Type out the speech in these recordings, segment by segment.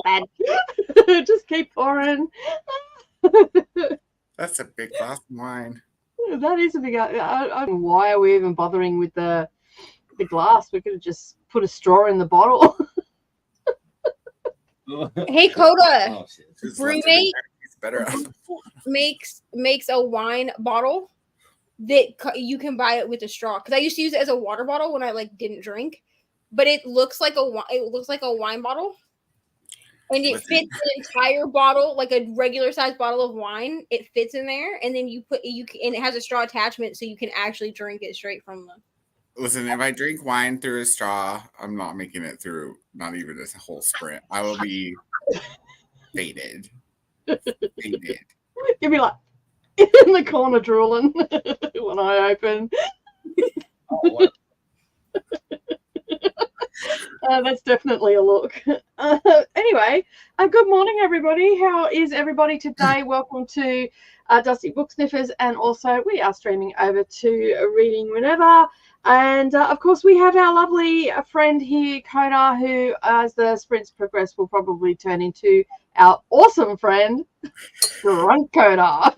not bad. Just keep pouring. That's a big glass of wine. That is a big. I don't know why are we even bothering with the glass? We could have just put a straw in the bottle. Hey, Coda. Just Brew left it in Mate there. It's better out. makes a wine bottle that you can buy it with a straw. Because I used to use it as a water bottle when I didn't drink, but it looks like a wine bottle, and it fits an entire bottle, like a regular size bottle of wine. It fits in there, and then and it has a straw attachment, so you can actually drink it straight from the. Listen, if I drink wine through a straw, I'm not making it through not even a whole sprint. I will be faded. Faded. You'll be like in the corner drooling when I open. That's definitely a look. Anyway, good morning, everybody. How is everybody today? Welcome to Dusty Book Sniffers, and also we are streaming over to Reading Whenever. And of course, we have our lovely friend here, Coda, who, as the sprints progress, will probably turn into our awesome friend, Drunk Coda.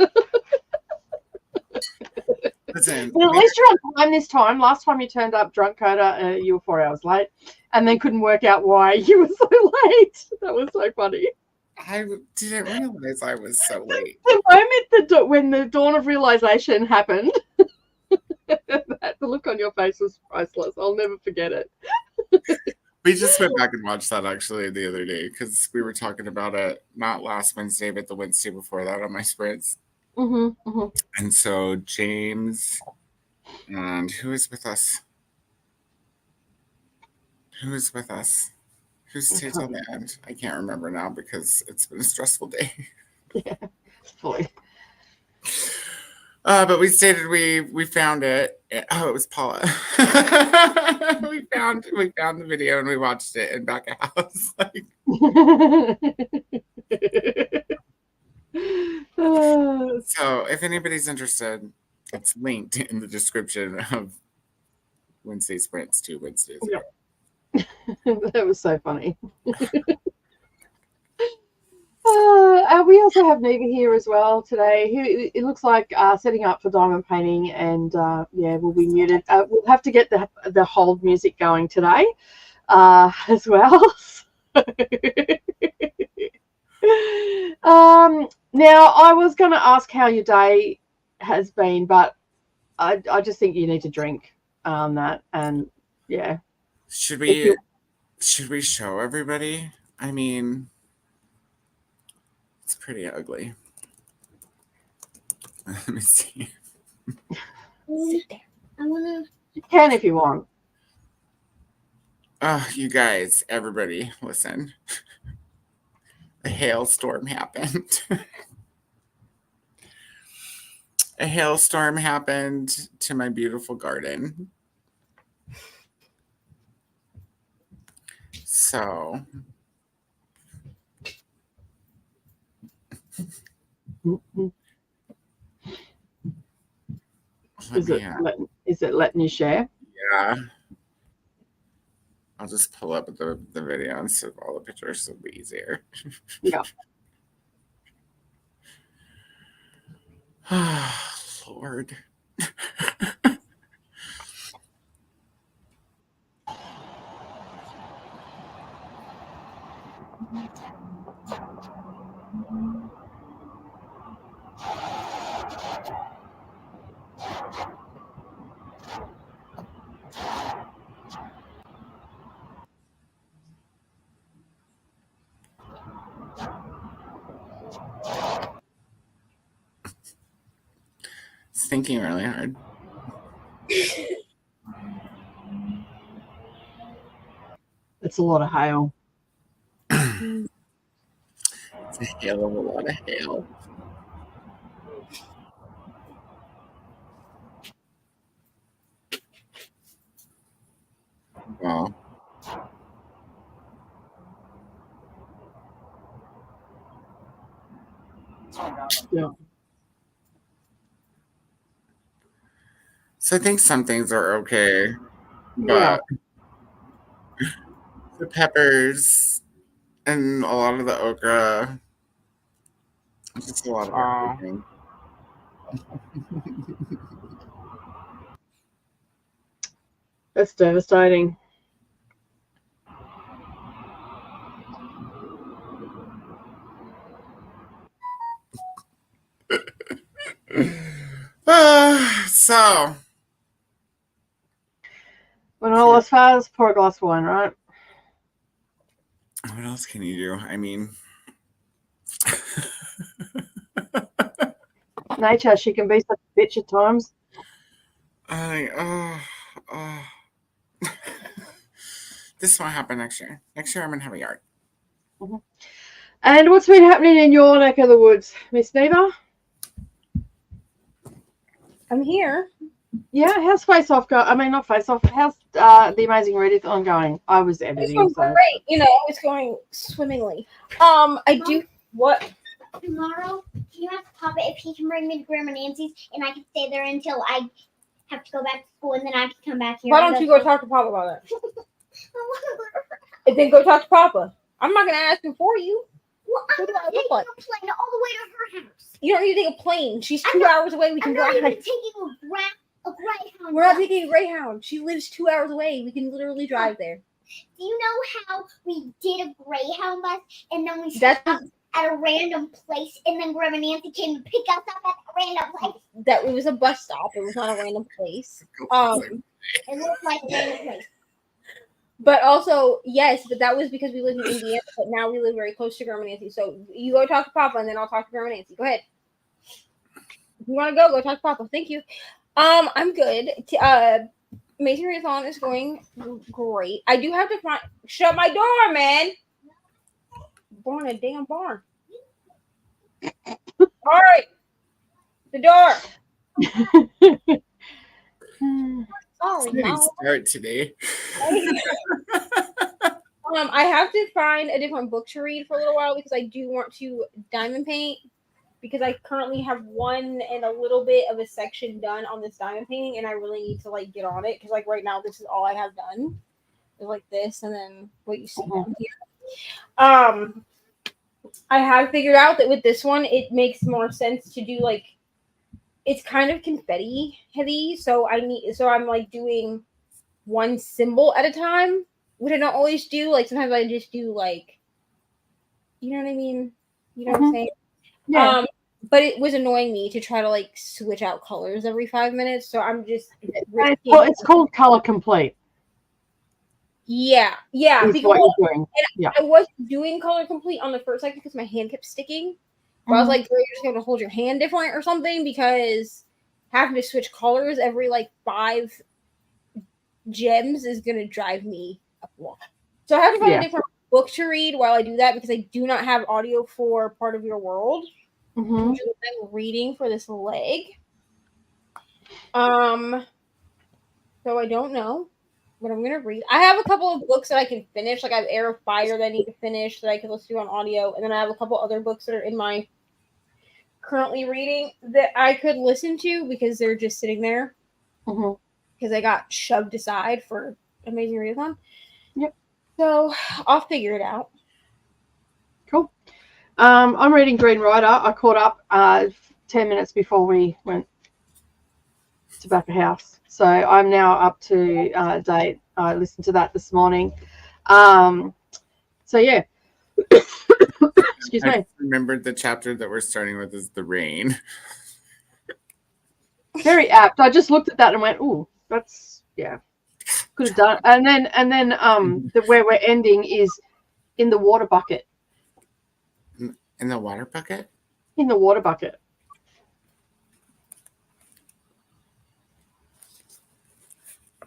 Listen, well, at least you're on time this time. Last time you turned up drunk, Coda, you were 4 hours late, and then couldn't work out why you were so late. That was so funny. I didn't realize I was so late. The moment when the dawn of realization happened, the look on your face was priceless. I'll never forget it. We just went back and watched that actually the other day because we were talking about it not last Wednesday, but the Wednesday before that on my sprints. And so James and who is with us? Who is with us? Who stayed till the end? I can't remember now because it's been a stressful day. Yeah, fully. But we stated we found it. Oh, it was Paula. we found the video and we watched it in back of house. So if anybody's interested, it's linked in the description of Wednesday Sprints 2 Wednesdays ago. That was so funny. We also have Neva here as well today. It looks like setting up for diamond painting, and yeah, we'll be muted. We'll have to get the hold music going today as well. Now, I was going to ask how your day has been, but I just think you need to drink that, and yeah. Should we show everybody? I mean, it's pretty ugly. Let me see. Sit there. You can if you want. Oh, you guys, everybody, listen. A hailstorm happened. A hailstorm happened to my beautiful garden. So is it letting you share? Yeah. I'll just pull up the video instead of all the pictures, so it'll be easier. Yeah. Lord. It's thinking really hard. It's a lot of hail. It's a hail of a lot of hail. Wow. Yeah. So I think some things are okay, but the peppers And a lot of the okra. Just a lot of everything. That's devastating. So When all else fails, pour a glass of wine, right? what else can you do? I mean, Nature, she can be such a bitch at times. This won't happen next year. Next year, I'm gonna have a yard. Mm-hmm. And what's been happening in your neck of the woods, Miss Neva? I'm here. Yeah, how's Face Off going? I mean, not Face Off. How's the Amazing Readathon going? I was editing. It's going great. You know, it's going swimmingly. I do what? Tomorrow, can you ask Papa if he can bring me to Grandma Nancy's and I can stay there until I have to go back to school and then I can come back here? Why don't you go talk to Papa about it? And then go talk to Papa. I'm not gonna ask him for you. Well, I'm not taking a plane all the way to her house. You don't need to take a plane. She's 2 hours away. We can I'm not drive. even taking a Greyhound. We're not taking a Greyhound. She lives 2 hours away. We can literally drive there. Do you know how we did a Greyhound bus and then we stopped at a random place and then Grandma Nancy came to pick us up at a random place? That it was a bus stop. It was not a random place. It looked like a random place. But also, yes, but that was because we lived in Indiana, but now we live very close to Grandma Nancy. So you go talk to Papa, and then I'll talk to Grandma Nancy. Go ahead. If you want to go talk to Papa. Thank you. I'm good. Amazing Readathon is going great. I do have to find. Shut my door, man. Born a damn barn. All right. The door. Sorry, start today. I have to find a different book to read for a little while because I do want to diamond paint because I currently have one and a little bit of a section done on this diamond painting and I really need to like get on it because like right now this is all I have done. It's like this and then what you see down here. I have figured out that with this one it makes more sense to do like it's kind of confetti heavy, so I'm like doing one symbol at a time, which I don't always do. Like sometimes I just do like, you know what I mean? You know what I'm saying? Yeah. But it was annoying me to try to like switch out colors every 5 minutes, so I'm just. It's called Color Complete. Yeah. Is what you're doing. Yeah. I was doing Color Complete on the first second because my hand kept sticking. But I was like, you're just going to hold your hand different or something because having to switch colors every like 5 gems is going to drive me up a wall. So I have to find a different book to read while I do that because I do not have audio for Part of Your World, which is what I'm reading for this leg. So I don't know what I'm going to read. I have a couple of books that I can finish. Like I have Air of Fire that I need to finish that I can listen to on audio. And then I have a couple other books that are in my currently reading that I could listen to because they're just sitting there because I got shoved aside for Amazing Readathon. Yep. So I'll figure it out. Cool. I'm reading Green Rider. I caught up 10 minutes before we went to back a house. So I'm now up to date. I listened to that this morning. So yeah. Excuse me. I remembered the chapter that we're starting with is the rain. Very apt. I just looked at that and went, "Ooh, that's could have done." And then where we're ending is in the water bucket. In the water bucket? In the water bucket.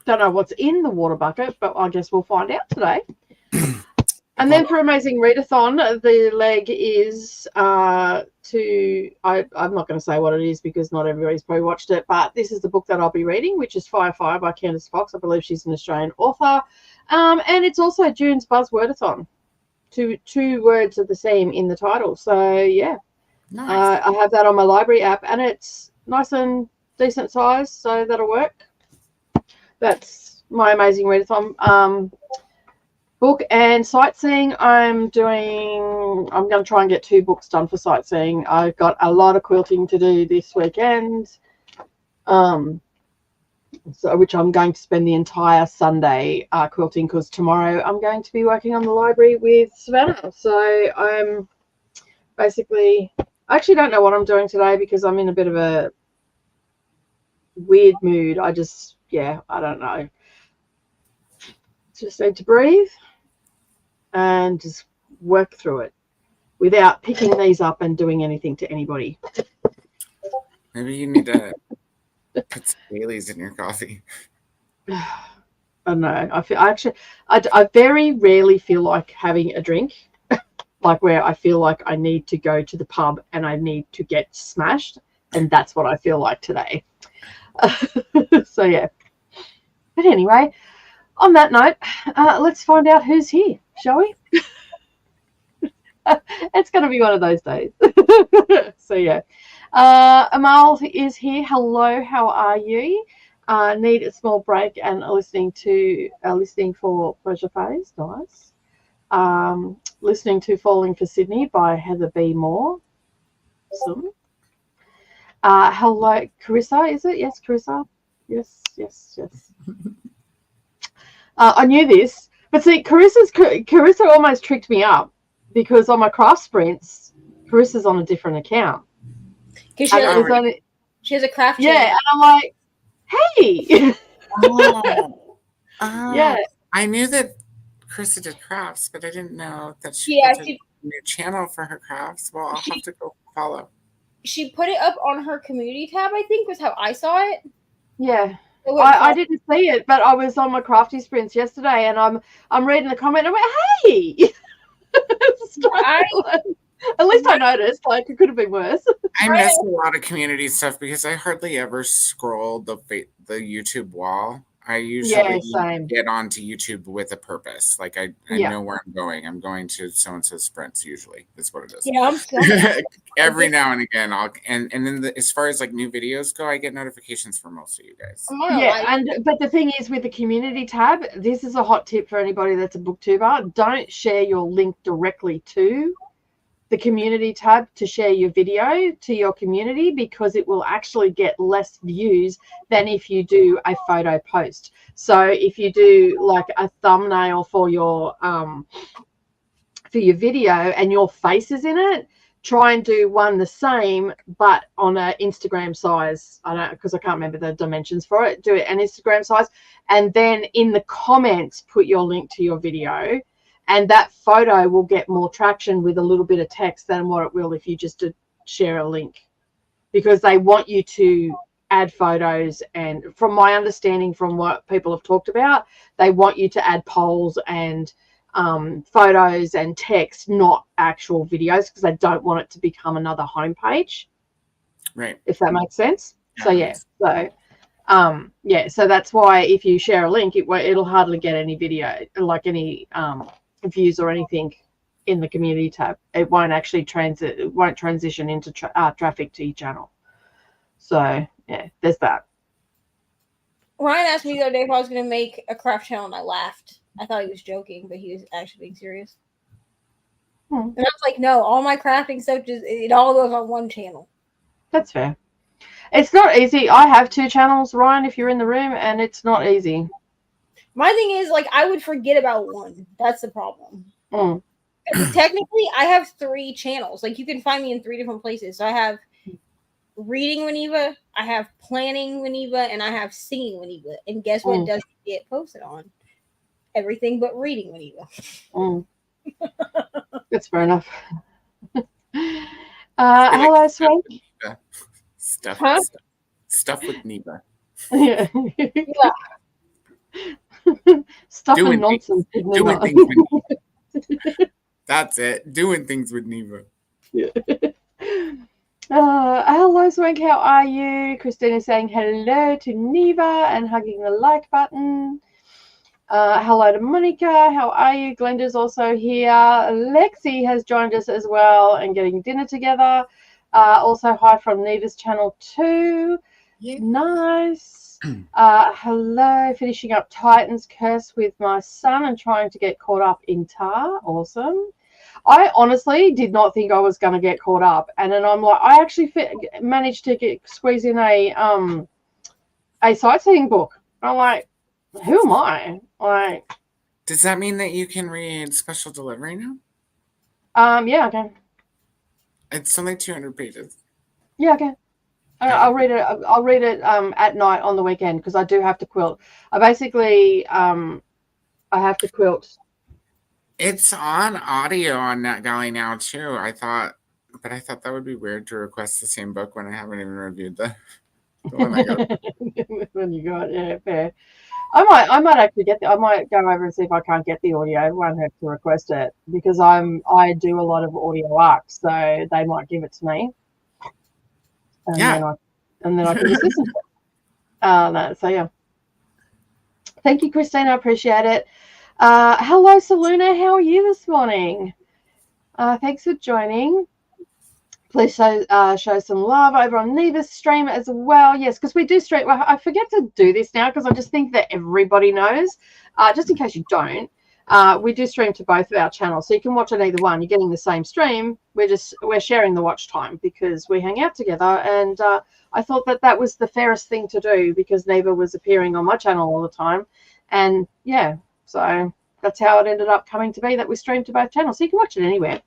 Don't know what's in the water bucket, but I guess we'll find out today. And then for Amazing Readathon, the leg is I'm not going to say what it is because not everybody's probably watched it, but this is the book that I'll be reading, which is Fire by Candice Fox. I believe she's an Australian author. And it's also June's Buzzwordathon. Two words of the same in the title. So, yeah. Nice. I have that on my library app, and it's nice and decent size, so that'll work. That's my Amazing Readathon. book and sightseeing. I'm going to try and get 2 books done for sightseeing. I've got a lot of quilting to do this weekend, which I'm going to spend the entire Sunday quilting, because tomorrow I'm going to be working on the library with Savannah. So I'm basically, I actually don't know what I'm doing today because I'm in a bit of a weird mood. I don't know. Just need to breathe and just work through it without picking these up and doing anything to anybody. Maybe you need to put some Baileys in your coffee. I don't know. I very rarely feel like having a drink, like where I feel like I need to go to the pub and I need to get smashed, and that's what I feel like today. So yeah. But anyway, on that note, let's find out who's here, shall we? It's going to be one of those days. So yeah. Amal is here. Hello, how are you? Need a small break and listening for Pleasure Phase. Nice. Listening to Falling for Sydney by Heather B. Moore. Awesome. Hello, Carissa, is it? Yes, Carissa. Yes. I knew this, but see, Carissa almost tricked me up because on my craft sprints, Carissa's on a different account. Because she has a craft channel. Yeah, and I'm like, hey. Yeah. I knew that Carissa did crafts, but I didn't know that she had a new channel for her crafts. Well, I'll have to go follow. She put it up on her community tab, I think, was how I saw it. Yeah. I didn't see it, but I was on my crafty sprints yesterday, and I'm reading the comment, and I went, hey. At least I noticed. Like, it could have been worse. I miss a lot of community stuff because I hardly ever scroll the YouTube wall. I usually get onto YouTube with a purpose. Like I know where I'm going. I'm going to so-and-so sprints usually. That's what it is. Yeah. Every now and again, and then as far as like new videos go, I get notifications from most of you guys. Yeah, but the thing is with the community tab, this is a hot tip for anybody that's a booktuber. Don't share your link directly to the community tab to share your video to your community, because it will actually get less views than if you do a photo post. So if you do like a thumbnail for your video and your face is in it, try and do one the same but on an Instagram size. I don't, because I can't remember the dimensions for it. Do it an Instagram size, and then in the comments put your link to your video. And that photo will get more traction with a little bit of text than what it will if you just share a link, because they want you to add photos. And from my understanding, from what people have talked about, they want you to add polls and photos and text, not actual videos, because they don't want it to become another homepage. Right. If that makes sense. Yeah. So that's why if you share a link, it'll hardly get any video, like any views or anything in the community tab. It won't actually transition into traffic to your channel. So yeah, there's that. Ryan asked me the other day if I was going to make a craft channel, and I laughed. I thought he was joking, but he was actually being serious. And I was like, no, all my crafting stuff it all goes on one channel. That's fair. It's not easy. I have 2 channels, Ryan, if you're in the room, and it's not easy. My thing is, like, I would forget about one. That's the problem. Technically, I have 3 channels. Like, you can find me in 3 different places. So I have Reading Winiva, I have Planning Winiva, and I have Singing Winiva. And guess what doesn't get posted on? Everything but Reading Winiva. That's fair enough. Hello, Swank. Stuff with Neva. Yeah. Stuff and nonsense. Doing things with Neva. That's it. Doing things with Neva. Yeah. Hello, Swank. How are you? Christina saying hello to Neva and hugging the like button. Hello to Monica. How are you? Glenda's also here. Lexi has joined us as well and getting dinner together. Also, hi from Neva's channel too. Yeah. Nice. Hello, finishing up Titan's Curse with my son and trying to get caught up in Tar. Awesome. I honestly did not think I was going to get caught up, and then I'm like, I actually managed to squeeze in a sightseeing book. I'm like, who am I? Like, does that mean that you can read Special Delivery now? Yeah, I can. It's only 200 pages. Yeah, I can. I'll read it. I'll read it at night on the weekend because I do have to quilt. I basically I have to quilt. It's on audio on NetGalley now too. I thought that would be weird to request the same book when I haven't even reviewed the one I got. When you got fair. I might actually I might go over and see if I can't get the audio. I won't have to request it because I do a lot of audio arcs, so they might give it to me. And then I can just listen to it. So yeah. Thank you, Christine. I appreciate it. Hello, Saluna. How are you this morning? Thanks for joining. Please show some love over on Neva's stream as well. Yes, because we do stream. Well, I forget to do this now because I just think that everybody knows. Just in case you don't, we do stream to both of our channels, so you can watch on either one. You're getting the same stream. We're sharing the watch time because we hang out together, and I thought that was the fairest thing to do because Neva was appearing on my channel all the time, and yeah, so that's how it ended up coming to be that we stream to both channels, so you can watch it anywhere,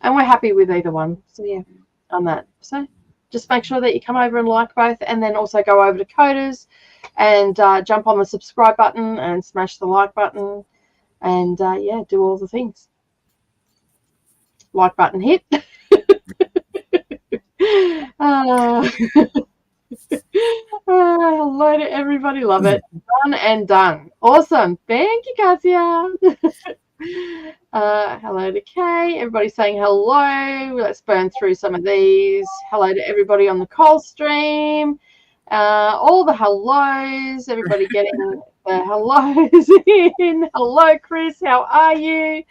and we're happy with either one. So yeah, on that. So just make sure that you come over and like both, and then also go over to Coders and jump on the subscribe button and smash the like button. And yeah, do all the things. Like button hit. Hello to everybody. Love it. Done and done. Awesome. Thank you, Kasia. Hello to Kay. Everybody saying hello. Let's burn through some of these. Hello to everybody on the call stream. All the hellos. Everybody getting the hellos in. Hello, Chris. How are you?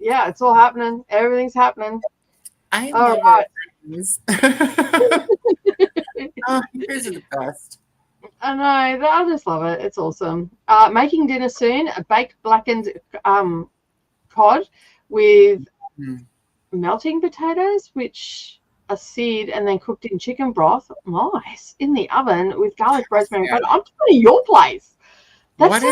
Yeah, it's all happening. Everything's happening. I love it. Oh, you guys are the best. I know. I just love it. It's awesome. Making dinner soon. A baked blackened cod with melting potatoes, which are seared and then cooked in chicken broth. Nice. In the oven with garlic, rosemary, and butter. I'm telling your place. What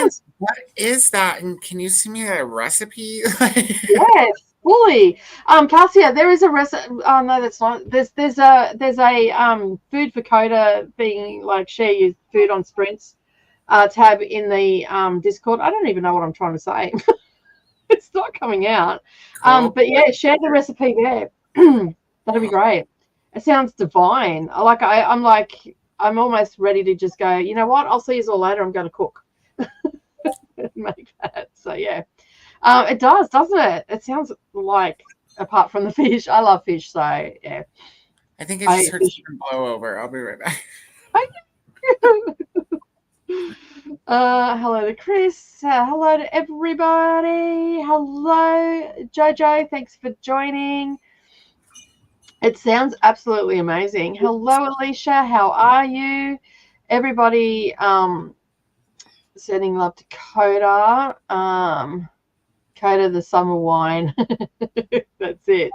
is that? And can you send me a recipe? Yes, fully. Cassia, there is a recipe. Oh no, that's not. There's a food for Coda thing, like share your food on sprints tab in the Discord. I don't even know what I'm trying to say. It's not coming out. Cool. But yeah, share the recipe there. That'd be great. It sounds divine. I'm almost ready to just go, you know what? I'll see you all later. I'm going to cook. Make that. So yeah. It does, doesn't it? It sounds like, apart from the fish, I love fish. So yeah. I think I just heard something blow over. I'll be right back. Hello to Chris. Hello to everybody. Hello, Jojo. Thanks for joining. It sounds absolutely amazing. Hello, Alicia. How are you? Everybody, sending love to Coda. Coda the summer wine. That's it.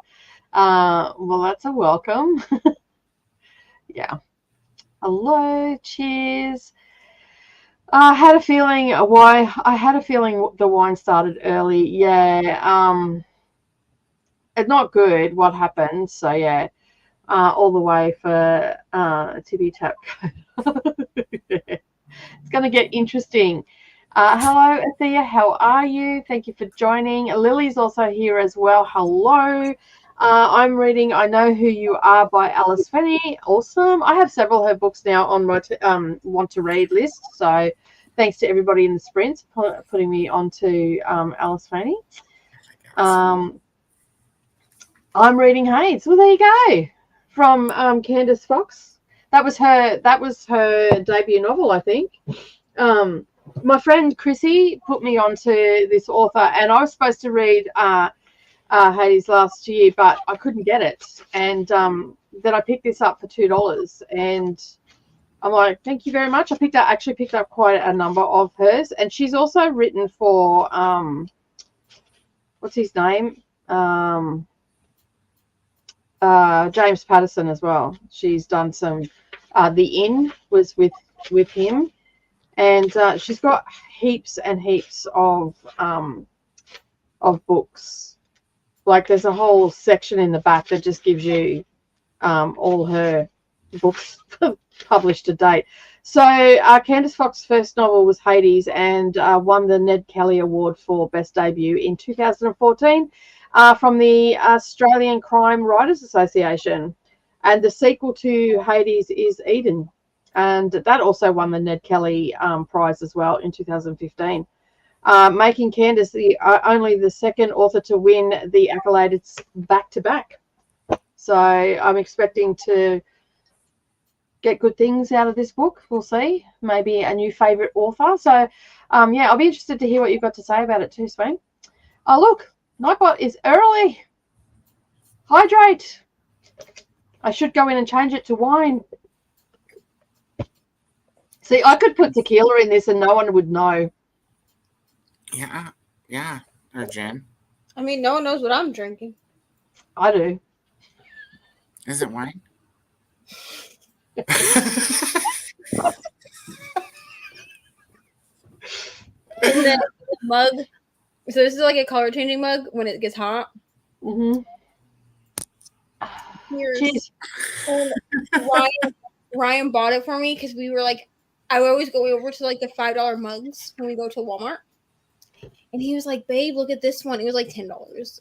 Well, that's a welcome. Yeah. Hello. Cheers. I had a feeling the wine started early. Yeah. It's not good what happened. So yeah. All the way for Tippy Tap. It's going to get interesting. Hello, Athea. How are you? Thank you for joining. Lily's also here as well. Hello. I'm reading I Know Who You Are by Alice Fenny. Awesome. I have several of her books now on my want to read list. So thanks to everybody in the sprints putting me onto Alice Fenny. I'm reading Hades. Well, there you go. From Candice Fox. That was her debut novel, I think. My friend Chrissy put me onto this author, and I was supposed to read Hades last year, but I couldn't get it. And then I picked this up for $2, and I'm like, thank you very much. I actually picked up quite a number of hers, and she's also written for what's his name? James Patterson as well. She's done some. The Inn was with him, and she's got heaps and heaps of books. Like there's a whole section in the back that just gives you all her books published to date. So Candice Fox's first novel was Hades, and won the Ned Kelly Award for Best Debut in 2014 from the Australian Crime Writers Association. And the sequel to Hades is Eden, and that also won the Ned Kelly Prize as well in 2015. Making Candice only the second author to win the accolades back-to-back. So I'm expecting to get good things out of this book. We'll see. Maybe a new favourite author. So, yeah, I'll be interested to hear what you've got to say about it too, Spain. Oh, look, Nightbot is early. Hydrate. I should go in and change it to wine. See, I could put tequila in this and no one would know. Yeah, or gin. I mean, no one knows what I'm drinking. I do. Is it wine? The mug. So this is like a color changing mug when it gets hot. Mm-hmm. Cheers. Ryan bought it for me because we were like, I would always go over to like the $5 mugs when we go to Walmart. And he was like, babe, look at this one. It was like $10.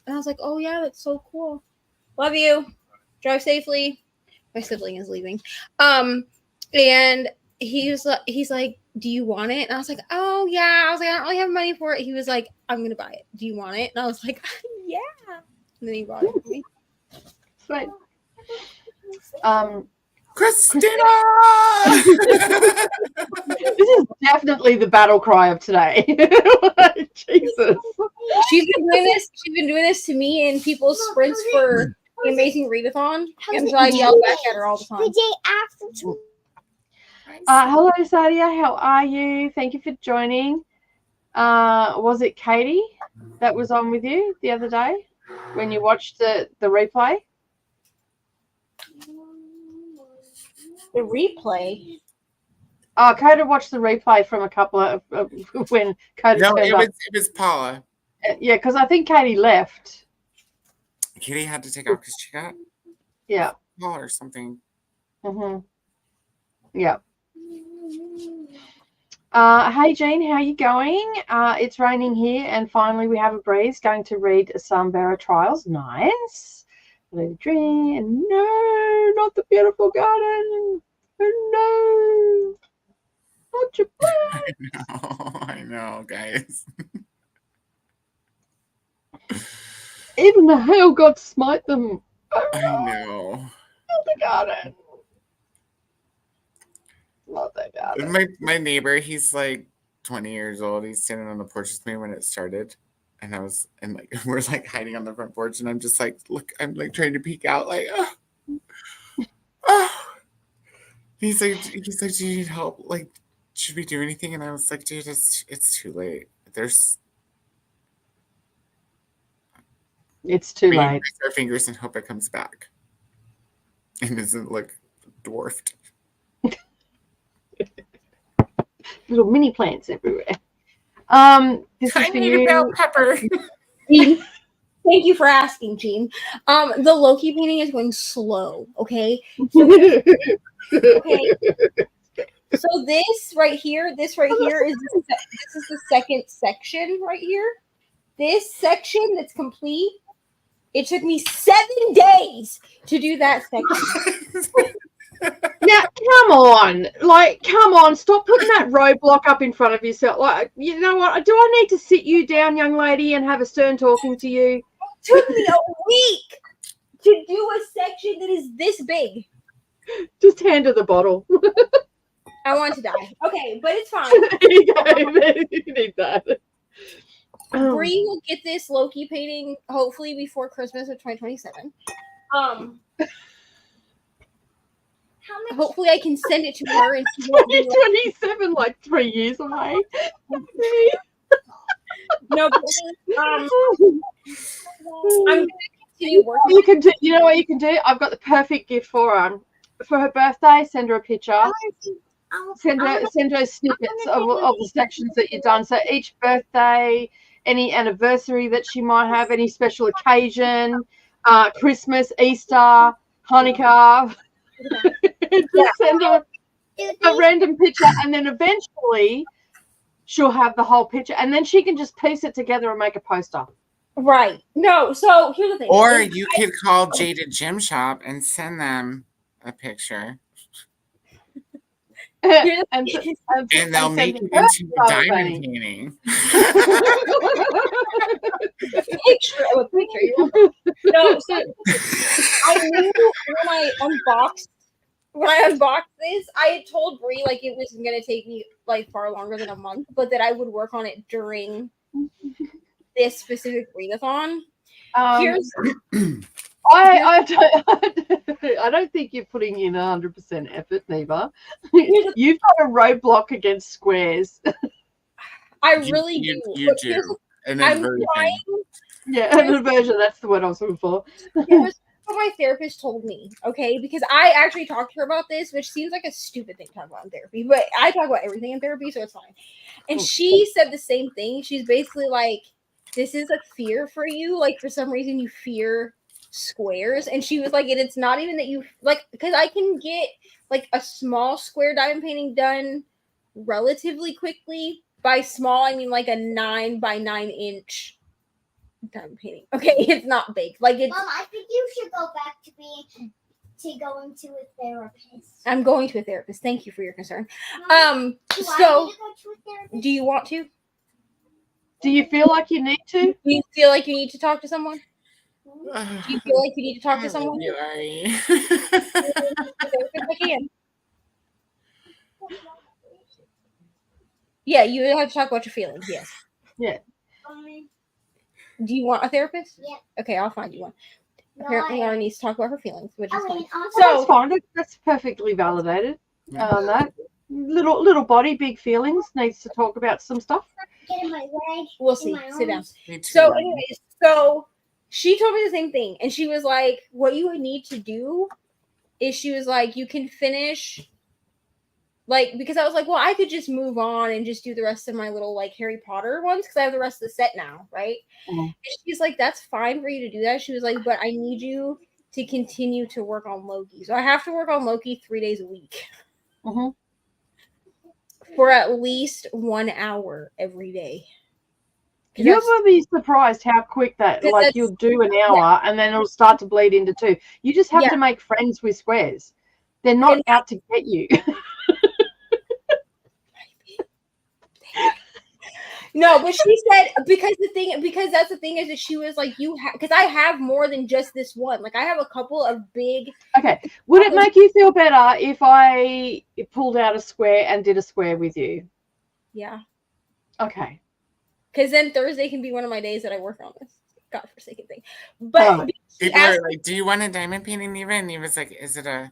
And I was like, oh yeah, that's so cool. Love you. Drive safely. My sibling is leaving. And he's like, do you want it? And I was like, oh yeah. I was like, I don't really have money for it. He was like, I'm gonna buy it. Do you want it? And I was like, yeah. And then he bought it for me. Sweet. Christina! This is definitely the battle cry of today. Jesus. She's been doing this to me in people's sprints for the Amazing Readathon. And so I yell back at her all the time. The day after Hello, Sadia. How are you? Thank you for joining. Was it Katie that was on with you the other day when you watched the replay? The replay? Coda watched the replay from a couple of when Coda turned up. It was Paula. Yeah, because I think Katie left. Katie had to take off because she got call or something. Mm-hmm. Yeah. Hey Jean, how are you going? It's raining here, and finally we have a breeze. Going to read some Barra Trials. Nice. Dream. No, not the beautiful garden. Oh, no, not your bird. I know, guys. Even the hail god smite them. Oh, I know. Not the garden. Not the garden. My neighbor, he's like 20 years old. He's standing on the porch with me when it started. And we're like hiding on the front porch, and I'm just like, look, I'm like trying to peek out, like, oh. He's like, do you need help? Like, should we do anything? And I was like, dude, it's too late. It's too late. Press our fingers and hope it comes back and isn't like dwarfed. Little mini plants everywhere. This I is for need you. a bell pepper. Thank you for asking, Jean. The Loki painting is going slow. Okay. Okay. So this right here is this is the second section right here. This section that's complete. It took me 7 days to do that section. Now, come on. Like, come on. Stop putting that roadblock up in front of yourself. Like, you know what? Do I need to sit you down, young lady, and have a stern talking to you? It took me a week to do a section that is this big. Just hand her the bottle. I want to die. Okay, but it's fine. You need that. Bree will get this Loki painting hopefully before Christmas of 2027. hopefully I can send it to her. And she won't be 27, like 3 years away. no, but, I'm gonna continue working. You can do. You know what you can do? I've got the perfect gift for her. For her birthday, send her a picture. Send her snippets of the sections that you've done. So each birthday, any anniversary that she might have, any special occasion, Christmas, Easter, Hanukkah. Just send her a random picture, and then eventually she'll have the whole picture, and then she can just piece it together and make a poster. Right. No, so here's the thing. Or you could call Jada Gym Shop and send them a picture. and they'll make it into a diamond painting. Picture. No, so I knew when I unboxed this, I had told Brie like it was gonna take me like far longer than a month, but that I would work on it during this specific readathon. I don't think you're putting in 100% effort, Neva. You've got a roadblock against squares. I really do. You do. An aversion. Yeah, an aversion. That's the word I was looking for. Here's what my therapist told me, okay? Because I actually talked to her about this, which seems like a stupid thing to talk about in therapy, but I talk about everything in therapy, so it's fine. And she said the same thing. She's basically like, this is a fear for you. Like, for some reason, you fear squares. And she was like, and it's not even that you like, because I can get like a small square diamond painting done relatively quickly. By small, I mean like a 9 by 9 inch diamond painting. Okay, it's not big. Like it's. Mom, I think you should go back to going to a therapist. I'm going to a therapist. Thank you for your concern. Mom, So do you want to? Do you feel like you need to? Do you feel like you need to talk to someone? Do you feel like you need to talk to someone? I can. Yeah, you have to talk about your feelings. Yes. Yeah. Do you want a therapist? Yeah. Okay, I'll find you one. Apparently, Laura needs to talk about her feelings, which is fine. That's fine. That's perfectly validated. That little body, big feelings. Needs to talk about some stuff. Get in my way. We'll see. Sit down. So, anyways, so she told me the same thing, and she was like, "What you need to do is," she was like, "you can finish." Like, because I was like, well, I could just move on and just do the rest of my little like Harry Potter ones because I have the rest of the set now, right? And she's like, that's fine for you to do that. She was like, but I need you to continue to work on Loki. So I have to work on Loki 3 days a week for at least 1 hour every day. You're going to be surprised how quick that, like, you'll do an hour and then it'll start to bleed into 2. You just have to make friends with squares. They're not out to get you. No, but she said because that's the thing is that she was like, because I have more than just this one. Like I have a couple of big. Okay. Would it make you feel better if I pulled out a square and did a square with you? Yeah. Okay. Because then Thursday can be one of my days that I work on this godforsaken thing. But people are like, "Do you want a diamond painting, Neva?" And Neva's like, "Is it a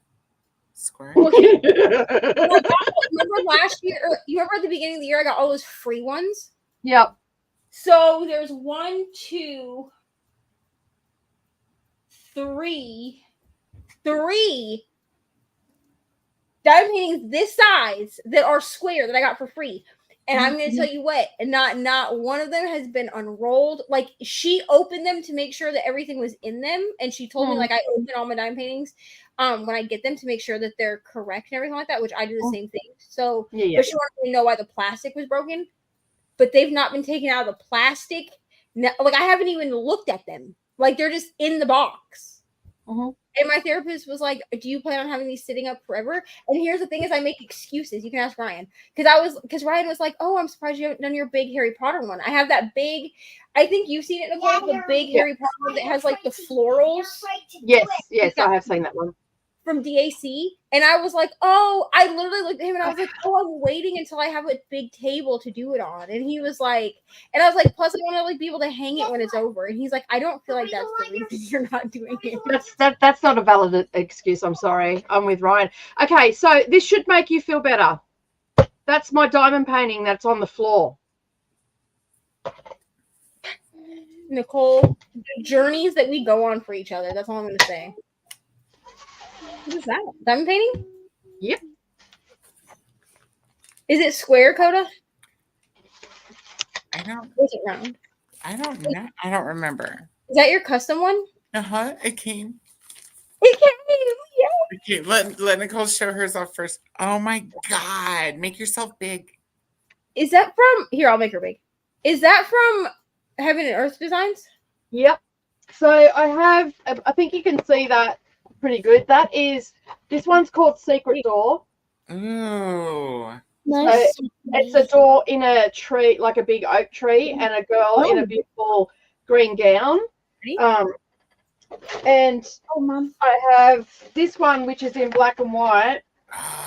square?" Remember last year? You remember at the beginning of the year, I got all those free ones. Yep. So there's 1, 2, 3 diamond paintings this size that are square that I got for free. And I'm going to tell you what, not one of them has been unrolled. Like she opened them to make sure that everything was in them. And she told me like I open all my diamond paintings when I get them to make sure that they're correct and everything like that, which I do the same thing. So but she wanted me to know why the plastic was broken. But they've not been taken out of the plastic. Like I haven't even looked at them. Like they're just in the box. And my therapist was like, "Do you plan on having these sitting up forever?" And here's the thing: is I make excuses. You can ask Ryan because Ryan was like, "Oh, I'm surprised you haven't done your big Harry Potter one." I have that big. I think you've seen it, Nicole. The big Harry Potter that has like the florals. Yes, I have seen that one. from DAC, and I was like, oh, I literally looked at him and I was like, oh, I'm waiting until I have a big table to do it on. And he was like, and I was like, plus I want to like be able to hang it when it's over. And he's like, I don't feel like that's the reason you're not doing it. That's not a valid excuse. I'm sorry. I'm with Ryan. Okay, so this should make you feel better. That's my diamond painting that's on the floor. Nicole, the journeys that we go on for each other. That's all I'm going to say. What is that? Diamond painting? Yep. Is it square, Coda? I don't. Or is it round? I don't know. I don't remember. Is that your custom one? It came. It came. Yeah. Okay, let Nicole show hers off first. Oh my God! Make yourself big. Is that from? Here, I'll make her big. Is that from Heaven and Earth Designs? Yep. So I think you can see that pretty good. This one's called Secret Door. Ooh. Nice. So it's a door in a tree, like a big oak tree, and a girl in a beautiful green gown. And Mom. I have this one, which is in black and white,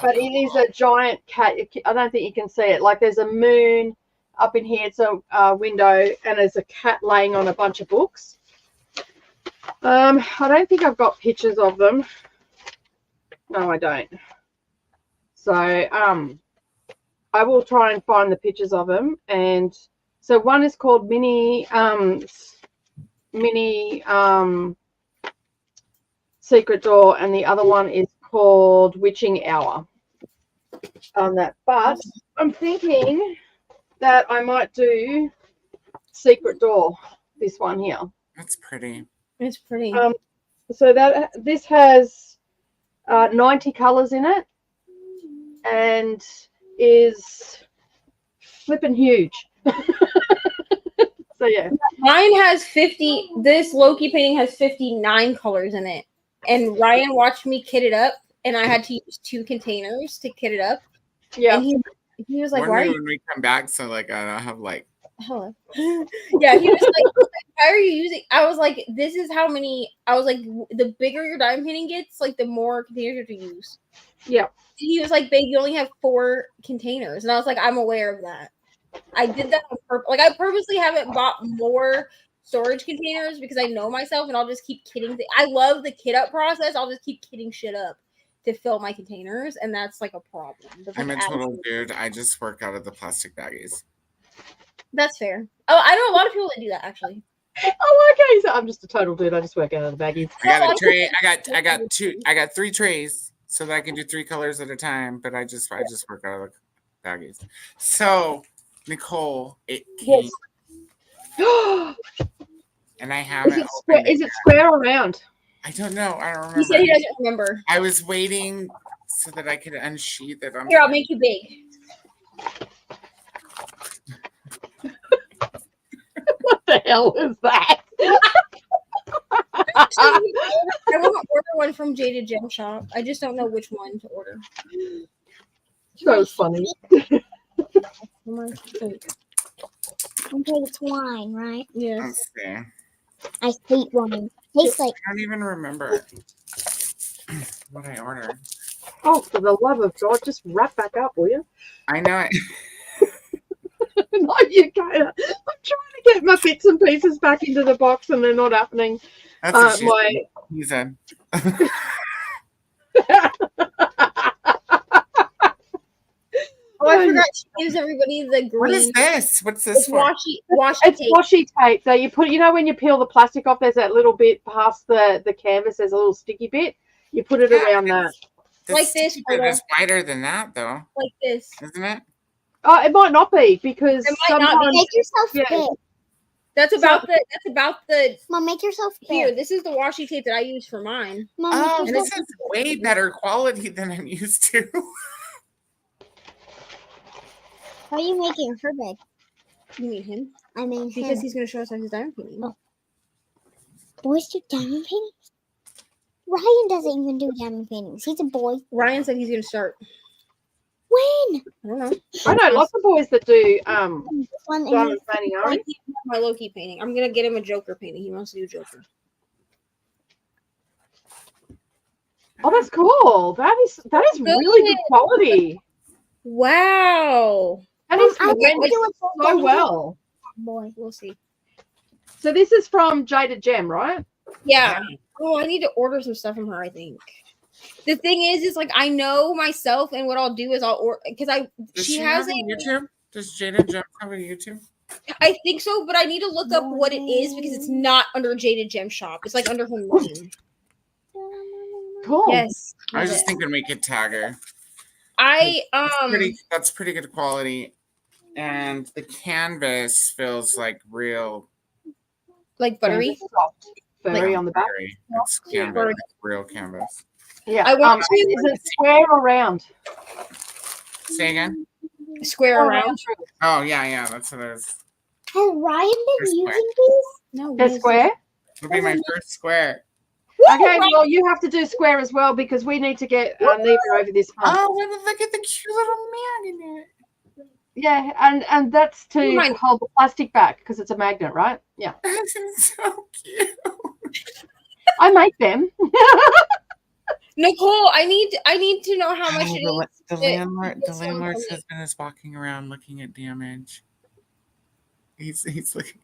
but it is a giant cat. I don't think you can see it. Like there's a moon up in here. It's a window, and there's a cat laying on a bunch of books. I don't think I've got pictures of them. No, I don't. So I will try and find the pictures of them. And so one is called Mini Secret Door, and the other one is called Witching Hour. On that, but I'm thinking that I might do Secret Door. This one here. That's pretty. It's pretty. So this has 90 colors in it, and is flipping huge. So yeah, Mine has 50. This Loki painting has 59 colors in it, and Ryan watched me kit it up, and I had to use 2 containers to kit it up. yeah. And he was like, "Why?" When we come back, so like I don't have like. Hello. Yeah, he was like, "Why are you using?" I was like, "This is how many." I was like, "The bigger your diamond painting gets, like the more containers you have to use." Yeah. He was like, "Babe, you only have 4 containers," and I was like, "I'm aware of that." I did that on purpose. Like I purposely haven't bought more storage containers because I know myself, and I'll just keep kitting. I love the kit up process. I'll just keep kitting shit up to fill my containers, and that's like a problem. That's I'm like a total dude. I just work out of the plastic baggies. That's fair. Oh, I know a lot of people that do that actually. Oh, okay. So I'm just a total dude. I just work out of the baggies. I got a tray. I got 3 trays so that I can do 3 colors at a time. But I just work out of the baggies. So Nicole, it came, and I haven't. Is it square or round? I don't know. I don't remember. He said he doesn't remember. I was waiting so that I could unsheath it. Here, I'll make you big. What the hell is that? I want to order one from Jaded Gem Shop. I just don't know which one to order. So funny. Okay, it's wine, right? Yes. Okay. I hate wine. Tastes like. I don't even remember what I ordered. Oh, for the love of God, just wrap back up, will you? I know it. No, you can't. I'm trying to get my bits and pieces back into the box, and they're not happening. That's what he said. Oh, I forgot to gives everybody the green. What is this? What's this for? Washi It's tape. washi tape. So you put, when you peel the plastic off, there's that little bit past the canvas. There's a little sticky bit. You put it around that. Like this, It is wider than that, though, Like this. isn't it? Oh, it might not be because It might not be. sometimes Make yourself Yeah. big. That's about the Mom, make yourself big. here. This is the washi tape that I use for mine. Mom, Oh, make this yourself is way better quality than I'm used to. How are you making her big? You mean him? I mean, Because him. he's gonna show us how his diamond painting. Oh. Boys do diamond paintings? Ryan doesn't even do diamond paintings. He's a boy. Ryan said he's gonna start. When? I don't know. I know lots of boys that do One diamond painting. I keep my Loki painting. I'm gonna get him a Joker painting. He wants to do Joker. Oh, that's cool. That is really good quality. Wow. That is I blended didn't do it so well. Boy, we'll see. So this is from Jaded Gem, right? Yeah. Oh, I need to order some stuff from her, I think. The thing is like I know myself, and what I'll do is I'll order because she has a YouTube. Does Jaded Gem have a YouTube? I think so, but I need to look up what it is because it's not under Jaded Gem Shop. It's like under her name. Cool. Yes. I was just thinking we could tag her. That's pretty good quality, and the canvas feels like real, like buttery, soft, furry like, on the back. It's canvas, real canvas. Yeah. I want to. Is it square or round? Say again. Square around. Oh yeah, that's what it is. Has Ryan been using these? No, They're square. It'll be my first square. Okay, well, you have to do square as well because we need to get Neva over this month. Oh, look at the cute little man in there. Yeah, and that's to hold the plastic back because it's a magnet, right? Yeah. That's so cute. I make them. Nicole, I need to know how much it is. The landlord's husband is walking around looking at damage. He's like.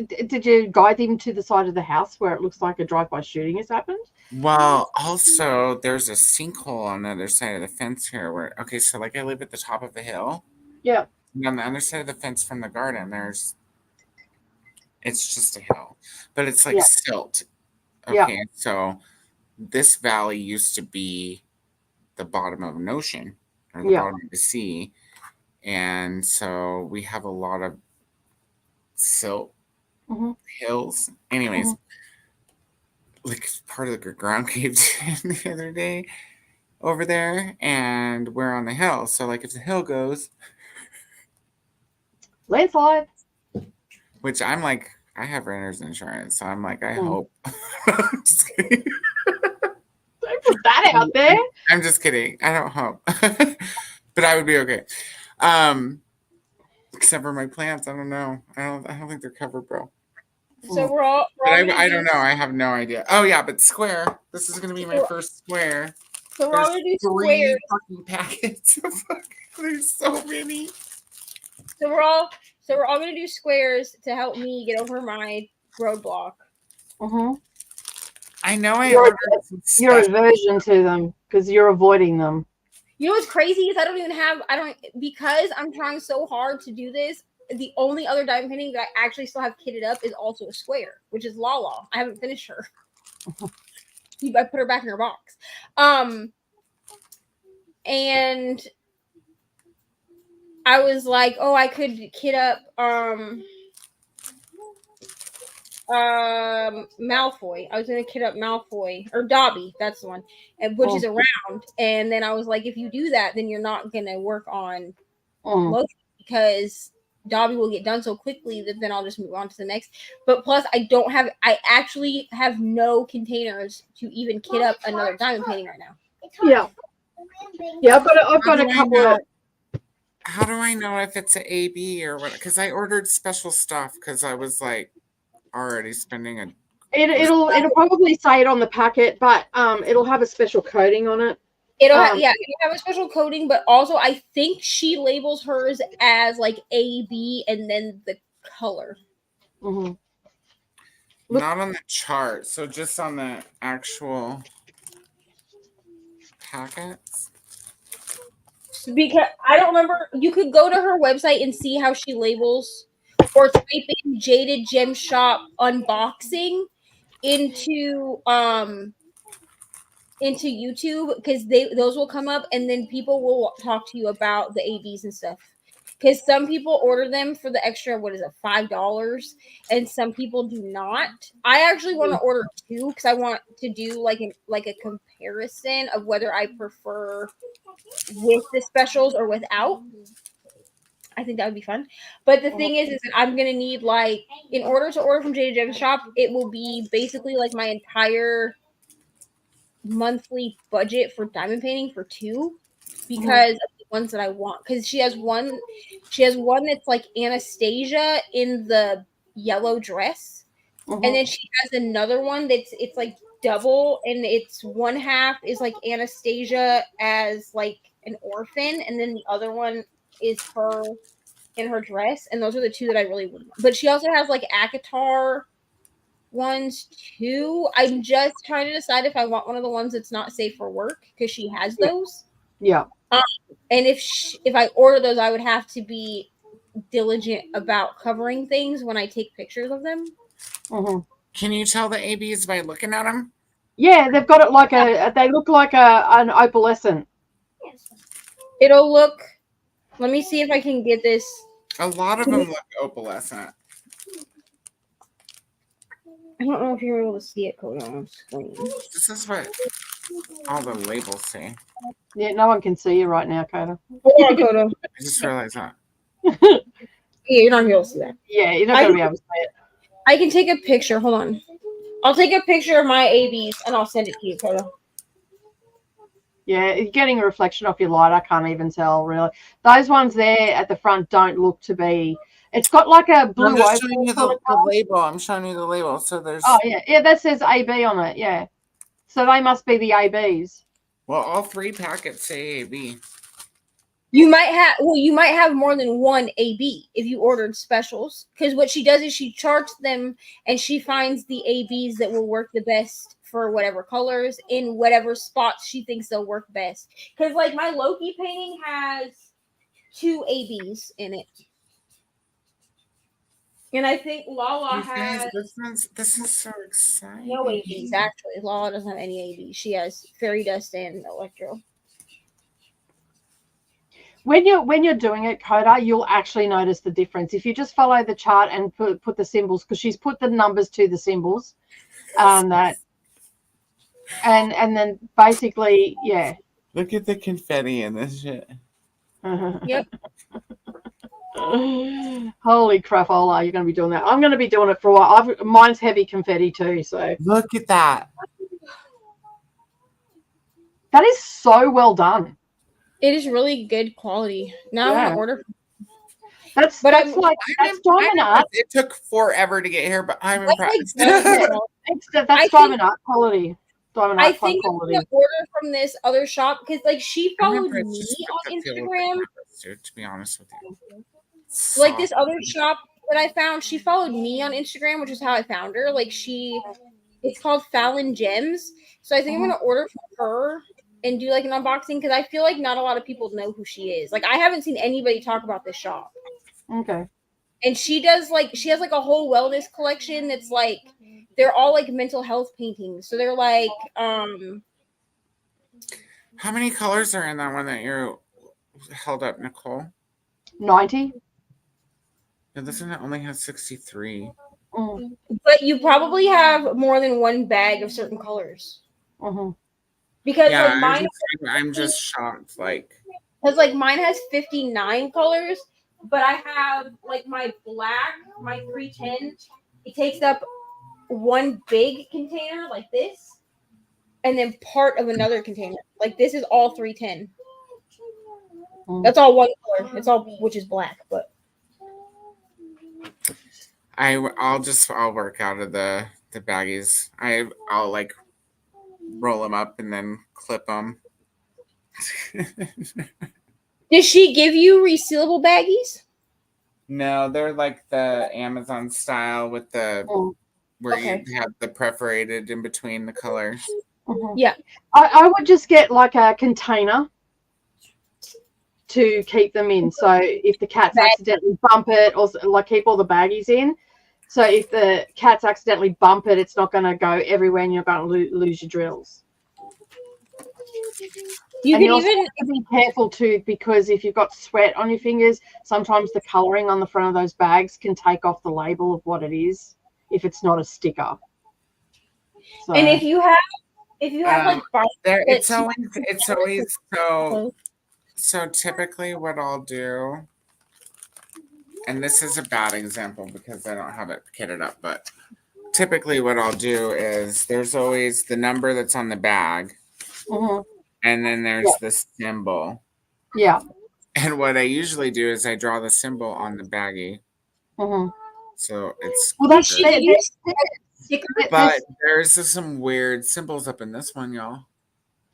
Did you guide him to the side of the house where it looks like a drive-by shooting has happened? Well, also there's a sinkhole on the other side of the fence here where so like I live at the top of the hill. Yeah. And on the other side of the fence from the garden, it's just a hill. But it's like silt. Okay, so this valley used to be the bottom of an ocean or the bottom of the sea. And so we have a lot of silt hills. Anyways, like part of the ground caved in the other day over there, and we're on the hill. So like if the hill goes, landslide. Which I'm like, I have renter's insurance, so I'm like, I hope. I'm just kidding. Don't put that out there. I'm just kidding. I don't hope, but I would be okay. Except for my plants, I don't know. I don't think they're covered, bro. So we're all I don't know. I have no idea. Oh yeah, but square. This is gonna be my first square. So we're all gonna do squares. Fucking packets. There's so many. So we're all gonna do squares to help me get over my roadblock. I know your aversion to them because you're avoiding them. You know what's crazy is because I'm trying so hard to do this. The only other diamond painting that I actually still have kitted up is also a square, which is Lala. I haven't finished her. I put her back in her box. And I was like, oh, I could kit up Malfoy. I was gonna kit up Malfoy or Dobby, that's the one, and which is around. And then I was like, if you do that, then you're not gonna work on Loki because Dobby will get done so quickly that then I'll just move on to the next. But plus, I actually have no containers to even kit up another diamond painting right now. Yeah, but I've got a couple of. How do I know if it's an AB or what? Because I ordered special stuff because I was like already spending It'll probably say it on the packet, but it'll have a special coating on it. It'll have a special coating, but also I think she labels hers as like AB and then the color. Not on the chart, so just on the actual packets. Because I don't remember, you could go to her website and see how she labels, or type in Jaded Gem Shop unboxing into YouTube, because those will come up, and then people will talk to you about the ABs and stuff. Because some people order them for the extra, $5, and some people do not. I actually want to order 2 because I want to do like a comparison of whether I prefer with the specials or without. I think that would be fun. But the thing is that I'm gonna need, like, in order to order from Jaded Gem Shop, it will be basically like my entire monthly budget for diamond painting for 2 because of the ones that I want. Because she has one that's like Anastasia in the yellow dress, and then she has another one it's like double, and it's one half is like Anastasia as like an orphan, and then the other one is her in her dress, and those are the two that I really would want. But she also has like ACOTAR ones too. I'm just trying to decide if I want one of the ones that's not safe for work, because she has those. Yeah. And if I order those, I would have to be diligent about covering things when I take pictures of them. Can you tell the ABs by looking at them? Yeah, they've got it like they look like an opalescent. It'll look, let me see if I can get this. A lot of them look opalescent. I don't know if you're able to see it, Coda, on screen. This is what all the labels say. Yeah, no one can see you right now, Coda. Hold on, Coda. I just realized that. Yeah, you're not able to see that. Yeah, you're not going to be able to see it. I can take a picture. Hold on. I'll take a picture of my ABs and I'll send it to you, Coda. Yeah, you're getting a reflection off your light. I can't even tell, really. Those ones there at the front don't look to be... It's got like a blue... I'm just showing you the label. I'm showing you the label. So there's... Oh, yeah. Yeah, that says AB on it, yeah. So they must be the ABs. Well, all 3 packets say AB. You might have more than one AB if you ordered specials, because what she does is she charts them and she finds the ABs that will work the best for whatever colors in whatever spots she thinks they'll work best. Because like my Loki painting has 2 ABs in it, and I think Lala has this is so exciting. no ABs. Actually, Lala doesn't have any ABs. She has Fairy Dust and Electro. When you're doing it, Coda, you'll actually notice the difference. If you just follow the chart and put the symbols, because she's put the numbers to the symbols, and then basically, yeah. Look at the confetti in this shit. Yep. Holy crapola, you're going to be doing that. I'm going to be doing it for a while. Mine's heavy confetti too, so. Look at that. That is so well done. It is really good quality. Now I want to order. That's diamond art. It took forever to get here, but I'm impressed. That's diamond art quality. Diamond art quality. I'm gonna order from this other shop because, like, she followed me on Instagram. To be honest with you, like this other shop that I found, she followed me on Instagram, which is how I found her. Like it's called Fallon Gems. So I think I'm gonna order from her and do like an unboxing, because I feel like not a lot of people know who she is. Like, I haven't seen anybody talk about this shop. Okay. And she has like a whole wellness collection that's like, they're all like mental health paintings. So they're like, how many colors are in that one that you held up, Nicole? 90. Yeah, this one only has 63. But you probably have more than one bag of certain colors. Because like mine, I'm just shocked. Because like mine has 59 colors, but I have like my black, my 310. It takes up one big container like this, and then part of another container. Like this is all 310. That's all one color. It's all, which is black, but I'll work out of the baggies. I'll like roll them up and then clip them. Does she give you resealable baggies? No, they're like the Amazon style with the where you have the perforated in between the colors. Yeah, I would just get like a container to keep them in. So if the cats accidentally bump it, or like keep all the baggies in. So if the cats accidentally bump it, it's not going to go everywhere, and you're going to lose your drills. You can even be careful too, because if you've got sweat on your fingers, sometimes the coloring on the front of those bags can take off the label of what it is if it's not a sticker. So, and if you have like it's always so typically what I'll do, and this is a bad example because I don't have it kitted up, but typically what I'll do is there's always the number that's on the bag, and then there's the symbol. Yeah. And what I usually do is I draw the symbol on the baggie. So it's stickers. But there's some weird symbols up in this one, y'all.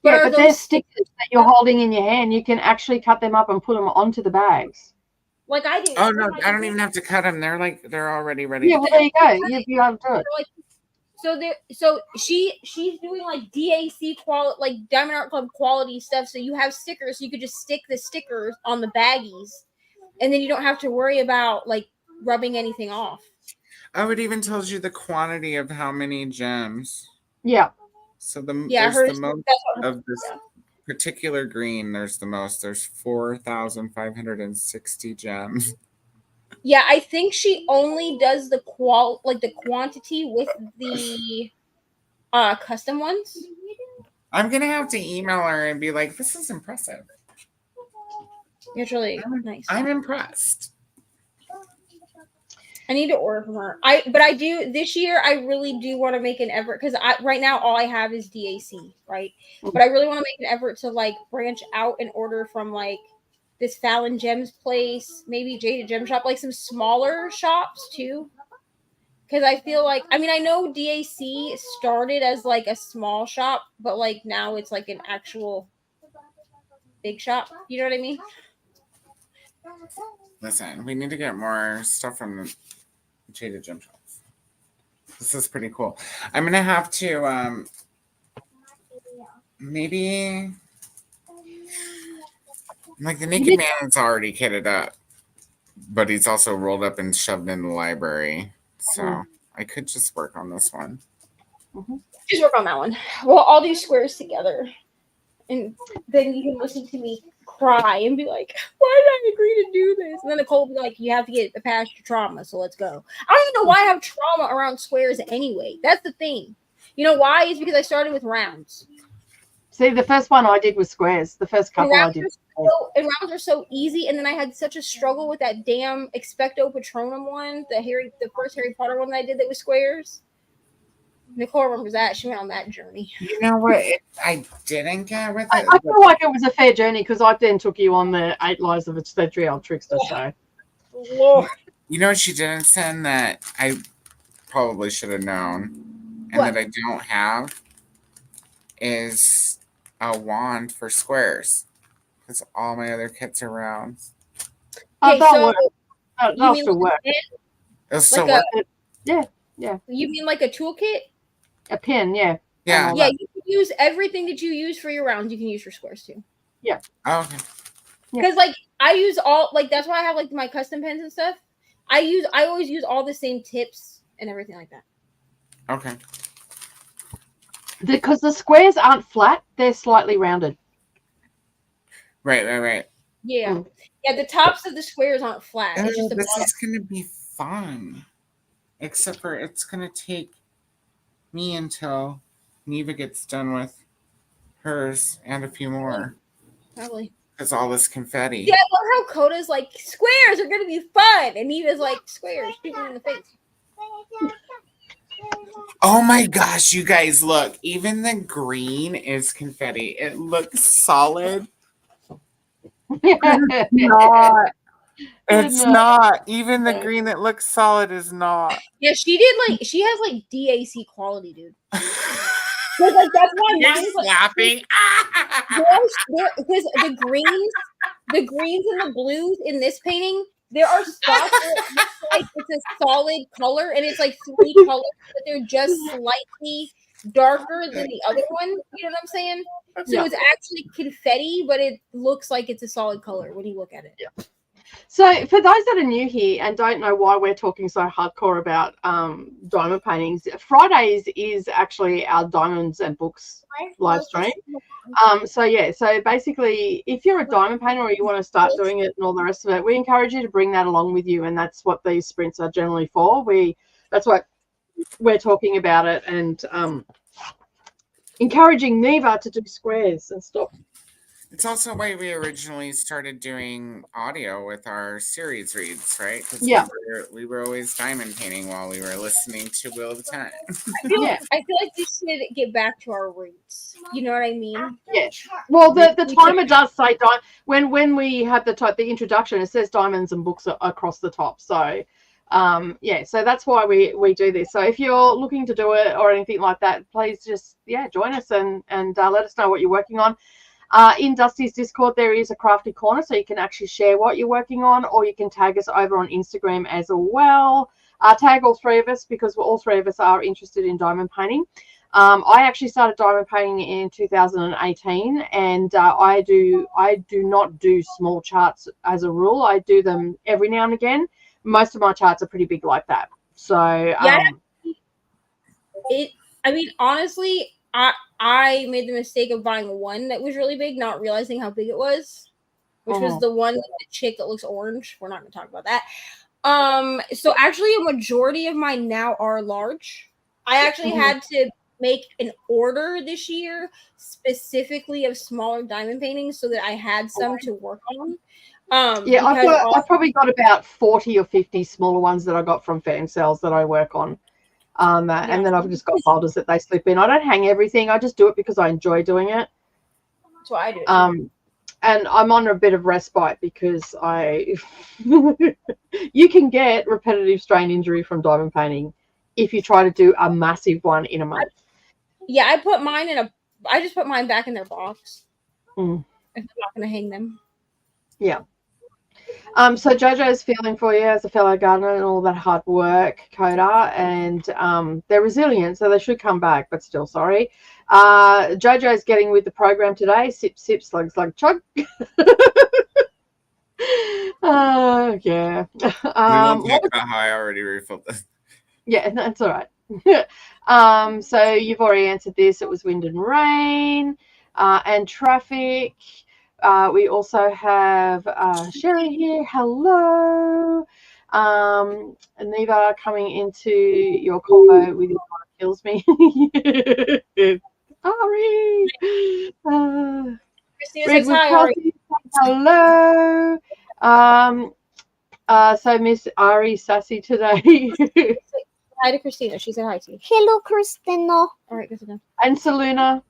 Yeah, but there's stickers that you're holding in your hand. You can actually cut them up and put them onto the bags. Like I do. Oh no, I don't even have to cut them. They're already ready. Yeah, well there you go. You'd be able to do it. So she's doing like DAC quality, like Diamond Art Club quality stuff. So you have stickers, so you could just stick the stickers on the baggies, and then you don't have to worry about like rubbing anything off. Oh, it even tells you the quantity of how many gems. Yeah. So there's the most of this particular green. There's the most. There's 4,560 gems. Yeah, I think she only does the quantity with the custom ones. I'm gonna have to email her and be like, "This is impressive." It's really nice. I'm impressed. I need to order from her. But I do this year. I really do want to make an effort because right now all I have is DAC, right? But I really want to make an effort to like branch out and order from like this Fallon Gems place, maybe Jaded Gem Shop, like some smaller shops too. Because I feel like, I mean, I know DAC started as like a small shop, but like now it's like an actual big shop. You know what I mean? Listen, we need to get more stuff from the Jaded Gem Shops. This is pretty cool. I'm gonna have to maybe like the Naked Man's already kitted up, but he's also rolled up and shoved in the library. So I could just work on this one. Just work on that one. Well, all these squares together, and then you can listen to me cry and be like, why did I agree to do this? And then Nicole will be like, you have to get past your trauma, so let's go. I don't even know why I have trauma around squares anyway. That's the thing. You know why? It's because I started with rounds. See, the first one I did was squares. The first couple I did. And rounds are so easy, and then I had such a struggle with that damn Expecto Patronum one, the first Harry Potter one that I did that was squares. Nicole remembers that. She went on that journey. You know what? I didn't get with it. I feel like it was a fair journey because I then took you on the 8 Lives of a Cedriel Trickster show. Lord. You know what she didn't send that I probably should have known and that I don't have is a wand for squares because all my other kits are rounds. Oh, that'll work. That'll still work. It'll still work. Yeah. You mean like a toolkit? A pin, yeah. Yeah. Yeah, you can use everything that you use for your rounds, you can use for squares too. Yeah. Oh, okay. Because like I use all like that's why I have like my custom pens and stuff. I always use all the same tips and everything like that. Okay. Because the squares aren't flat, they're slightly rounded. Right. Yeah. Yeah, the tops of the squares aren't flat. It's just the this bottom. is gonna be fun. Except for it's gonna take me until Neva gets done with hers and a few more. Probably. Because all this confetti. Yeah, I love how Coda's like, squares are gonna be fun. And Neva's like, squares, shoot me in the face. Oh my gosh, you guys, look. Even the green is confetti. It looks solid. It's not. Even the green that looks solid is not. Yeah, she has like DAC quality, dude. Like, that's why You're slapping. Because the greens and the blues in this painting, there are spots where it looks like it's a solid color and it's like 3 colors, but they're just slightly darker than the other one. You know what I'm saying? So it's actually confetti, but it looks like it's a solid color when you look at it. Yeah. So for those that are new here and don't know why we're talking so hardcore about diamond paintings, Fridays is actually our Diamonds and Books live stream. So basically, if you're a diamond painter or you want to start doing it and all the rest of it, we encourage you to bring that along with you, and that's what these sprints are generally for. That's what we're talking about it, and encouraging Neva to do squares and stuff. It's also why we originally started doing audio with our series reads, right? Yeah. We were always diamond painting while we were listening to Wheel of Time. I feel like we should get back to our roots. You know what I mean? Yeah. Well, the timer does say when we have the introduction, it says Diamonds and Books across the top. So Yeah, so that's why we do this. So if you're looking to do it or anything like that, please just join us and let us know what you're working on. In Dusty's Discord, there is a crafty corner, so you can actually share what you're working on, or you can tag us over on Instagram as well. Tag all three of us, because all three of us are interested in diamond painting. I actually started diamond painting in 2018, and I do not do small charts as a rule. I do them every now and again. Most of my charts are pretty big like that. So honestly, I made the mistake of buying one that was really big, not realizing how big it was, which was the one with the chick that looks orange. We're not going to talk about that. So actually, a majority of mine now are large. I actually had to make an order this year specifically of smaller diamond paintings so that I had some to work on. I've probably got about 40 or 50 smaller ones that I got from fan sales that I work on. And then I've just got folders that they slip in. I don't hang everything. I just do it because I enjoy doing it. That's what I do. And I'm on a bit of respite because you can get repetitive strain injury from diamond painting if you try to do a massive one in a month. Yeah, I just put mine back in their box. If I'm not going to hang them. Yeah. So JoJo's feeling for you as a fellow gardener and all that hard work, Coda, and they're resilient, so they should come back, but still sorry. JoJo's getting with the program today. Sip, sip, slug, slug, chug. Yeah. We won't take that high. I already refilled this. Yeah, that's all right. So you've already answered this. It was wind and rain and traffic. We also have Sherry here. Hello. Neva coming into your combo with what kills me. Ari. Christina says hi, Ari. Hello. So Miss Ari sassy today. Hi to Christina. She said hi to you. Hello, Christina. All right, Christina. And Seluna.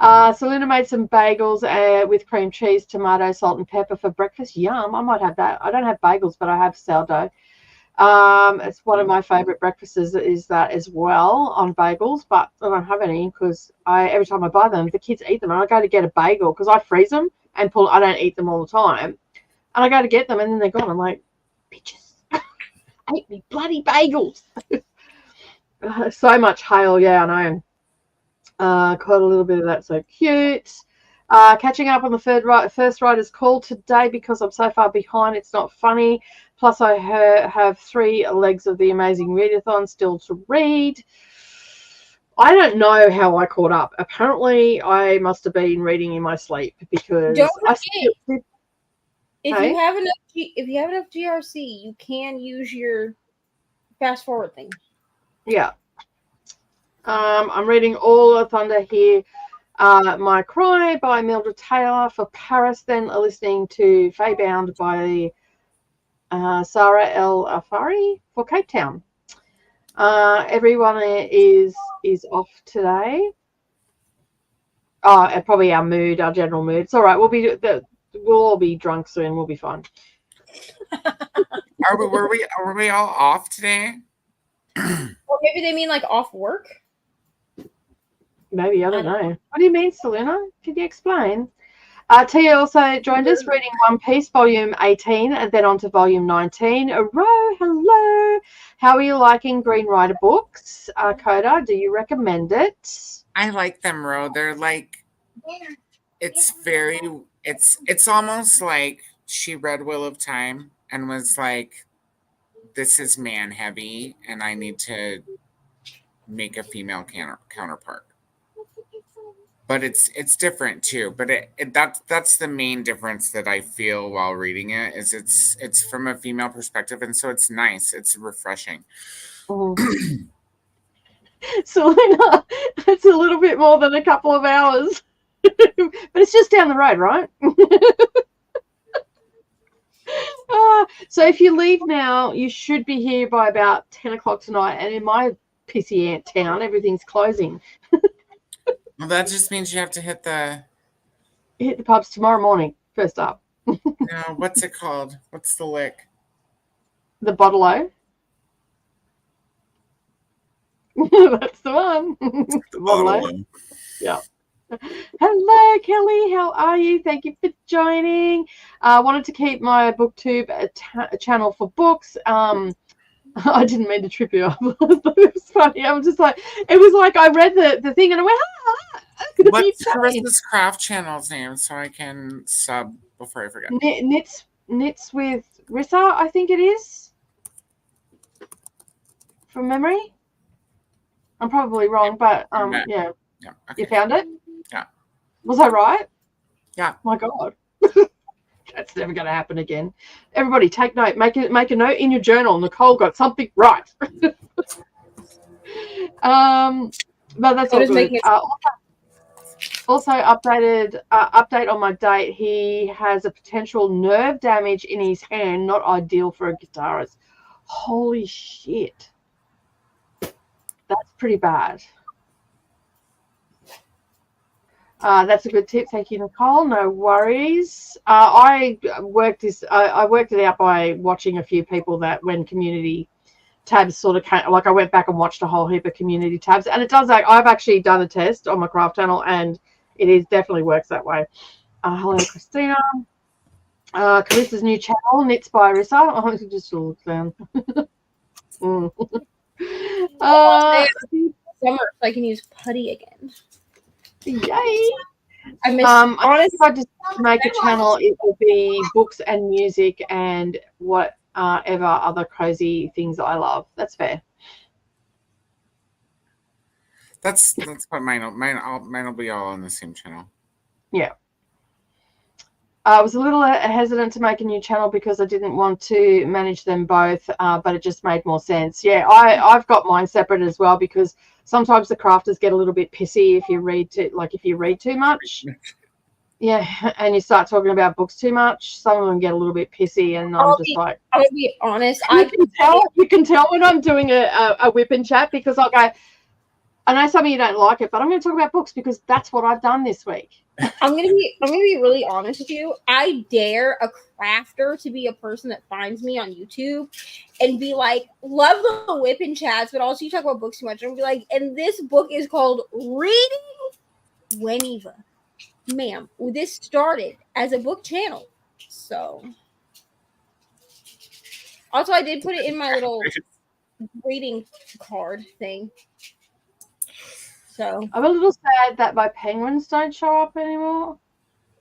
Seluna made some bagels with cream cheese, tomato, salt, and pepper for breakfast. Yum! I might have that. I don't have bagels, but I have sourdough. It's one of my favorite breakfasts is that as well on bagels, but I don't have any because every time I buy them, the kids eat them, and I go to get a bagel because I freeze them and I don't eat them all the time, and I go to get them and then they're gone. I'm like, bitches, ate me bloody bagels. So much hail, yeah, I know. Caught a little bit of that, so cute. Catching up on the first writer's call today because I'm so far behind, it's not funny. Plus, I have 3 legs of the Amazing Readathon still to read. I don't know how I caught up. Apparently, I must have been reading in my sleep because don't forget, if you have enough GRC, you can use your fast forward thing. Yeah. I'm reading All of Thunder here. My Cry by Mildred Taylor for Paris, then listening to Feybound by Sarah El Afari for Cape Town. Everyone is off today. And probably our general mood. It's all right. We'll all be drunk soon. We'll be fine. Were we all off today? Or maybe they mean like off work. Maybe, I don't know. What do you mean, Selena? Could you explain? Tia also joined us reading One Piece, Volume 18, and then on to Volume 19. Hello. How are you liking Green Rider books? Coda, do you recommend it? I like them, Ro. They're like, it's almost like she read Wheel of Time and was like, this is man heavy, and I need to make a female counterpart. But it's different too. But that's the main difference that I feel while reading it is it's from a female perspective, and so it's nice. It's refreshing. Selena, it's a little bit more than a couple of hours, but it's just down the road, right? So if you leave now, you should be here by about 10 o'clock tonight. And in my pissy ant town, everything's closing. Well, that just means you have to hit the pubs tomorrow morning, first up. No, what's it called? What's the lick? The bottle-o. That's the one. The bottle-o. Yeah. Hello, Kelly. How are you? Thank you for joining. I wanted to keep my BookTube a channel for books. I didn't mean to trip you up. It was funny. I was just like, it was like I read the thing and I went, What's Carissa's craft channel's name so I can sub before I forget? Knits with Rissa, I think it is. From memory. I'm probably wrong, but yeah. Okay. You found it? Yeah. Was I right? Yeah. My God. That's never going to happen again. Everybody, take note. Make a note in your journal. Nicole got something right. But that's all good. Also, update on my date. He has a potential nerve damage in his hand. Not ideal for a guitarist. Holy shit. That's pretty bad. That's a good tip. Thank you, Nicole. No worries. I worked it out by watching a few people that when community tabs sort of came, like I went back and watched a whole heap of community tabs, and it does. I've actually done a test on my craft channel, and it definitely works that way. Hello, Christina. Carissa's new channel, Knits by Arissa. Oh, just look down. Summer, so I can use putty again. Yay! I miss. Honestly, if I just make a channel, it will be books and music and whatever other cozy things I love. That's fair. That's what mine will be all on the same channel. Yeah. I was a little hesitant to make a new channel because I didn't want to manage them both, but it just made more sense. Yeah, I've got mine separate as well because sometimes the crafters get a little bit pissy if you read too much. Yeah, and you start talking about books too much. Some of them get a little bit pissy, and I'll be honest. You can tell when I'm doing a whip and chat because I'll go, I know some of you don't like it, but I'm going to talk about books because that's what I've done this week. I'm gonna be really honest with you. I dare a crafter to be a person that finds me on YouTube and be like, love the whip and chats, but also you talk about books too much. And be like, and this book is called Reading Guinevere. Ma'am, this started as a book channel. So also I did put it in my little reading card thing. So I'm a little sad that my penguins don't show up anymore.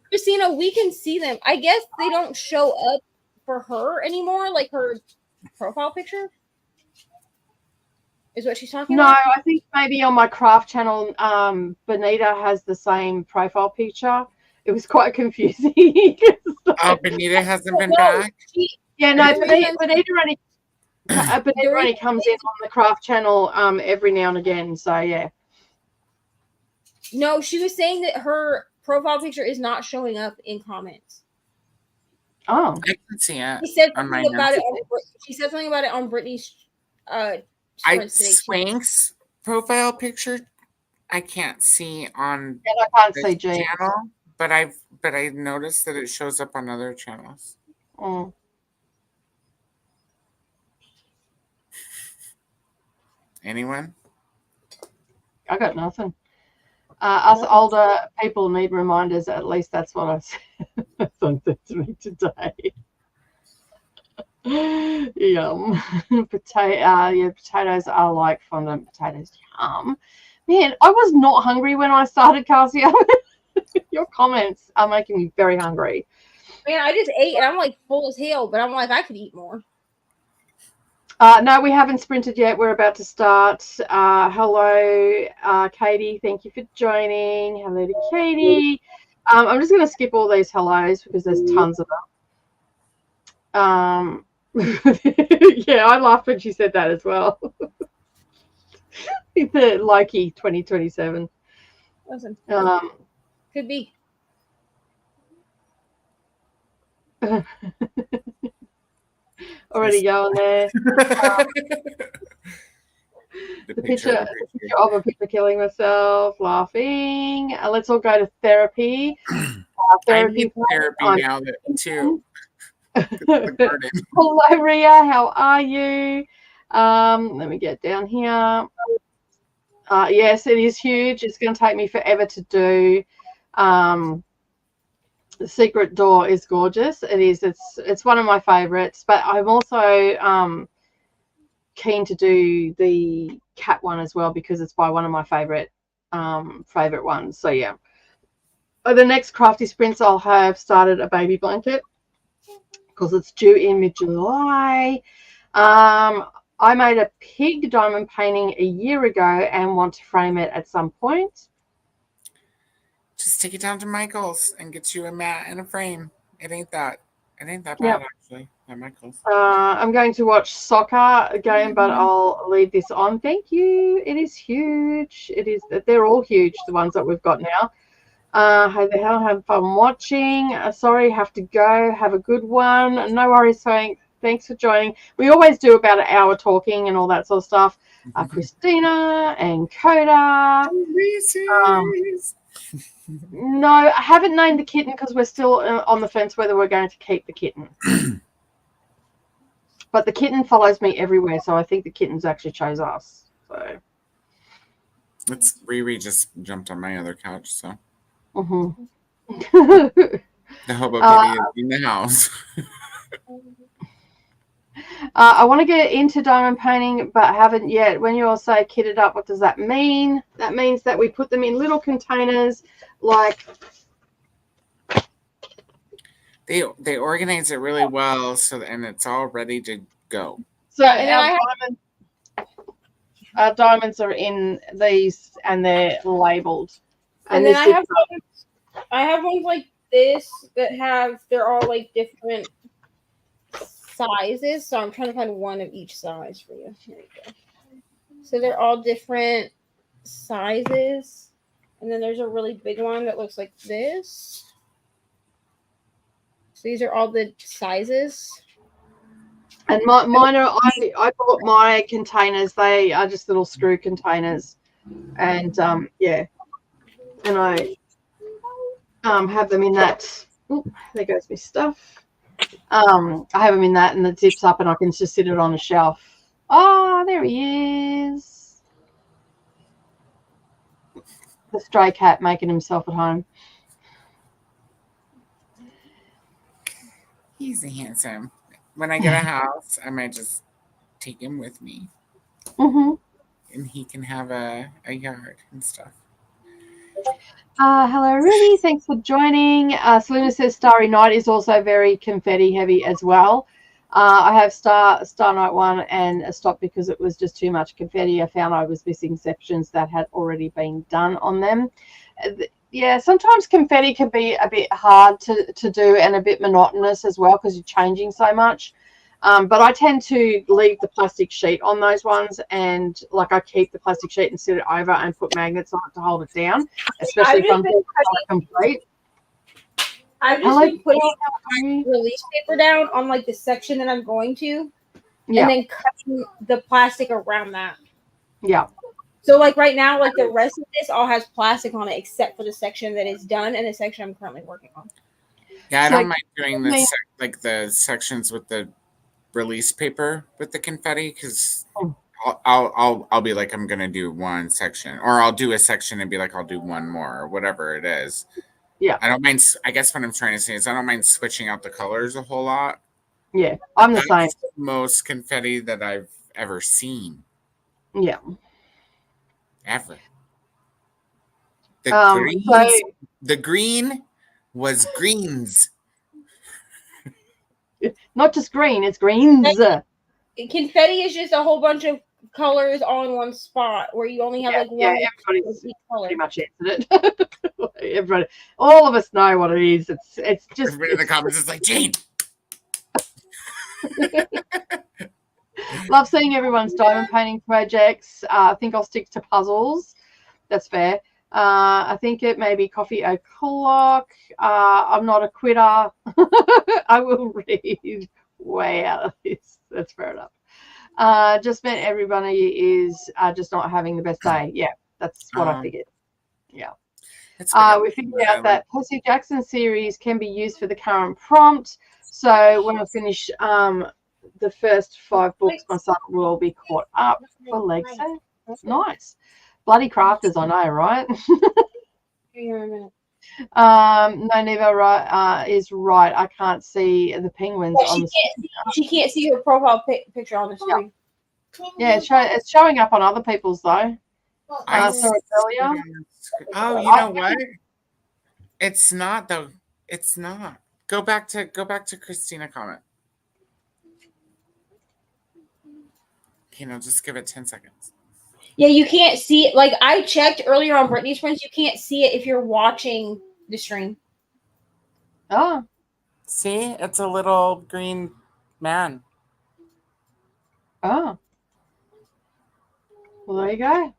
Christina, we can see them. I guess they don't show up for her anymore, like her profile picture. Is what she's talking about? No, I think maybe on my craft channel, Benita has the same profile picture. It was quite confusing. Benita hasn't been back? Benita only comes in on the craft channel every now and again. So, yeah. No, she was saying that her profile picture is not showing up in comments. Oh, I can see it. She said something about it. She said something about it on Brittany's. Swank's profile picture, I can't see on. Yeah, I can't see channel, but I noticed that it shows up on other channels. Oh. Anyone? I got nothing. Us older people need reminders. At least that's what I said. Someone said to me today. Yum. Potatoes are like fondant potatoes. Yum. Man, I was not hungry when I started, Cassia. Your comments are making me very hungry. Man, I just ate and I'm like full as hell, but I'm like, I could eat more. No, we haven't sprinted yet. We're about to start. Hello, Katie. Thank you for joining. Hello to Katie. I'm just going to skip all these hellos because there's tons of them. Yeah, I laughed when she said that as well. The Loki 2027. Listen, could be. Already going there. The picture of a picture killing myself, laughing. Let's all go to therapy. Therapy now too. Hello, Ria. How are you? Let me get down here. Yes, it is huge. It's going to take me forever to do. The Secret Door is gorgeous. It is. It's one of my favorites. But I'm also keen to do the cat one as well because it's by one of my favorite ones. So yeah. The next Crafty Sprints I'll have started a baby blanket because it's due in mid-July. I made a pig diamond painting a year ago and want to frame it at some point. Just take it down to Michael's and get you a mat and a frame. It ain't that bad, actually, at Michael's. I'm going to watch soccer again, but I'll leave this on. Thank you. It is huge. It is. They're all huge, the ones that we've got now. How the hell, have fun watching. Sorry, have to go. Have a good one. No worries, Frank. Thanks for joining. We always do about an hour talking and all that sort of stuff. Christina and Coda. No, I haven't named the kitten because we're still on the fence whether we're going to keep the kitten. But the kitten follows me everywhere, so I think the kittens actually chose us. So Riri just jumped on my other couch, so. The hobo kitty is in the house. I want to get into diamond painting, but haven't yet. When you all say kitted up, what does that mean? That means that we put them in little containers, like they organize it really well, and it's all ready to go. So our diamonds are in these, and they're labeled. And then I have ones like this that they're all like different sizes. So I'm trying to find one of each size for you. Here you go. So they're all different sizes. And then there's a really big one that looks like this. So these are all the sizes. And mine are, I bought my containers. They are just little screw containers. And yeah. And I have them in that. Oh, there goes my stuff. I have them in that, and it zips up, and I can just sit it on a shelf. Oh, there he is. The stray cat making himself at home. He's handsome. When I get a house, I might just take him with me. Mm-hmm. And he can have a yard and stuff. Hello, Ruby. Thanks for joining. Selena says Starry Night is also very confetti heavy as well. I have Star Night 1 and stopped because it was just too much confetti. I found I was missing sections that had already been done on them. Yeah, sometimes confetti can be a bit hard to do and a bit monotonous as well because you're changing so much. But I tend to leave the plastic sheet on those ones, and like I keep the plastic sheet and sit it over and put magnets on it to hold it down, especially if I'm complete. I've just been putting release paper down on like the section that I'm going to, and then cutting the plastic around that. Yeah. So like right now, like the rest of this all has plastic on it except for the section that is done and the section I'm currently working on. Yeah, I don't mind doing the sections with the release paper with the confetti because I'll be like I'm gonna do one section, or I'll do a section and be like I'll do one more or whatever it is. Yeah, I don't mind. I guess what I'm trying to say is I don't mind switching out the colors a whole lot. Yeah, I'm the same. Most confetti that I've ever seen. Yeah. Ever. The green was greens. Not just green, it's greens. Confetti is just a whole bunch of colors all in one spot where you only have like one. Yeah, everybody's pretty much answered it. Everybody, all of us know what it is. It's just everybody in the comments is like, Jane. Love seeing everyone's diamond painting projects. I think I'll stick to puzzles. That's fair. I think it may be coffee o'clock. I'm not a quitter. I will read way out of this. That's fair enough. Just meant everybody is just not having the best day. Yeah, that's what I figured. Yeah. We figured out that Percy Jackson series can be used for the current prompt. So when I finish the first 5 books, my son will be caught up for legs. Nice. Bloody crafters, I know, right? No, Neva is right. I can't see the penguins on the screen. She can't see her profile picture on the screen. Yeah, it's showing up on other people's though. I saw it earlier. Oh, you know what? It's not though. It's not. Go back to Christina comment. Okay, now just give it 10 seconds. Yeah, you can't see it. Like I checked earlier on Brittany's Friends, you can't see it if you're watching the stream. Oh. See, it's a little green man. Oh. Well, there you go.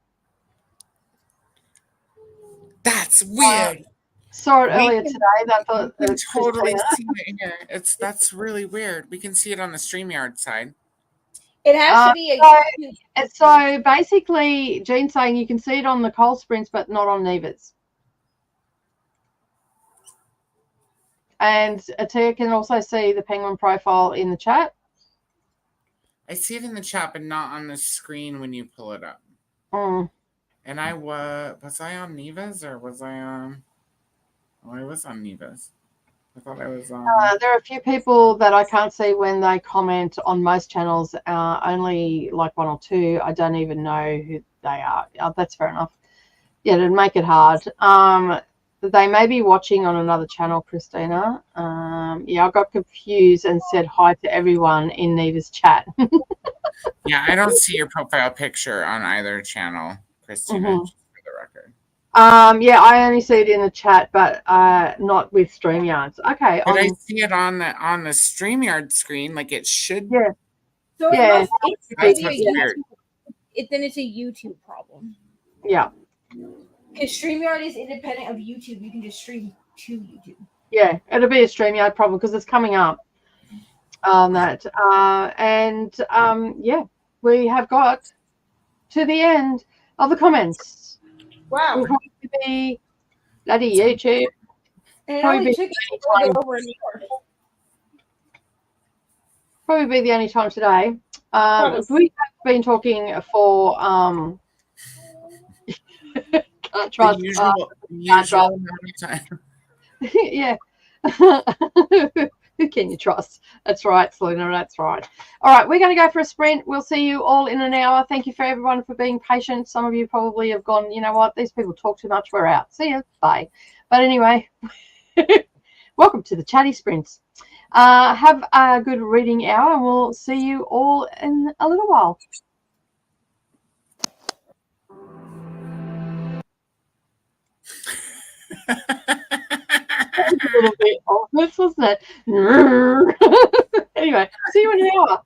That's weird. Saw it earlier today. That thought we can totally see it here. That's really weird. We can see it on the StreamYard side. It has to be so basically, Jean's saying you can see it on the Cold Sprints, but not on Neva's. And Atia can also see the penguin profile in the chat. I see it in the chat, but not on the screen when you pull it up. And I was I on Neva's or was I on? Oh, I was on Neva's. I thought I was on. There are a few people that I can't see when they comment on most channels. Only like 1 or 2. I don't even know who they are. That's fair enough. Yeah, it'd make it hard. They may be watching on another channel, Christina. Yeah, I got confused and said hi to everyone in Neva's chat. Yeah, I don't see your profile picture on either channel, Christina, just for the record. Yeah, I only see it in the chat, but not with StreamYards. Okay. But I see it on the StreamYard screen, like it should. Yeah. So yeah. Then it's a YouTube problem. Yeah. Because StreamYard is independent of YouTube. You can just stream to YouTube. Yeah, it'll be a StreamYard problem because it's coming up on that. Yeah, we have got to the end of the comments. Wow. We'll probably be bloody YouTube. Probably be the only time today. We have been talking for can't trust. Usual amount of time. Yeah. Who can you trust? That's right, Selena. That's right. All right, we're going to go for a sprint. We'll see you all in an hour. Thank you for everyone for being patient. Some of you probably have gone, you know what? These people talk too much. We're out. See you. Bye. But anyway, welcome to the Chatty Sprints. Have a good reading hour, and we'll see you all in a little while. That was a little bit ominous, wasn't it? Anyway, see you in an hour.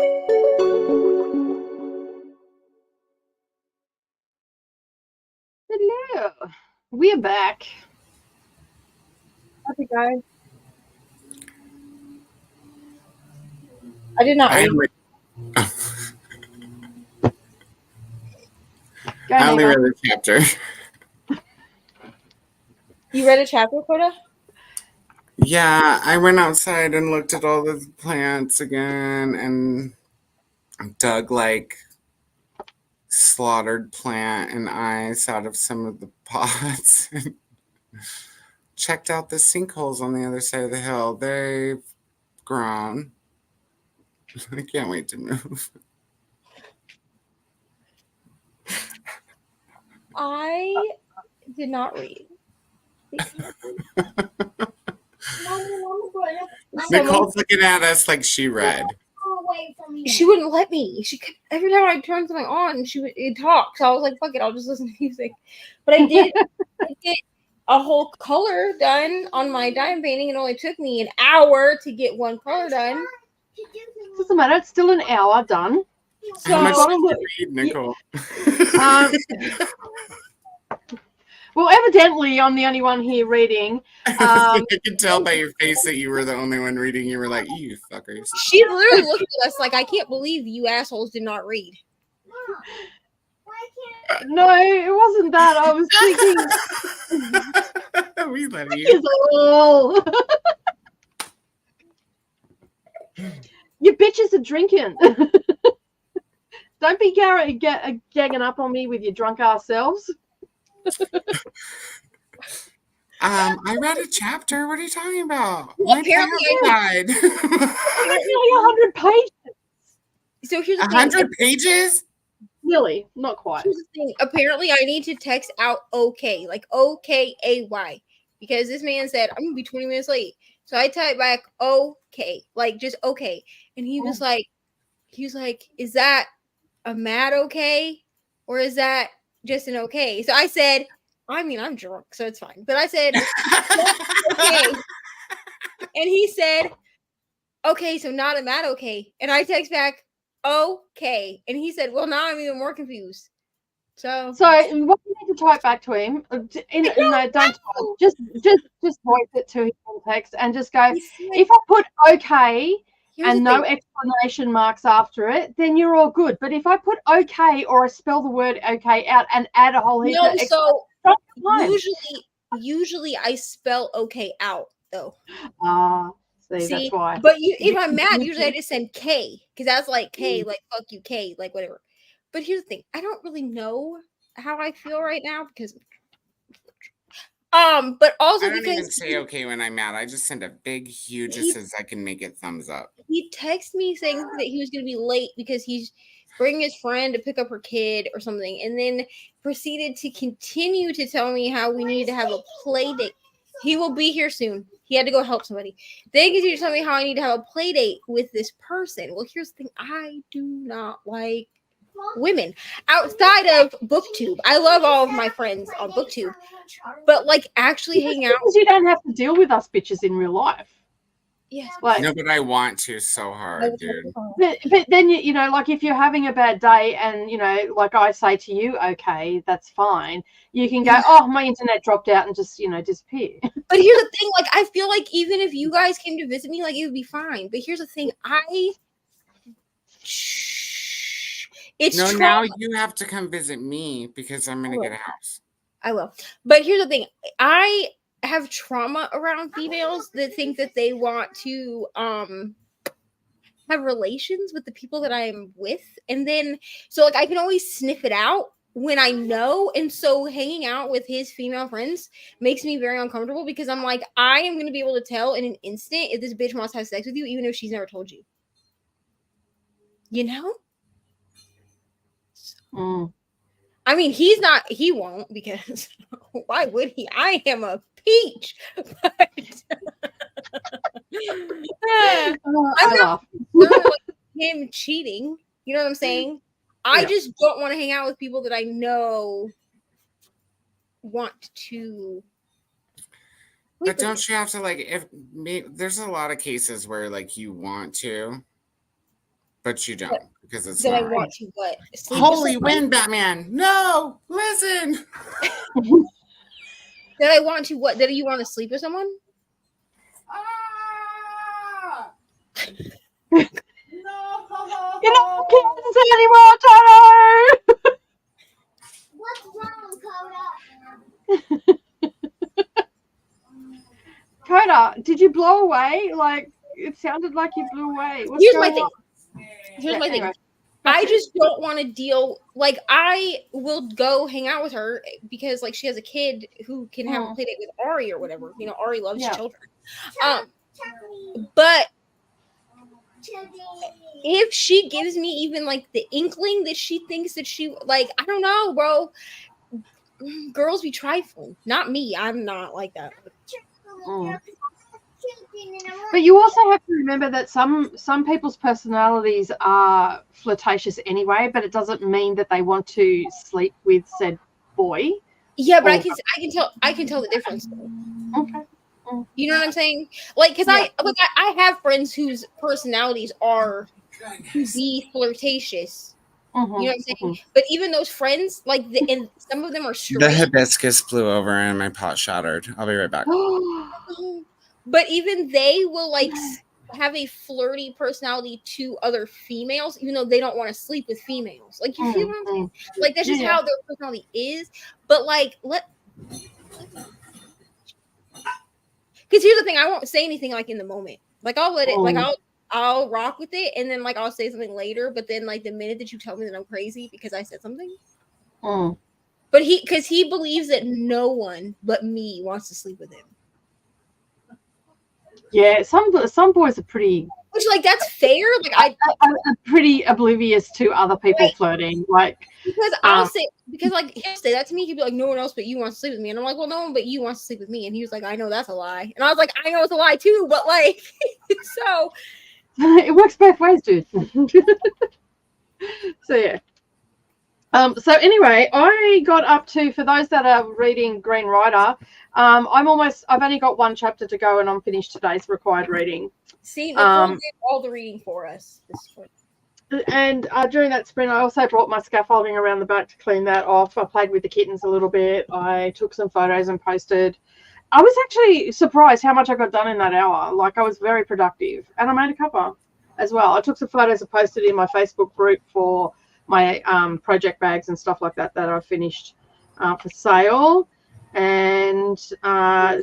Hello. We're back. Okay, guys. I did not read. I only read a chapter. You read a chapter, Coda? Yeah, I went outside and looked at all the plants again and dug like slaughtered plant and ice out of some of the pots. Checked out the sinkholes on the other side of the hill. They've grown. I can't wait to move. I did not read. Nicole's looking at us like she read. She wouldn't let me. Every time I turned something on, she would talk. So I was like, "Fuck it, I'll just listen to music." But I did get a whole color done on my diamond painting. It only took me an hour to get one color done. Doesn't matter. It's still an hour done. So how much did you read, Nicole? Well, evidently, I'm the only one here reading. I could tell by your face that you were the only one reading. You were like, "You fuckers." She literally looked at us like, "I can't believe you assholes did not read." No, it wasn't that. I was thinking. We love you. You bitches are drinking. Don't be gagging up on me with your drunk ass selves. I read a chapter. What are you talking about? Well, apparently I died. Nearly 100 pages. So here's the 100 pages? Really, not quite. Here's the thing. Apparently, I need to text out okay, like OKAY, because this man said I'm gonna be 20 minutes late. So I typed back okay, like just okay, and he was like, "Is that a mad okay, or is that just an okay?" So I said, "I mean, I'm drunk, so it's fine." But I said, "Okay," and he said, "Okay, so not a mad okay," and I text back, "Okay," and he said, "Well, now I'm even more confused." So what you need to type back to him, just voice it to him in text and just go, if I put okay and no exclamation marks after it, then you're all good. But if I put okay or I spell the word okay out and add a whole heap of so usually I spell okay out though. See, that's why. But if I'm mad, usually I just send K, because that's like K, like fuck you, K, like whatever. But here's the thing: I don't really know how I feel right now because, but also I don't because even say okay when I'm mad. I just send a big, huge that says I can make it thumbs up. He texted me saying that he was going to be late because he's bringing his friend to pick up her kid or something, and then proceeded to continue to tell me how we needed to have a play date. He will be here soon. He had to go help somebody. Then he continued to tell me how I need to have a play date with this person. Well, here's the thing: I do not like women outside of BookTube. I love all of my friends on BookTube, but like actually hanging out, because you don't have to deal with us bitches in real life. Yes, no, but I want to so hard, dude. But then you know, like if you're having a bad day, and you know, like I say to you, okay, that's fine. You can go, oh, my internet dropped out, and just disappear. But here's the thing: like I feel like even if you guys came to visit me, like it would be fine. But here's the thing: now you have to come visit me because I'm gonna get a house. I will. But here's the thing: I have trauma around females that think that they want to have relations with the people that I am with, and then so like I can always sniff it out when I know, and so hanging out with his female friends makes me very uncomfortable because I'm like, I am going to be able to tell in an instant if this bitch wants to have sex with you, even if she's never told you. You know? I mean, he won't, because why would he? I am a peach. But I'm not like him cheating. You know what I'm saying? I just don't want to hang out with people that I know want to. But don't you have to there's a lot of cases where like you want to, But you don't, because it's That I not. want to what? Sleep with Holy someone? wind, Batman! No, listen. That I want to what? That you want to sleep with someone? Ah! You're No. not in Kansas anymore, Toto! What's wrong, Coda? Coda, did you blow away? Like, it sounded like you blew away. What's Here's my going thing. on? Here's Yeah, my thing. anyway. I just don't want to deal. Like, I will go hang out with her because, like, she has a kid who can have a play date with Ari or whatever. You know, Ari loves Yeah. children. But if she gives me even like the inkling that she thinks that she like, I don't know, bro. Girls be trifling. Not me. I'm not like that. But you also have to remember that some people's personalities are flirtatious anyway, but it doesn't mean that they want to sleep with said boy. Yeah, but I can tell the difference. Okay. You know what I'm saying? Like, because I have friends whose personalities are to be flirtatious. You know what I'm saying? But even those friends, like, and some of them are straight. The hibiscus blew over and my pot shattered. I'll be right back. But even they will like have a flirty personality to other females, even though they don't want to sleep with females. Like, you feel what I'm saying? Like, that's just how their personality is. But like, because here's the thing, I won't say anything like in the moment. Like, I'll let it. Like, I'll rock with it, and then like I'll say something later. But then like the minute that you tell me that I'm crazy because I said something. But because he believes that no one but me wants to sleep with him. Yeah, some boys are pretty. Which, like, that's fair. Like, I'm pretty oblivious to other people flirting. Like, because I'll say, because like he'll say that to me, he'll be like, "No one else but you wants to sleep with me," and I'm like, "Well, no one but you wants to sleep with me," and he was like, "I know that's a lie," and I was like, "I know it's a lie too," but like, so it works both ways, dude. So yeah. So anyway, I got up to, for those that are reading Green Rider, I've only got one chapter to go and I'm finished today's required reading. See, Nicole did all the reading for us this sprint. And during that sprint, I also brought my scaffolding around the back to clean that off. I played with the kittens a little bit. I took some photos and posted. I was actually surprised how much I got done in that hour. Like, I was very productive. And I made a cover as well. I took some photos and posted in my Facebook group for my project bags and stuff like that I finished for sale, and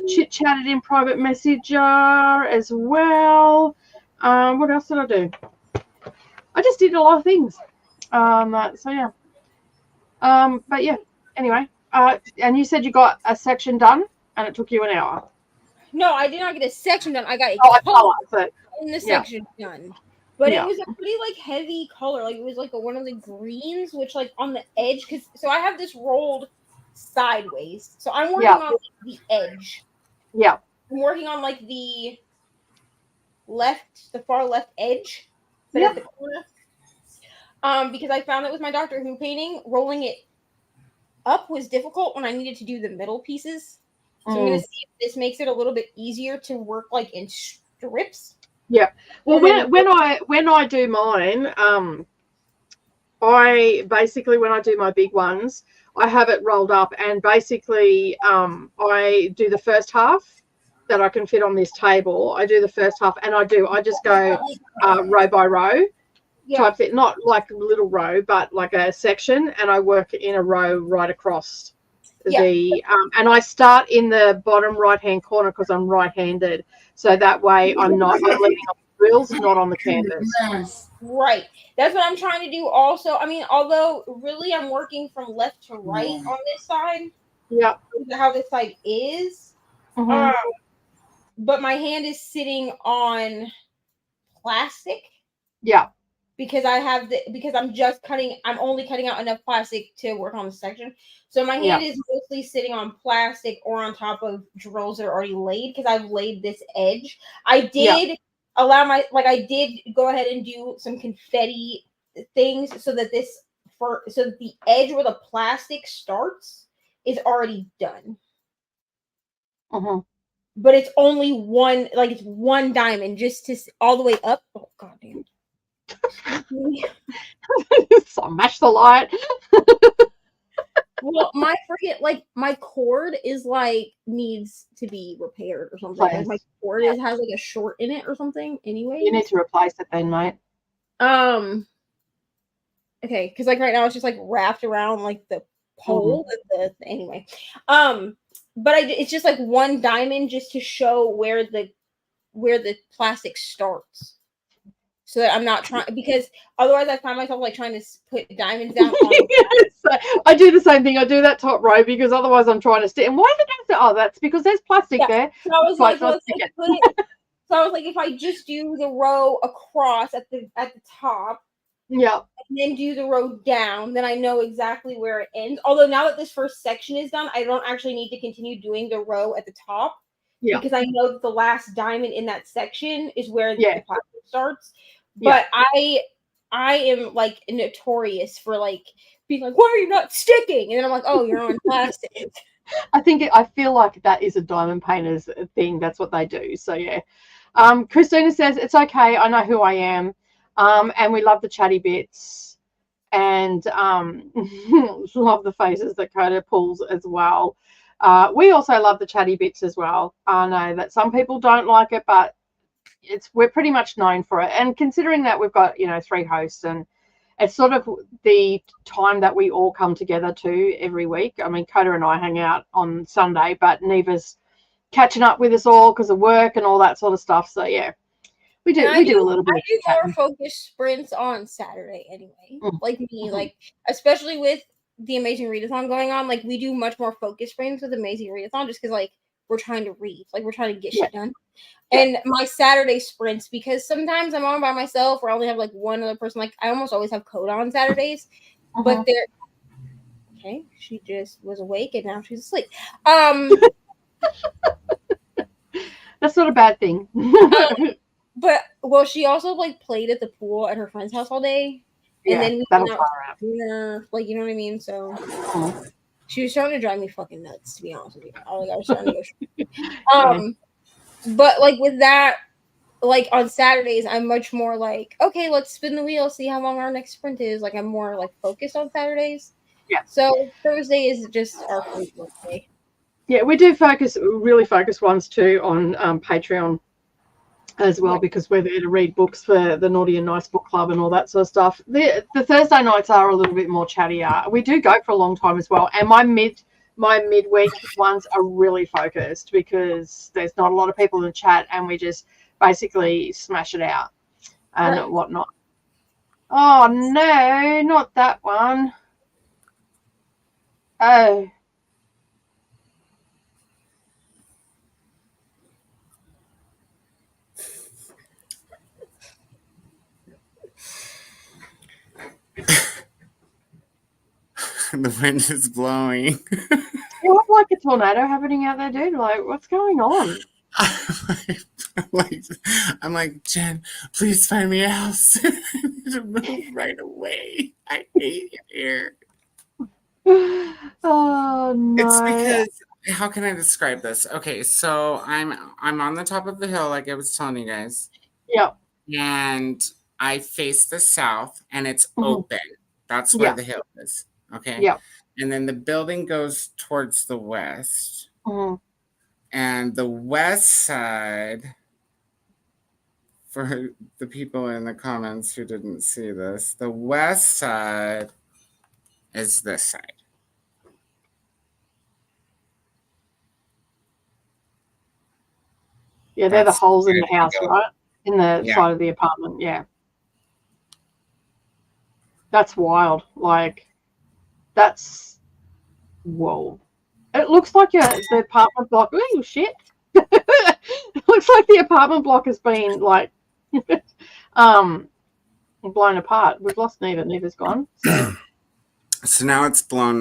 chit-chatted in private messenger as well. What else did I do? I just did a lot of things. So yeah. But yeah, anyway, and you said you got a section done and it took you an hour. No, I did not get a section done. I got a color in the section done. But it was a pretty like heavy color. Like, it was like one of the greens, which like on the edge, so I have this rolled sideways. So I'm working on the edge. Yeah. I'm working on like the far left edge, but at the corner. Because I found that with my Doctor Who painting, rolling it up was difficult when I needed to do the middle pieces. So I'm gonna see if this makes it a little bit easier to work like in strips. Yeah. Well, when I do mine, I basically, when I do my big ones, I have it rolled up, and basically I do the first half that I can fit on this table. I do the first half, and I just go row by row type thing, not like a little row, but like a section, and I work in a row right across the and I start in the bottom right hand corner because I'm right-handed, so that way I'm leaning on the drills, not on the canvas. Right, that's what I'm trying to do also. I mean, although really I'm working from left to right on this side, how this side is, but my hand is sitting on plastic, because I'm only cutting out enough plastic to work on the section. So my hand is mostly sitting on plastic or on top of drills that are already laid, because I've laid this edge. I did I did go ahead and do some confetti things so that the edge where the plastic starts is already done. But it's only one, like, it's one diamond just to all the way up. Oh, goddamn. Smash the light. Well, my freaking my cord is needs to be repaired or something. Like my cord has a short in it or something. Anyway, you need to replace it then, mate. Okay, because right now it's just wrapped around the pole. Anyway, but it's just one diamond just to show where the plastic starts. So that I'm not trying, because otherwise I find myself trying to put diamonds down. I do the same thing. I do that top row because otherwise I'm trying to stick. And why did I say, oh, that's because there's plastic there. So I was if I just do the row across at the top, yeah, and then do the row down, then I know exactly where it ends. Although now that this first section is done, I don't actually need to continue doing the row at the top. Yeah. Because I know that the last diamond in that section is where the plastic starts. But I am notorious for being why are you not sticking? And then I'm oh, you're on plastic. I feel like that is a diamond painter's thing. That's what they do. So yeah. Christina says it's okay. I know who I am. And we love the chatty bits, and love the faces that Coda pulls as well. We also love the chatty bits as well. I know that some people don't like it, but we're pretty much known for it. And considering that we've got 3 hosts, and it's sort of the time that we all come together to every week. I mean, Coda and I hang out on Sunday, but Neva's catching up with us all because of work and all that sort of stuff. So yeah, we do a little bit. I do more focused sprints on Saturday anyway. Especially with the Amazing Readathon going on, we do much more focused sprints with Amazing Readathon just because we're trying to read, we're trying to get shit done. And my Saturday sprints, because sometimes I'm on by myself or I only have one other person. I almost always have Coda on Saturdays, but they're okay. She just was awake and now she's asleep. That's not a bad thing. But she also played at the pool at her friend's house all day, and then we went out for dinner. You know what I mean? So she was trying to drive me fucking nuts, to be honest with you. I was trying to go. But with that, on Saturdays, I'm much more okay, let's spin the wheel, see how long our next sprint is. I'm more focused on Saturdays. Yeah. So Thursday is just our free work day. Yeah, we do really focus ones too on Patreon as well, because we're there to read books for the Naughty and Nice Book Club and all that sort of stuff. The Thursday nights are a little bit more chattier. We do go for a long time as well, and my midweek ones are really focused because there's not a lot of people in the chat, and we just basically smash it out and whatnot. Oh no, not that one. Oh. The wind is blowing. You look like a tornado happening out there, dude. What's going on? I'm like, Jen, please find me a house. I need to move right away. I hate it here. Oh no. It's because, how can I describe this? Okay, so I'm on the top of the hill, like I was telling you guys. Yeah. And I face the south, and it's open. That's where the hill is. Okay. Yeah. And then the building goes towards the west. Mm-hmm. And the west side, for the people in the comments who didn't see this, the west side is this side. Yeah, they're the holes in the house, right? In the side of the apartment, yeah. That's wild. That's whoa. It looks like the apartment block. Oh shit! It looks like the apartment block has been blown apart. We've lost Neva. Neva's gone. So now it's blown.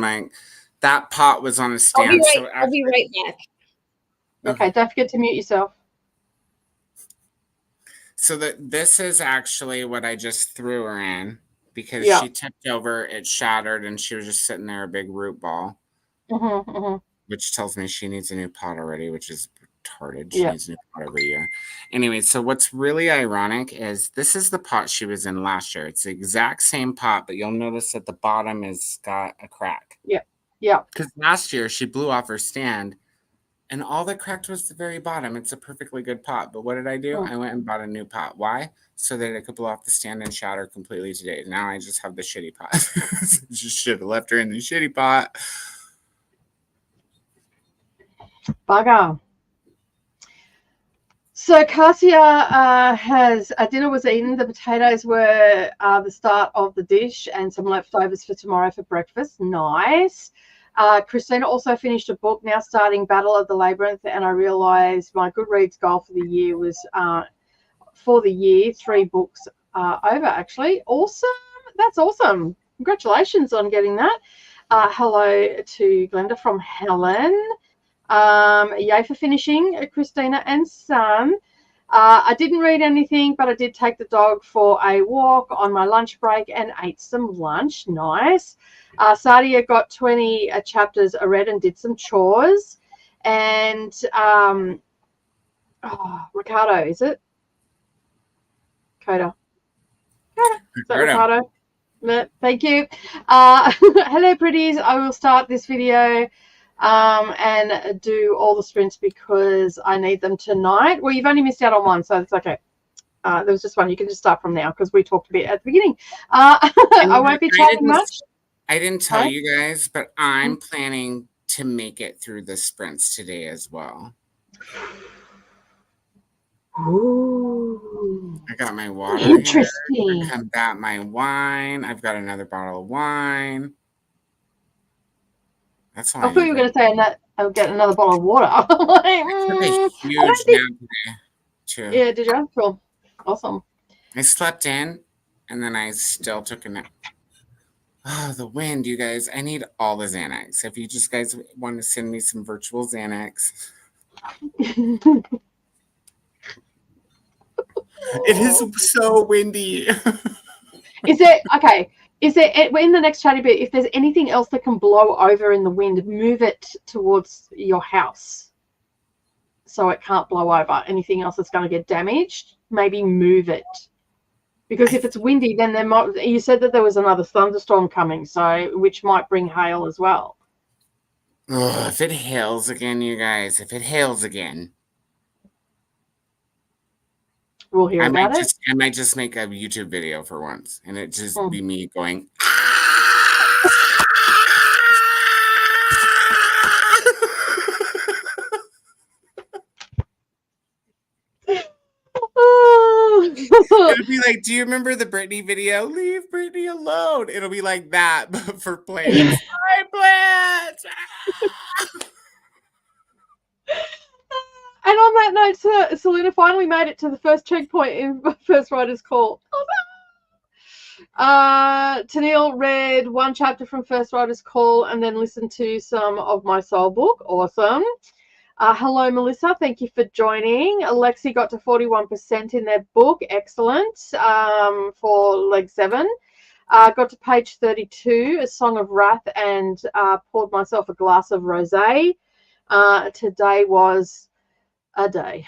That pot was on a stand. I'll be right back. Okay, don't forget to mute yourself. So this is actually what I just threw her in. Because she tipped over, it shattered, and she was just sitting there, a big root ball. Which tells me she needs a new pot already, which is Retarded. She needs a new pot every year. Anyway, so what's really ironic is this is the pot she was in last year. It's the exact same pot, but you'll notice that the bottom has got a crack. Yeah. Yeah. Because last year she blew off her stand and all that cracked was the very bottom. It's a perfectly good pot. But what did I do? I went and bought a new pot. Why? So that it could blow off the stand and shatter completely today. Now I just have the shitty pot. Just should have left her in the shitty pot. Bugger. So Cassia has dinner was eaten. The potatoes were the start of the dish and some leftovers for tomorrow for breakfast. Nice. Christina also finished a book, now starting Battle of the Labyrinth, and I realised my Goodreads goal for the year was 3 books over, actually. Awesome. That's awesome. Congratulations on getting that. Hello to Glenda from Helen. Yay for finishing, Christina and Son. I didn't read anything, but I did take the dog for a walk on my lunch break and ate some lunch. Nice. Sadia got 20 chapters read and did some chores. And Ricardo, is it? Coda. Is that Ricardo? No, thank you. Hello, pretties. I will start this video and do all the sprints because I need them tonight. Well, you've only missed out on one, so it's okay. There was just one. You can just start from now because we talked a bit at the beginning. I won't be chatting much. I didn't tell you guys, but I'm planning to make it through the sprints today as well. Ooh. I got my water. Interesting. I've got my wine. I've got another bottle of wine. That's all I thought you were going to say I'll get another bottle of water. I took a huge nap today, too. Yeah, did you? Cool. Awesome. I slept in, and then I still took a nap. Oh, the wind, you guys. I need all the Xanax. If you just guys want to send me some virtual Xanax. It is so windy. Is it okay? Is there in the next chatty bit? If there's anything else that can blow over in the wind, move it towards your house so it can't blow over. Anything else that's going to get damaged, maybe move it. Because if it's windy, then there might. You said that there was another thunderstorm coming, so which might bring hail as well. Oh, if it hails again, you guys. If it hails again. We'll hear about it. I might just make a YouTube video for once, and it just be me going. It'll be like, do you remember the Britney video? Leave Britney alone. It'll be like that, but for plants. Hi, plants. And on that note, Selena finally made it to the first checkpoint in First Writer's Call. Tennille read one chapter from First Writer's Call and then listened to some of my soul book. Awesome. Hello, Melissa. Thank you for joining. Alexi got to 41% in their book. Excellent. For leg 7. Got to page 32, A Song of Wrath, and poured myself a glass of rosé. Today was a day.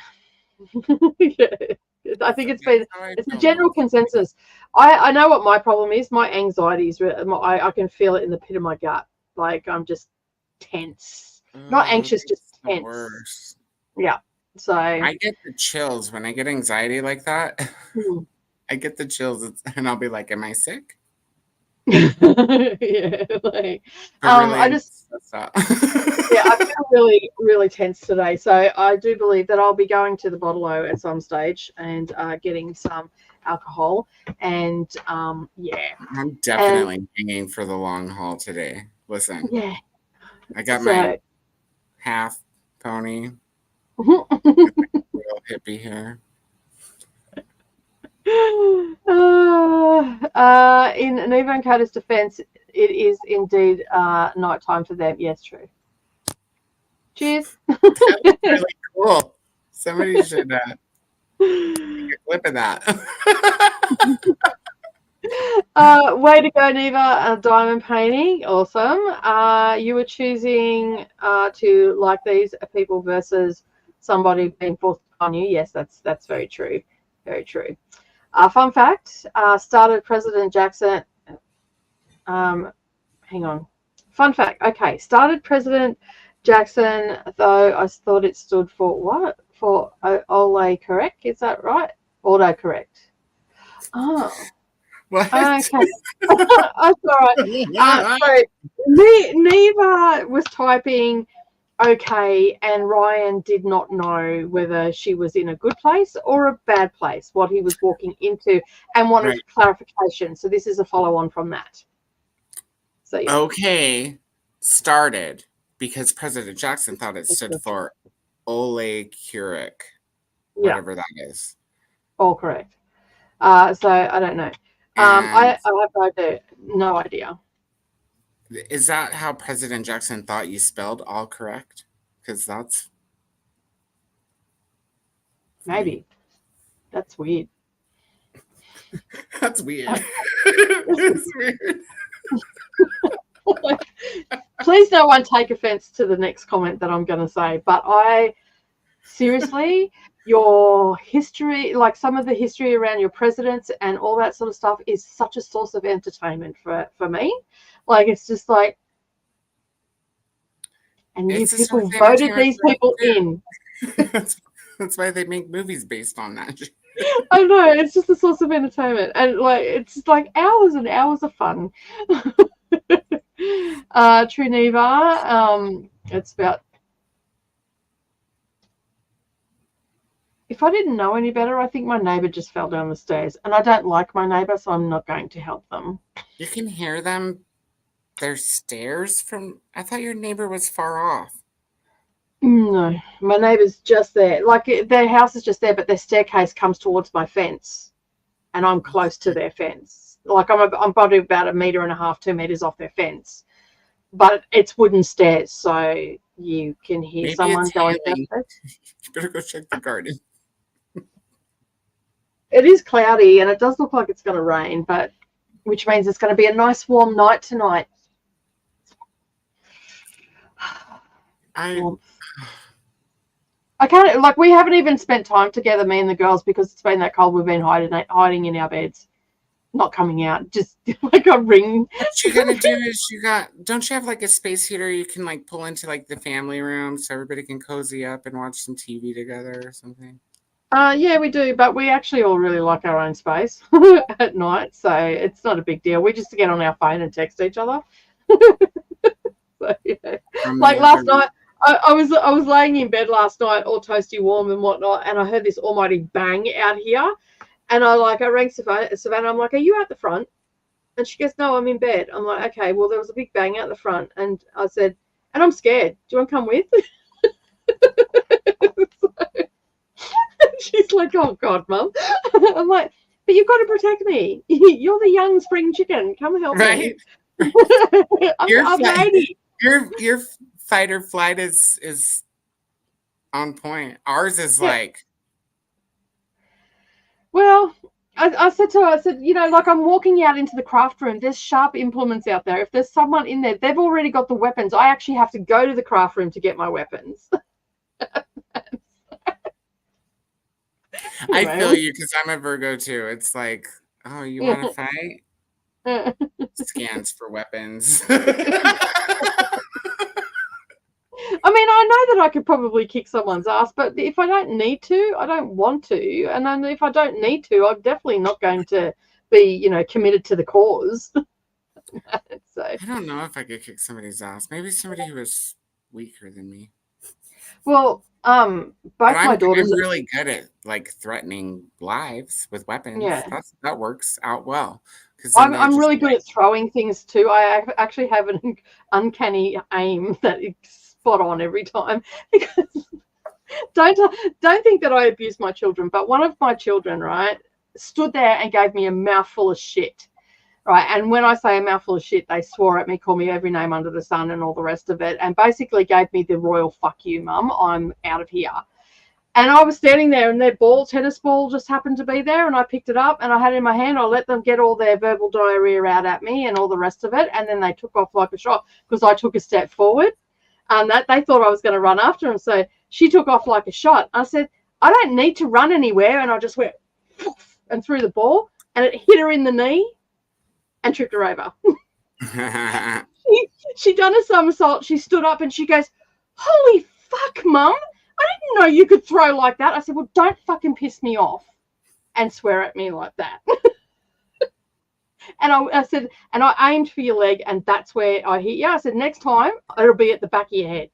Yeah. I think it's a general consensus. I know what my problem is. My anxiety is, I can feel it in the pit of my gut. Like I'm just tense. Not anxious, just tense. Worse. Yeah. So I get the chills when I get anxiety like that. I get the chills and I'll be like, am I sick? Yeah, like I just I feel really, really tense today. So I do believe that I'll be going to the bottle-o at some stage and getting some alcohol. And I'm definitely hanging for the long haul today. Listen, I got my half pony, real hippie hair. In Neva and Carter's defense, it is indeed night time for them. Yes, true. Cheers. That's really cool. Somebody should make a clip of that. Way to go, Neva. Diamond painting. Awesome. You were choosing to like these people versus somebody being forced upon you. Yes, that's very true. Very true. Fun fact, started President Jackson. Hang on. Fun fact. Okay, started President Jackson, though I thought it stood for what? For Ole correct? Is that right? Autocorrect. Oh. What? Okay. That's all right. So Neva was typing okay, and Ryan did not know whether she was in a good place or a bad place, what he was walking into, and wanted clarification. So this is a follow-on from that. So yeah. Okay, started because President Jackson thought it stood for Ole Keurig, whatever that is. All correct. So I don't know. I have no idea. Is that how President Jackson thought you spelled all correct? Because that's maybe. That's weird. That's weird. It's weird. Please no one take offense to the next comment that I'm going to say, but I seriously, your history, like some of the history around your presidents and all that sort of stuff is such a source of entertainment for me. Like, it's just like, and you people voted these people in. That's why they make movies based on that. I know, it's just a source of entertainment, and like it's like hours and hours of fun. True Neva, it's about. If I didn't know any better, I think my neighbour just fell down the stairs, and I don't like my neighbour, so I'm not going to help them. You can hear them. Their stairs from. I thought your neighbour was far off. No, my neighbour's just there. Like, their house is just there, but their staircase comes towards my fence, and I'm close to their fence. Like, I'm probably about 1.5 meters, 2 meters off their fence, but it's wooden stairs, so you can hear Maybe someone going downstairs. You better go check the garden. It is cloudy, and it does look like it's going to rain, but which means it's going to be a nice warm night tonight. I can't, like, we haven't even spent time together, me and the girls, because it's been that cold. We've been hiding in our beds, not coming out, just like a ring. What you're gonna do is don't you have like a space heater you can like pull into like the family room so everybody can cozy up and watch some TV together or something? Yeah, we do, but we actually all really like our own space at night, so it's not a big deal. We just get on our phone and text each other. So, yeah. Like last night, I was laying in bed last night, all toasty warm and whatnot, and I heard this almighty bang out here, and I rang Savannah. I'm like, "Are you out the front?" And she goes, "No, I'm in bed." I'm like, "Okay, well, there was a big bang out the front," and I said, "And I'm scared. Do you want to come with?" She's like, "Oh God, Mum." I'm like, "But you've got to protect me. You're the young spring chicken. Come help me." I'm 80. Your fight or flight is on point. Ours is like. Well, I said to her, you know, like, I'm walking out into the craft room. There's sharp implements out there. If there's someone in there, they've already got the weapons. I actually have to go to the craft room to get my weapons. I feel you, because I'm a Virgo too. It's like, oh, you want to fight? Scans for weapons. I mean, I know that I could probably kick someone's ass, but if I don't need to, I don't want to. And then if I don't need to, I'm definitely not going to be, you know, committed to the cause. So I don't know if I could kick somebody's ass. Maybe somebody who is weaker than me. Well, both my daughters. I'm really good at like threatening lives with weapons. Yeah, that works out well. I'm really good at throwing things too. I actually have an uncanny aim that is spot on every time. Because don't think that I abuse my children, but one of my children, right, stood there and gave me a mouthful of shit. Right, and when I say a mouthful of shit, they swore at me, called me every name under the sun and all the rest of it, and basically gave me the royal fuck you, Mum, I'm out of here. And I was standing there, and their tennis ball just happened to be there, and I picked it up, and I had it in my hand. I let them get all their verbal diarrhea out at me and all the rest of it, and then they took off like a shot because I took a step forward. and that they thought I was going to run after him. So she took off like a shot. I said, I don't need to run anywhere. And I just went and threw the ball, and it hit her in the knee and tripped her over. She done a somersault. She stood up and she goes, holy fuck, Mum. I didn't know you could throw like that. I said, well, don't fucking piss me off and swear at me like that. And I said, and I aimed for your leg, and that's where I hit you. I said, next time, it'll be at the back of your head.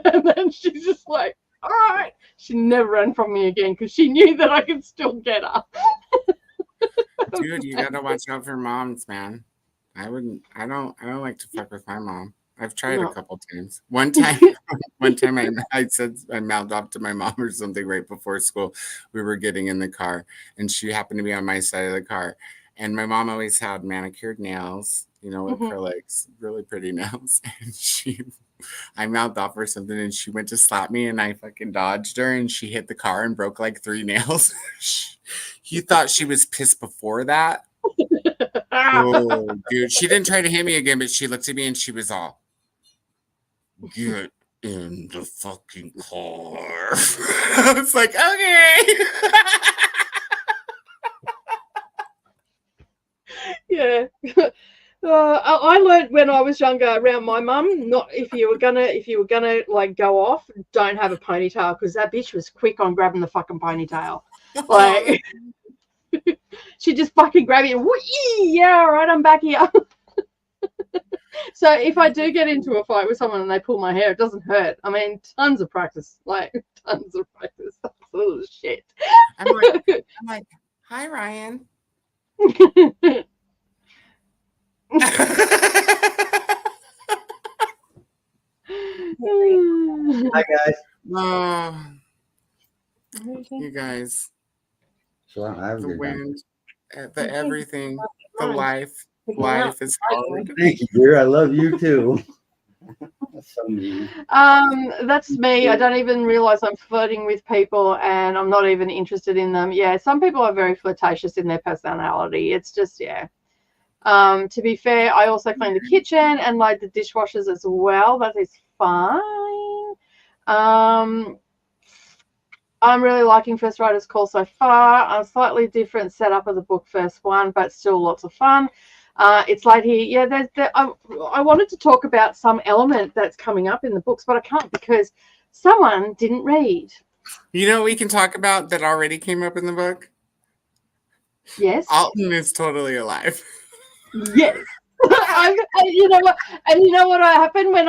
And then she's just like, all right. She never ran from me again because she knew that I could still get her. Dude, you gotta watch out for moms, man. I don't like to fuck with my mom. I've tried a couple times. One time I said I mouthed off to my mom or something right before school. We were getting in the car, and she happened to be on my side of the car. And my mom always had manicured nails, acrylics, really pretty nails. And I mouthed off or something, and she went to slap me, and I fucking dodged her, and she hit the car and broke like 3 nails. You thought she was pissed before that? Oh, dude. She didn't try to hit me again, but she looked at me and she was all, get in the fucking car. I was like, okay. Yeah. I learned when I was younger around my mum, not if you were gonna like go off, don't have a ponytail, because that bitch was quick on grabbing the fucking ponytail. Like she just fucking grab you. Yeah, all right, I'm back here. So if I do get into a fight with someone and they pull my hair, it doesn't hurt. I mean, tons of practice, like tons of practice. Oh shit. I'm like, hi, Ryan. Hi guys. You guys. So I have the wind, time. the everything, the life. Life is hard. Thank you, dear. I love you too. That's so mean. That's me. I don't even realize I'm flirting with people, and I'm not even interested in them. Yeah, some people are very flirtatious in their personality. It's just, yeah. To be fair, I also clean the kitchen and load the dishwashers as well. That is fine. I'm really liking First Writer's Call so far. A slightly different setup of the book first one, but still lots of fun. It's late here. Yeah, I wanted to talk about some element that's coming up in the books, but I can't because someone didn't read. You know what we can talk about that already came up in the book? Yes. Alton is totally alive. Yes. You know what? And you know what happened when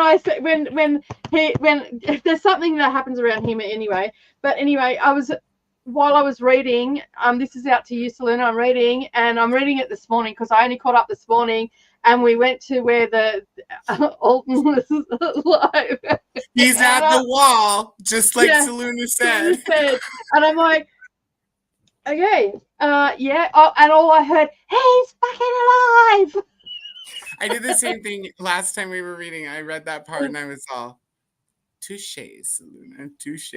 if there's something that happens around him anyway. But anyway, while I was reading, this is out to you, Selena. I'm reading it this morning because I only caught up this morning, and we went to where the Alton was live. He's at the wall, just like Selena said. And I'm like, okay, yeah. Oh, and all I heard, he's fucking alive. I did the same thing last time we were reading. I read that part and I was all, touche, Selena, touche.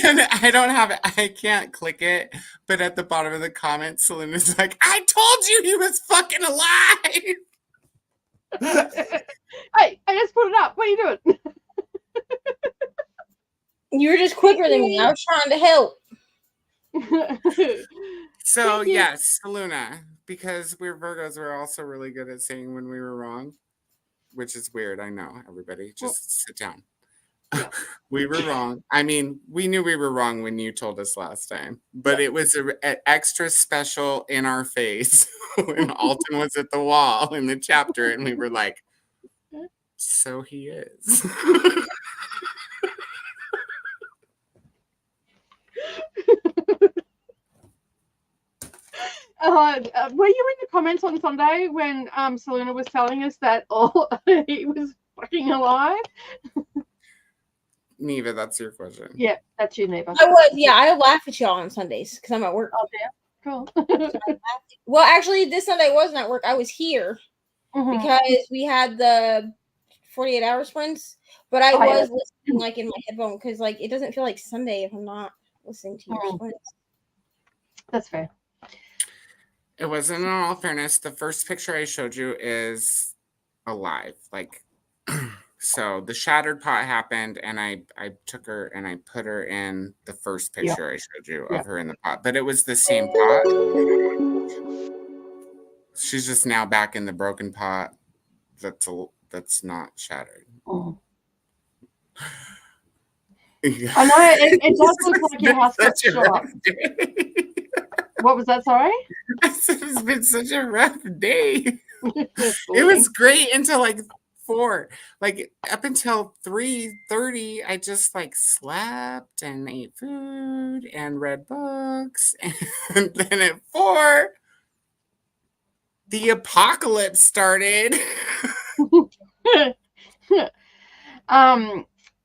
And I can't click it, but at the bottom of the comments, Selena's like, I told you he was fucking alive. Hey, I just put it up. What are you doing? You were just quicker than me. I was trying to help. So yes, Selena, because we're Virgos, we're also really good at saying when we were wrong, which is weird. I know, everybody. Just sit down. We were wrong. I mean, we knew we were wrong when you told us last time, but it was an extra special in our face when Alton was at the wall in the chapter, and we were like, so he is. Were you in the comments on Sunday when Selena was telling us that he was fucking alive? Neva, that's your question. Yeah, that's you, Neva. I was, yeah. I laugh at y'all on Sundays because I'm at work. Oh, yeah. Cool. Well, actually, this Sunday wasn't at work. I was here because we had the 48 hour sprints, but I was listening like in my headphone because like it doesn't feel like Sunday if I'm not listening to your sprints. That's fair. It wasn't, in all fairness. The first picture I showed you is alive. Like, so the shattered pot happened, and I took her and I put her in the first picture I showed you of her in the pot. But it was the same pot. She's just now back in the broken pot. That's not shattered. Oh. Yeah. I know it does look like your house got shot. What was that? Sorry, I said it's been such a rough day. It was great until like 4, like up until 3:30. I just like slept and ate food and read books, and then at 4, the apocalypse started.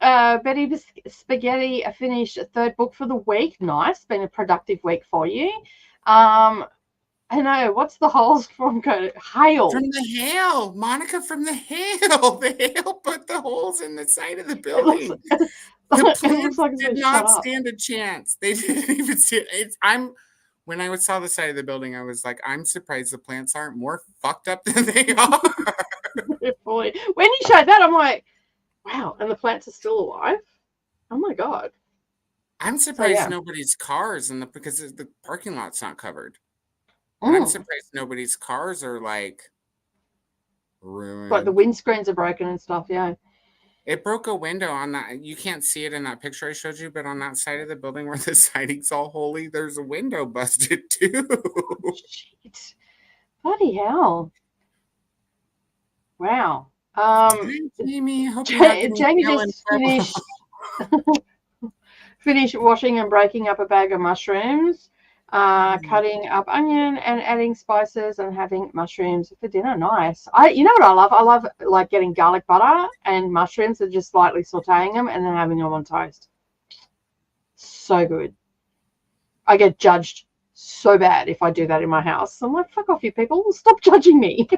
Betty Spaghetti finished a 3rd book for the week. Nice, been a productive week for you. I know. What's the holes from? Hail. From the hail. Monica from the hail. The hail put the holes in the side of the building. The plants did not stand a chance. They didn't even stand. When I saw the side of the building, I was like, I'm surprised the plants aren't more fucked up than they are. Boy, when you showed that, I'm like, wow, and the plants are still alive? Oh my God. I'm surprised nobody's cars because the parking lot's not covered. I'm surprised nobody's cars are like ruined. But the windscreens are broken and stuff, yeah. It broke a window on that. You can't see it in that picture I showed you, but on that side of the building where the siding's all holy, there's a window busted too. Shit. Bloody hell. Wow. Jamie, Jamie just finished washing and breaking up a bag of mushrooms, cutting up onion and adding spices and having mushrooms for dinner. Nice. You know what I love? I love like getting garlic butter and mushrooms and just lightly sauteing them and then having them on toast. So good. I get judged so bad if I do that in my house. I'm like, fuck off, you people. Stop judging me.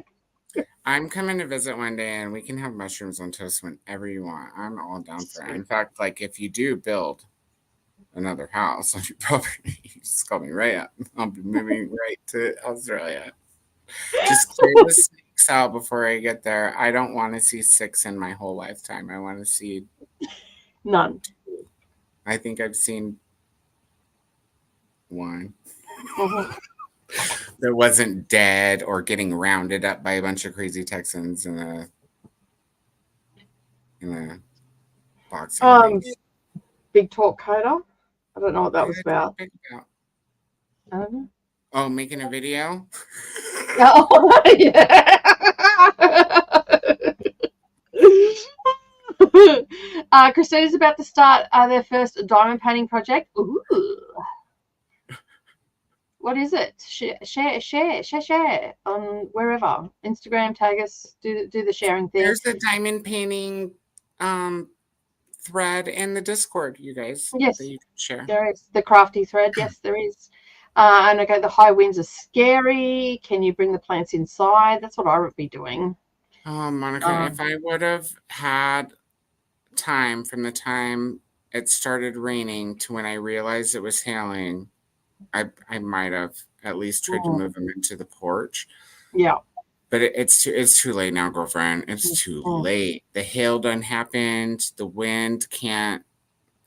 I'm coming to visit one day and we can have mushrooms on toast whenever you want. I'm all down for it. In fact, like if you do build another house on your property, you just call me right up. I'll be moving right to Australia. Just clear the snakes out before I get there. I don't want to see 6 in my whole lifetime. I want to see none. I think I've seen 1. That wasn't dead or getting rounded up by a bunch of crazy Texans in a boxing. Big Talk Coda. I don't know what that was about. I don't know. Oh, making a video? Oh, yeah. Christina's about to start their first diamond painting project. Ooh. What is it? Share on wherever. Instagram, tag us, do the sharing thing. There's the diamond painting thread in the Discord, you guys. Yes, that you can share. There is the crafty thread. Yes, there is. And okay, the high winds are scary. Can you bring the plants inside? That's what I would be doing. Oh, Monica, if I would have had time from the time it started raining to when I realized it was hailing, I might have at least tried to move them into the porch. Yeah. But it's too late now, girlfriend. It's too late. The hail done happened. The wind can't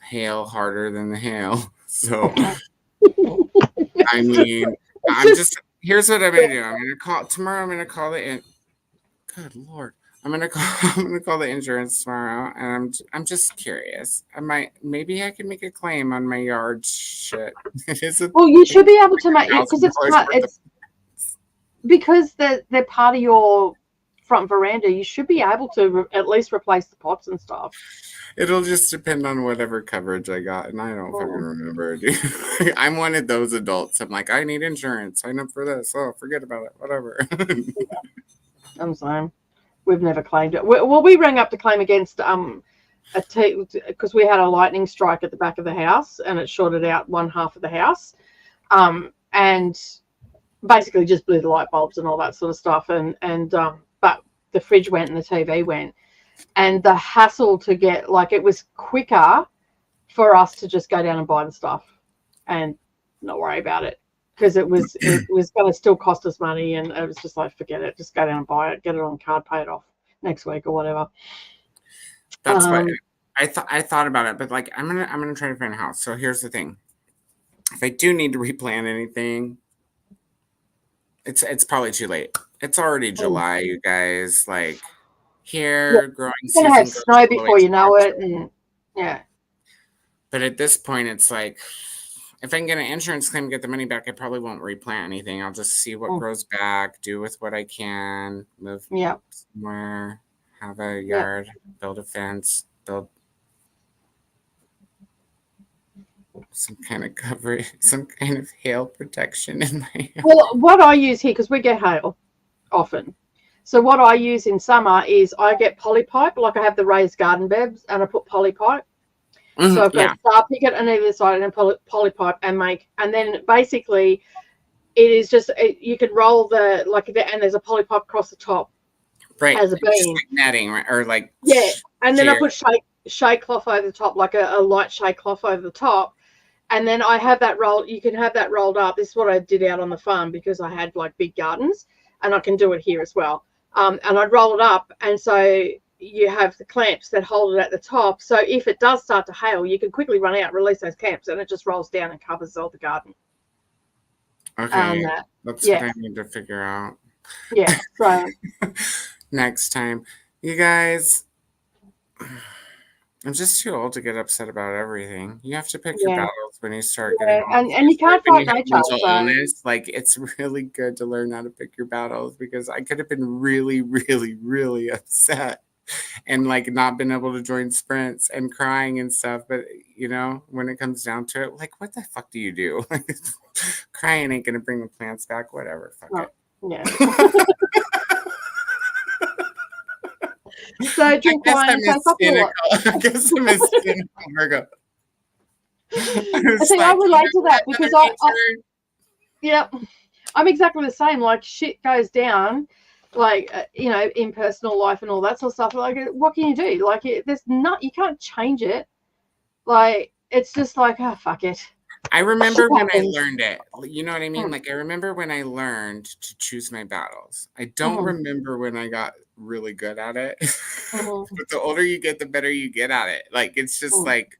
hail harder than the hail. So, I mean, here's what I'm going to do. Tomorrow I'm going to call the good Lord. I'm gonna call the insurance tomorrow, and I'm just curious. Maybe I can make a claim on my yard shit. Well, you should be able to make it's because they're part of your front veranda. You should be able to at least replace the pots and stuff. It'll just depend on whatever coverage I got, and I don't fucking remember. Dude. I'm one of those adults. I'm like, I need insurance. Sign up for this. Oh, forget about it. Whatever. I'm sorry. We've never claimed it. Well, we rang up to claim against because we had a lightning strike at the back of the house and it shorted out one half of the house, and basically just blew the light bulbs and all that sort of stuff. And but the fridge went and the TV went, and the hassle to get it was quicker for us to just go down and buy the stuff and not worry about it. because it was going to still cost us money, and it was just like, forget it, just go down and buy it, get it on card, pay it off next week or whatever. That's what I thought about it, but like I'm gonna try to find a house. So here's the thing: if I do need to replan anything, it's probably too late. It's already July, you guys. Like here, growing season. You're gonna have snow before you know it, and yeah. But at this point, it's like, if I can get an insurance claim, get the money back, I probably won't replant anything. I'll just see what grows back, do with what I can, move somewhere, have a yard, build a fence, build some kind of coverage, some kind of hail protection in my yard. Well, what I use here, because we get hail often. So what I use in summer is I get polypipe, like I have the raised garden beds, and I put polypipe. So I've got a star picket on either side and polypipe and then basically it is just, you can roll and there's a polypipe across the top. Right. As a beam. Like netting, right? Or like. Yeah. And then I put shade cloth over the top, like a light shade cloth over the top. And then I have that you can have that rolled up. This is what I did out on the farm because I had like big gardens, and I can do it here as well. And I'd roll it up. And so you have the clamps that hold it at the top. So if it does start to hail, you can quickly run out, release those clamps, and it just rolls down and covers all the garden. Okay. That's what I need to figure out. Yeah. So next time. You guys, I'm just too old to get upset about everything. You have to pick your battles when you start getting old. And you can't fight nature. Like, it's really good to learn how to pick your battles, because I could have been really, really, really upset and like not been able to join sprints and crying and stuff. But when it comes down to it, like, what the fuck do you do? Crying ain't gonna bring the plants back. Whatever. Fuck it. Yeah. So drink wine. I guess I'm a cynical Virgo. I think I relate to that because I'm exactly the same. Like, shit goes down, like in personal life and all that sort of stuff. Like, what can you do? Like, you can't change it. Like, it's just like, oh, fuck it. I remember when I learned it. You know what I mean? Like, I remember when I learned to choose my battles. I don't remember when I got really good at it. But the older you get, the better you get at it. Like, it's just like,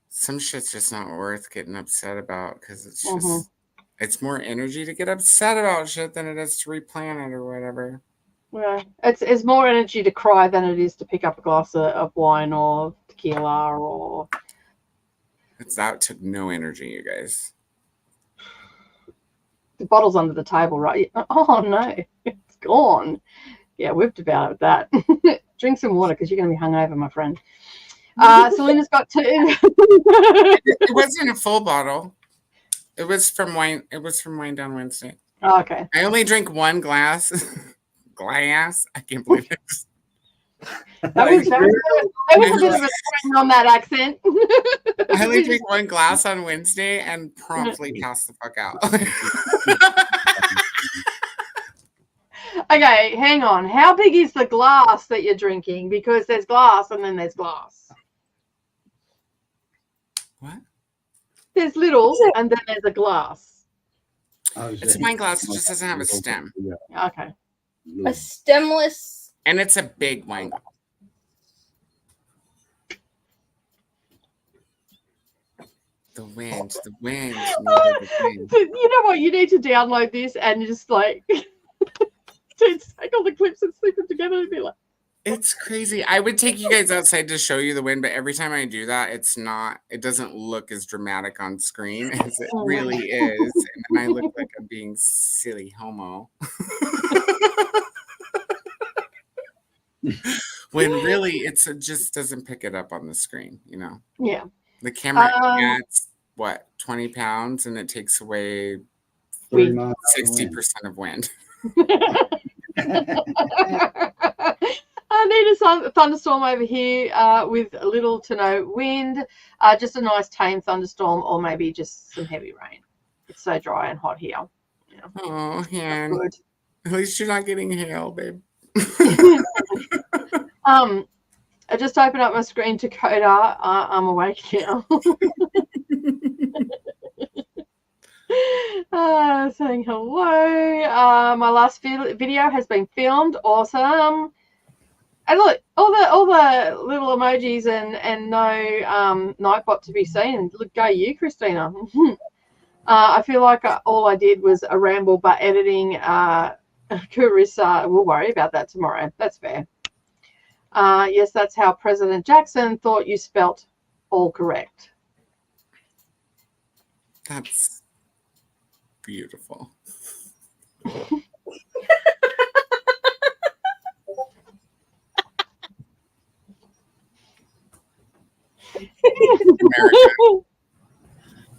some shit's just not worth getting upset about, because it's just, it's more energy to get upset about shit than it is to replan it or whatever. Yeah, it's more energy to cry than it is to pick up a glass of wine or tequila or. That took no energy, you guys. The bottle's under the table, right? Oh no, it's gone. Yeah, whipped about it with that. Drink some water because you're going to be hungover, my friend. Selena's got 2. It wasn't a full bottle. It was from wine. It was from Wine Down Wednesday. Oh, okay. I only drink 1 glass. I can't believe it. That was a bit of a strain on that accent. I only drink 1 glass on Wednesday and promptly pass the fuck out. Okay, hang on. How big is the glass that you're drinking? Because there's glass and then there's glass. What? There's little and then there's a glass. It's a wine glass. It just doesn't have a stem. Okay. A stemless. And it's a big wine glass. The wind. You know what? You need to download this and just like take all the clips and slip them together and be like. It's crazy. I would take you guys outside to show you the wind, but every time I do that, it doesn't look as dramatic on screen as it really is. And then I look like I'm being silly homo. When really it just doesn't pick it up on the screen, Yeah. The camera adds 20 pounds, and it takes away 60% of wind. I need a thunderstorm over here with little to no wind, just a nice tame thunderstorm, or maybe just some heavy rain. It's so dry and hot here. Yeah. Oh, yeah. At least you're not getting hail, babe. I just opened up my screen to Coda. I'm awake now. Saying hello. My last video has been filmed. Awesome. And look, all the little emojis and no Nightbot to be seen. Look, go you, Christina. I feel like all I did was a ramble, but editing Carissa, we'll worry about that tomorrow. That's fair. Yes, that's how President Jackson thought you spelt all correct. That's beautiful.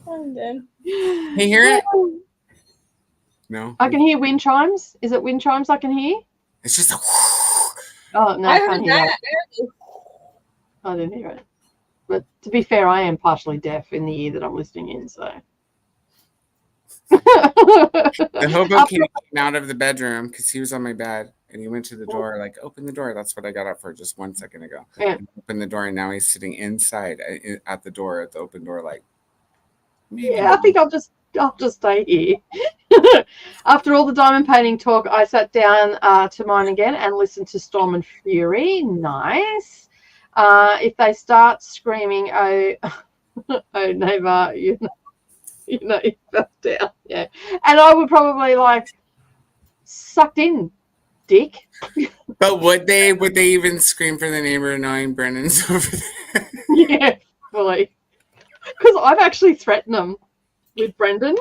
I'm done. Can you hear it? No. I can hear wind chimes. Is it wind chimes I can hear? It's just a. Oh no, I can't hear that. I didn't hear it. But to be fair, I am partially deaf in the ear that I'm listening in, so. The hobo came out of the bedroom because he was on my bed and he went to the door, like, open the door. That's what I got up for just 1 second ago. Yeah. Open the door, and now he's sitting inside at the door, at the open door, like. Yeah, I think I'll just stay here. After all the diamond painting talk, I sat down to mine again and listened to Storm and Fury. Nice. If they start screaming, oh, oh, neighbor, you fell down. Yeah. And I would probably like sucked in, dick. But would they even scream for the neighbor knowing Brendan's over there? Yeah, fully. Because I've actually threatened them with Brendan.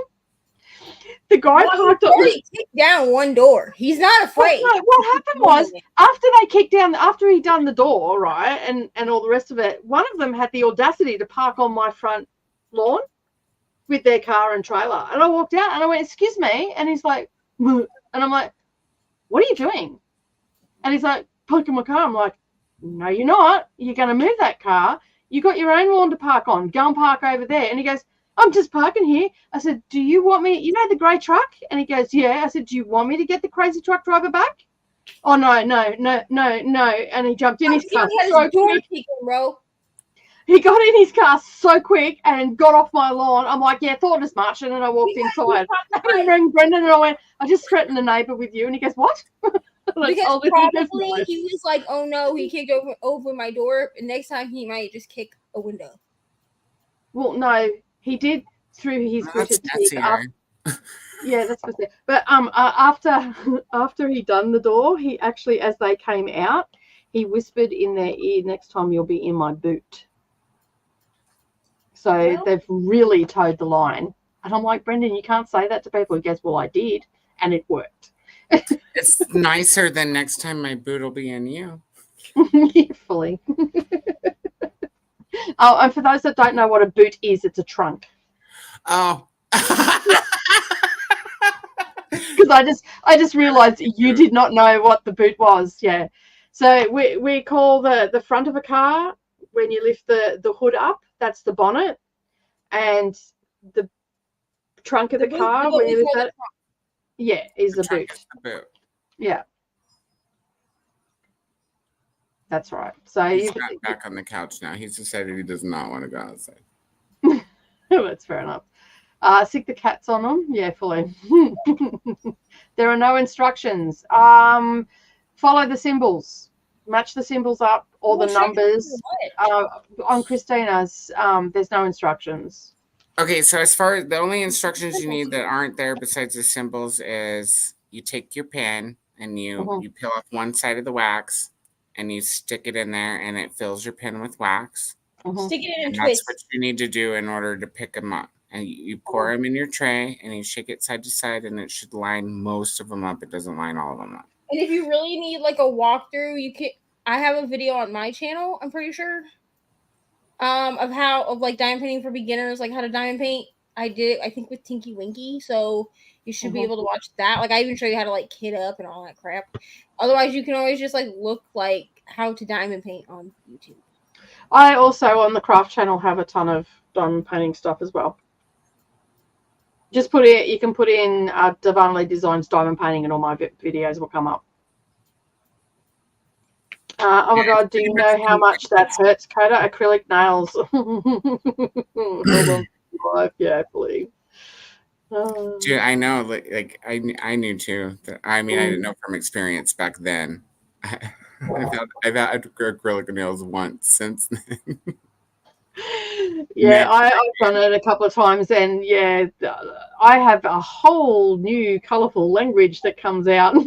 The guy parked up. He kicked down one door. He's not afraid. No, what happened was after he'd done the door, right, and all the rest of it, one of them had the audacity to park on my front lawn with their car and trailer. And I walked out and I went, excuse me. And he's like, and I'm like, what are you doing? And he's like, parking my car. I'm like, no, you're not. You're going to move that car. You got your own lawn to park on. Go and park over there. And he goes, I'm just parking here. I said, do you want me, you know the grey truck? And he goes, yeah. I said, do you want me to get the crazy truck driver back? Oh, no. And he jumped in his car so quick. Bro. He got in his car so quick and got off my lawn. I'm like, yeah, thought as much. And then I walked inside. I rang Brendan and I went, I just threatened a neighbour with you. And he goes, what? Like, because probably he was like, oh no, he kicked over my door. Next time he might just kick a window. Well, no, he did through his gritted teeth. Yeah, that's what's there. But after he done the door, he actually, as they came out, he whispered in their ear, next time you'll be in my boot. So they've really towed the line. And I'm like, Brendan, you can't say that to people. He goes, well, I did, and it worked. It's nicer than next time my boot will be in you. Yeah, fully. Oh, and for those that don't know what a boot is, it's a trunk. Oh. Because I just realized you did not know what the boot was. Yeah. So we call the front of a car, when you lift the hood up, that's the bonnet. And the trunk of the car, when you lift that, yeah, is the boot. Yeah. That's right. So he's back on the couch now. He's decided he does not want to go outside. That's fair enough. Sick the cats on them. Yeah, fully. There are no instructions. Follow the symbols. Match the symbols up or the numbers. On Christina's, there's no instructions. Okay, so as far as the only instructions you need that aren't there besides the symbols is you take your pen and you peel off one side of the wax and you stick it in there and it fills your pen with wax. Stick it in and twist. That's what you need to do in order to pick them up. And you pour them in your tray and you shake it side to side and it should line most of them up. It doesn't line all of them up. And if you really need like a walkthrough, you can. I have a video on my channel, I'm pretty sure, of like diamond painting for beginners, like how to diamond paint. I did it, I think, with Tinky Winky, so you should be able to watch that. Like I even show you how to like kit up and all that crap. Otherwise, you can always just like look like how to diamond paint on YouTube. I also on the craft channel have a ton of diamond painting stuff as well. Just put it. You can put in Divinely Designs diamond painting, and all my videos will come up. Oh my God! Do you know how much that hurts, Coda? Acrylic nails. Yeah, please. Dude, I know. Like I knew too. I mean, I didn't know from experience back then. I've had acrylic nails once since then. Yeah, I've done it a couple of times, and yeah, I have a whole new colourful language that comes out, and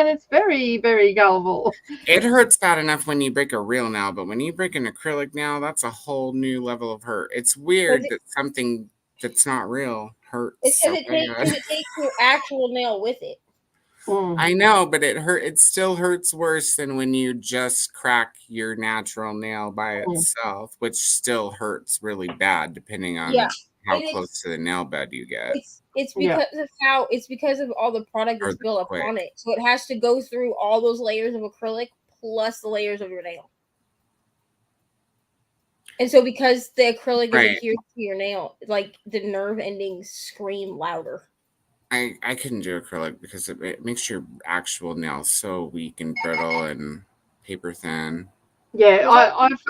it's very, very colourful. It hurts bad enough when you break a real nail, but when you break an acrylic nail, that's a whole new level of hurt. It's weird that something that's not real hurts. It's because it takes your actual nail with it. I know, but it still hurts worse than when you just crack your natural nail by itself, which still hurts really bad depending on how close to the nail bed you get. It's because of all the product that's built up on it. So it has to go through all those layers of acrylic plus the layers of your nail. And so because the acrylic is adhered to your nail, like the nerve endings scream louder. I couldn't do acrylic because it makes your actual nails so weak and brittle and paper thin. Yeah,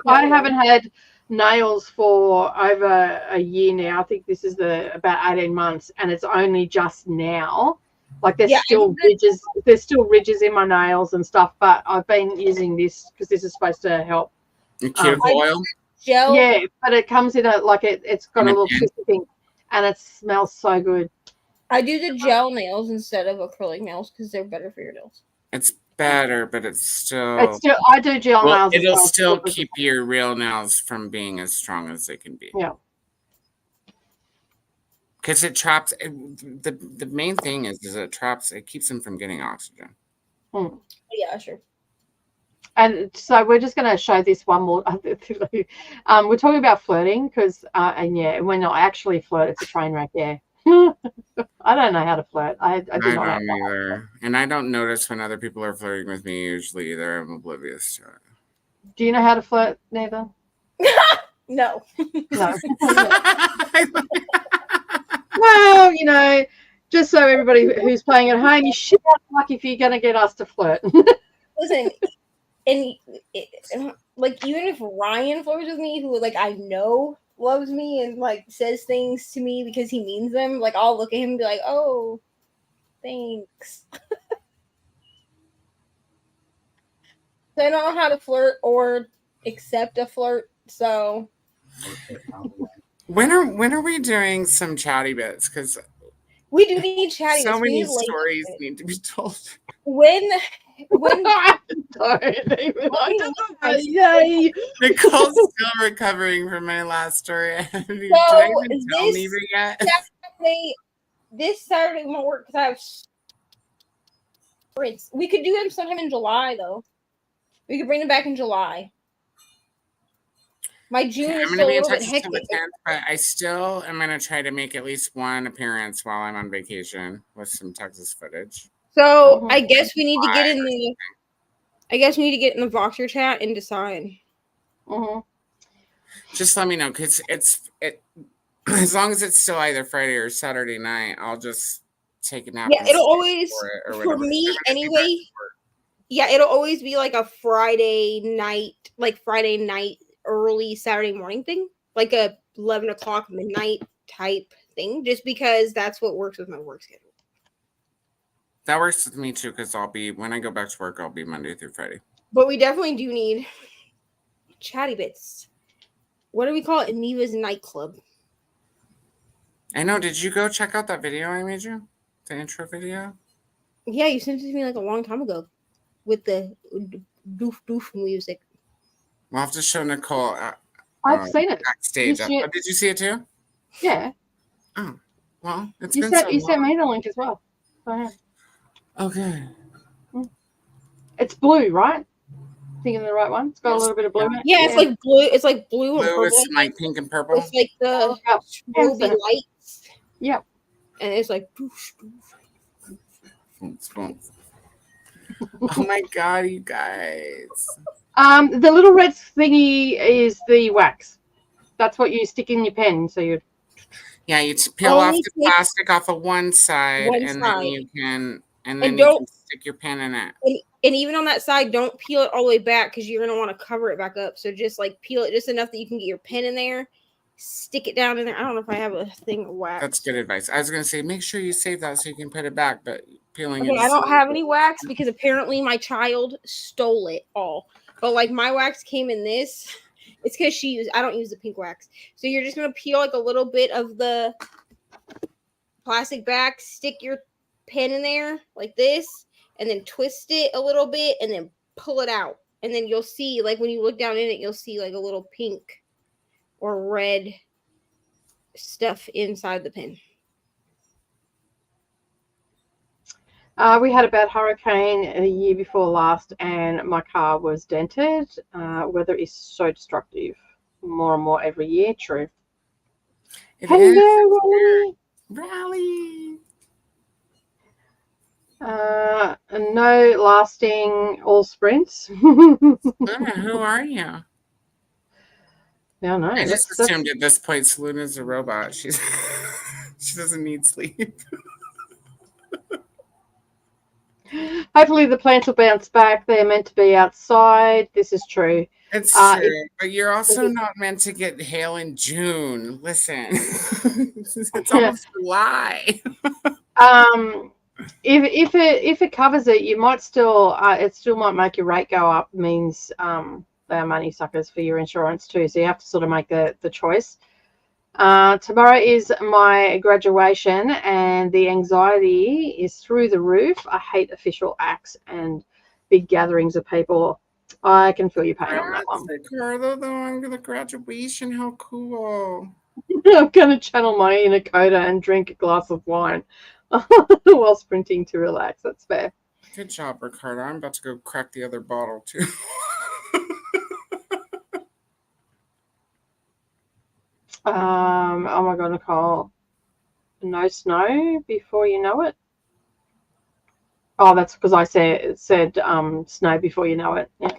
I haven't had nails for over a year now. I think this is about 18 months, and it's only just now. Like there's still ridges. There's still ridges in my nails and stuff, but I've been using this because this is supposed to help. Cuticle oil. Gel. Yeah, but it comes in it's got a little twisty thing, and it smells so good. I do the gel nails instead of acrylic nails because they're better for your nails. It's better, but it's still. I do gel nails. It'll still keep your real nails from being as strong as they can be. Yeah. Because it traps. The main thing is it keeps them from getting oxygen. Yeah, sure. And so we're just going to show this one more. We're talking about flirting because, we're not actually flirt. It's a train wreck. Yeah. I don't know how to flirt. I don't either. And I don't notice when other people are flirting with me usually either. I'm oblivious to it. Do you know how to flirt, Neva? No. No. Well, just so everybody who's playing at home, you should have luck if you're going to get us to flirt. Listen, and like even if Ryan flirts with me, who like I know loves me and like says things to me because he means them, like I'll look at him and be like, oh, thanks. So I don't know how to flirt or accept a flirt, so when are we doing some chatty bits? Because we do need chatty bits. So many stories need to be told. When Yay! Nicole's still recovering from my last story. Did I even tell Neva yet? This Saturday won't work because I have sprints. We could do them sometime in July, though. We could bring them back in July. My June is still a little bit hectic. But I still am going to try to make at least one appearance while I'm on vacation with some Texas footage. So I guess we need to get in the. I guess we need to get in the Voxer chat and decide. Just let me know because it's as long as it's still either Friday or Saturday night, I'll just take a nap. Yeah, it'll always for me anyway. Yeah, it'll always be like a Friday night, early Saturday morning thing, like a 11 o'clock midnight type thing, just because that's what works with my work schedule. That works with me too, because when I go back to work, I'll be Monday through Friday. But we definitely do need chatty bits. What do we call it? Neva's nightclub. I know. Did you go check out that video I made you? The intro video? Yeah, you sent it to me like a long time ago with the doof music. We'll have to show Nicole. I've seen it. Backstage. Did you see it too? Yeah. Oh, well, you sent me the link as well. So, yeah. Okay. It's blue, right? Thinking the right one. It's got a little bit of blue in it. Yeah, it's like blue. It's like blue and purple. It's like pink and purple. It's like the ruby lights. Yep. And it's like. Oh my god, you guys. The little red thingy is the wax. That's what you stick in your pen. So you. Yeah, you peel off the plastic off of one side, then you can stick your pen in it. And even on that side, don't peel it all the way back because you're gonna want to cover it back up. So just like peel it just enough that you can get your pen in there, stick it down in there. I don't know if I have a thing of wax. That's good advice. I was gonna say make sure you save that so you can put it back, but peeling Okay, it. I don't have any wax because apparently my child stole it all. But like my wax came in this. It's because I don't use the pink wax. So you're just gonna peel like a little bit of the plastic back, stick your pen in there like this, and then twist it a little bit and then pull it out. And then you'll see, like when you look down in it, you'll see like a little pink or red stuff inside the pen. We had a bad hurricane a year before last, and my car was dented. Weather is so destructive, more and more every year. True. Hello, Rally. no lasting all sprints. Luna, who are you? No, no. I just assumed at this point Luna's a robot. She doesn't need sleep. Hopefully the plants will bounce back. They're meant to be outside. This is true. It's true, but you're also not meant to get hail in June. Listen, it's almost July. If it covers it, you might still it still might make your rate go up. Means they're money suckers for your insurance too. So you have to sort of make the choice. Tomorrow is my graduation, and the anxiety is through the roof. I hate official acts and big gatherings of people. I can feel your pain on that one. Carla, though, I'm going to graduation. How cool. I'm going to channel my inner Coda and drink a glass of wine while sprinting to relax. That's fair. Good job, Ricardo. I'm about to go crack the other bottle, too. Oh my God, Nicole. No snow before you know it. Oh, that's because I said snow before you know it. Yeah.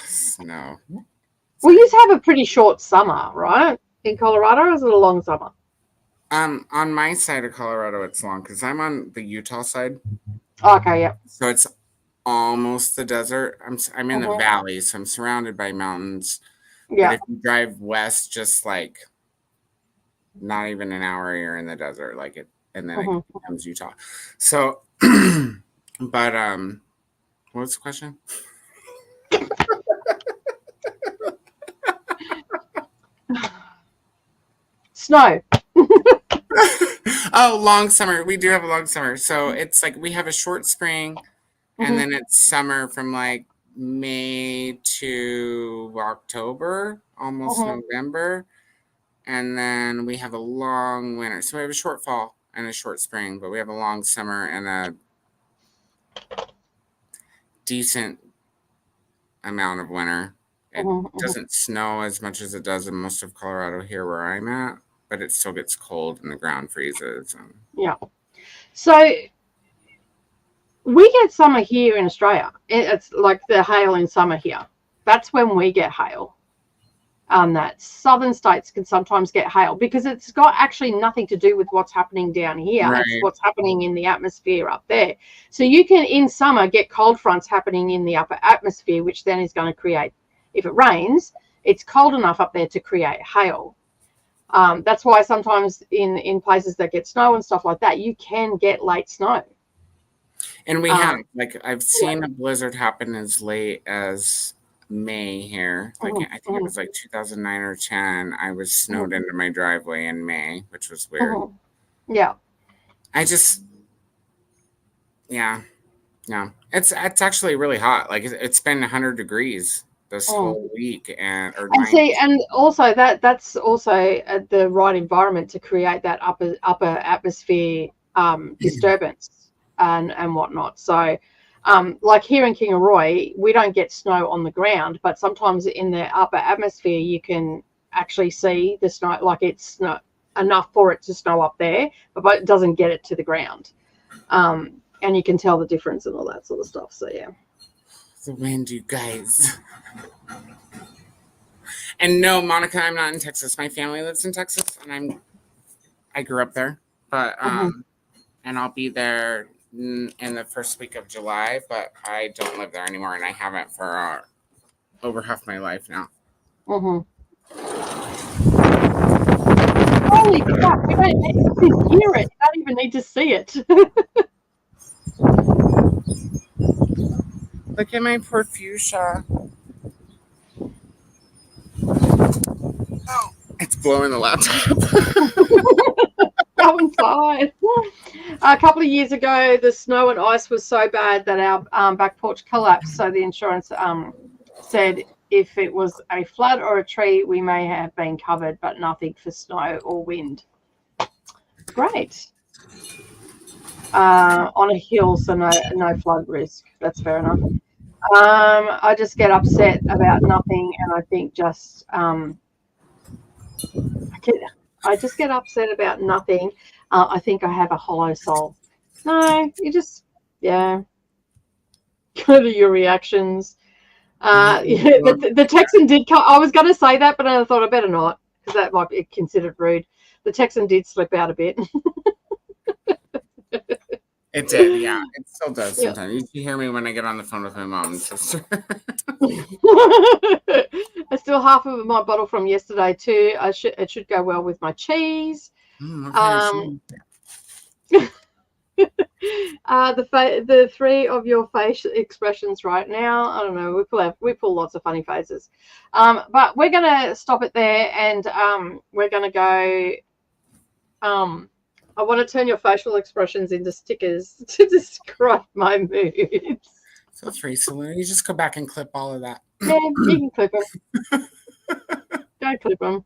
Snow. We used to have a pretty short summer, right? In Colorado, or is it a long summer? On my side of Colorado, it's long because I'm on the Utah side. Okay, yeah. So it's almost the desert. I'm in the valley, so I'm surrounded by mountains. Yeah. But if you drive west, just like not even an hour, you're in the desert, like it, and then it becomes Utah. So, but what was the question? Snow. Oh, long summer. We do have a long summer. So it's like we have a short spring, and then it's summer from like May to October, almost November. And then we have a long winter. So we have a short fall and a short spring, but we have a long summer and a decent amount of winter. It doesn't snow as much as it does in most of Colorado here where I'm at, but it still gets cold and the ground freezes. Yeah. So we get summer here in Australia. It's like the hail in summer here. That's when we get hail. That southern states can sometimes get hail because it's got actually nothing to do with what's happening down here. Right. It's what's happening in the atmosphere up there. So you can, in summer, get cold fronts happening in the upper atmosphere, which then is going to create, if it rains, it's cold enough up there to create hail. That's why sometimes in places that get snow and stuff like that, you can get late snow. And we have, like, I've seen a blizzard happen as late as May here. Like, I think it was like 2009 or 10. I was snowed into my driveway in May, which was weird. Yeah. I just, yeah. It's actually really hot. Like, it's been 100 degrees this whole week. And see, and also that's also the right environment to create that upper atmosphere disturbance and whatnot. So like here in Kingaroy, we don't get snow on the ground, but sometimes in the upper atmosphere you can actually see the snow, like it's not enough for it to snow up there, but it doesn't get it to the ground. And you can tell the difference and all that sort of stuff. So yeah. The wind, you guys. And no, Monica, I'm not in Texas. My family lives in Texas, and I grew up there, but and I'll be there in the first week of July, but I don't live there anymore, and I haven't for over half my life now. don't need to hear it. You don't even need to see it. Look at my poor fuchsia. Oh, it's blowing the laptop. Go inside. A couple of years ago, the snow and ice was so bad that our back porch collapsed. So the insurance said if it was a flood or a tree, we may have been covered, but nothing for snow or wind. Great. On a hill, so no flood risk. That's fair enough. I just get upset about nothing, and I think just I just get upset about nothing. I think I have a hollow soul. No, you just go to your reactions. Yeah, the Texan did come. I was going to say that, but I thought I better not because that might be considered rude. The Texan did slip out a bit. It did, yeah. It still does sometimes. You can hear me when I get on the phone with my mom and sister. I still half of my bottle from yesterday too. It should go well with my cheese. The three of your facial expressions right now. I don't know. We pull lots of funny faces. But we're gonna stop it there, and we're gonna go. I want to turn your facial expressions into stickers to describe my moods. Feel free, Selena. You just go back and clip all of that. Yeah, you can clip them. Go clip them.